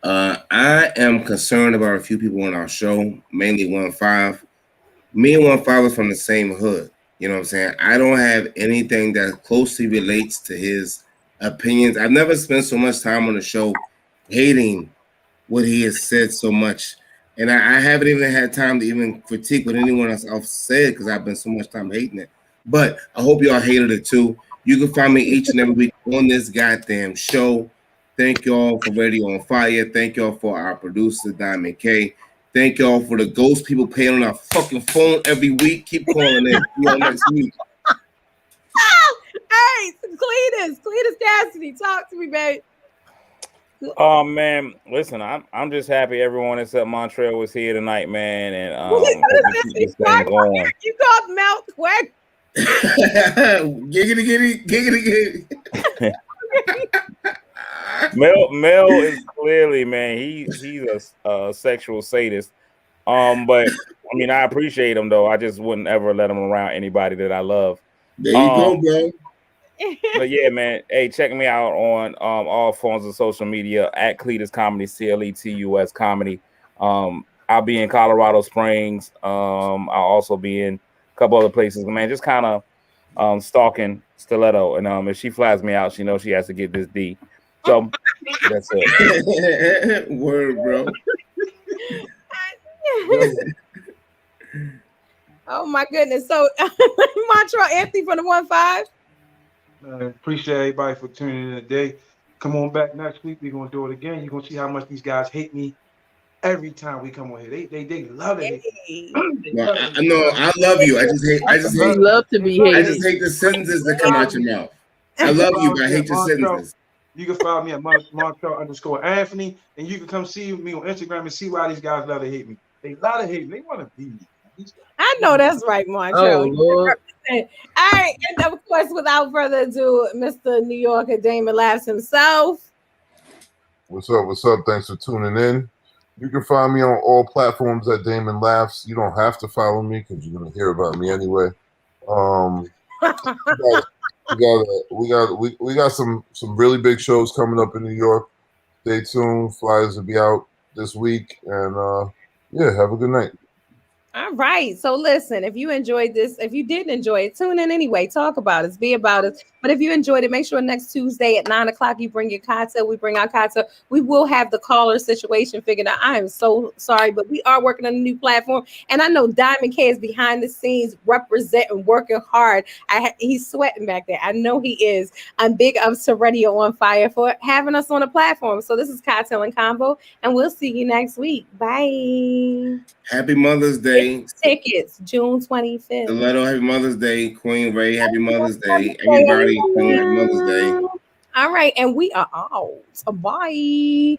I am concerned about a few people on our show, mainly 15. Me and 15 are from the same hood. You know what I'm saying? I don't have anything that closely relates to his opinions. I've never spent so much time on the show hating what he has said so much, and I haven't even had time to even critique what anyone else said because I've been so much time hating it. But I hope y'all hated it too. You can find me each and every week on this goddamn show. Thank y'all for Radio on Fire. Thank y'all for our producer Diamond K. Thank y'all for the ghost people paying on our fucking phone every week. Keep calling in. See y'all next week. Hey, Cletus Cassidy, talk to me, babe. Oh man, listen, I'm just happy everyone except Montreal was here tonight, man, and hope we keep this thing going. You called Mount Quick. Giggity, giggity, giggity. Mel is clearly, man, he's a sexual sadist. But I mean, I appreciate him though. I just wouldn't ever let him around anybody that I love. There you go, bro. But yeah, man. Hey, check me out on all forms of social media at Cletus Comedy, CLETUS Comedy. I'll be in Colorado Springs. I'll also be in a couple other places. Man, just kind of stalking Stiletto, and if she flies me out, she knows she has to get this D. So that's it. Word, bro. Oh my goodness. So Montreal Anthony from the 1-5. Appreciate everybody for tuning in today. Come on back next week. We're gonna do it again. You're gonna see how much these guys hate me every time we come on here. They love it. No, I love you. I just hate love to be hated. I just hate the sentences that come out your mouth. I love you, but I hate your sentences. You can follow me at Montreal_Anthony, and you can come see me on Instagram and see why these guys love to hate me. They love to hate me. They want to be me. I know that's right, Montreal. Oh, Lord. All right, and of course, without further ado, Mr. New Yorker Damon Laughs himself. What's up? What's up? Thanks for tuning in. You can find me on all platforms at Damon Laughs. You don't have to follow me because you're gonna hear about me anyway. We got some really big shows coming up in New York. Stay tuned. Flyers will be out this week, and yeah, have a good night. All right. So listen, if you enjoyed this, if you didn't enjoy it, tune in anyway. Talk about it. Be about it. But if you enjoyed it, make sure next Tuesday at 9:00 you bring your cocktail. We bring our cocktail. We will have the caller situation figured out. I am so sorry, but we are working on a new platform. And I know Diamond K is behind the scenes representing, working hard. He's sweating back there. I know he is. I'm big ups to Radio on Fire for having us on the platform. So this is Cocktail and Convo, and we'll see you next week. Bye. Happy Mother's Day. Tickets, June 25th. Stiletto, happy Mother's Day. Queen Ray, happy Mother's Day. Everybody, Queen, happy Mother's Day. All right, and we are out. Bye.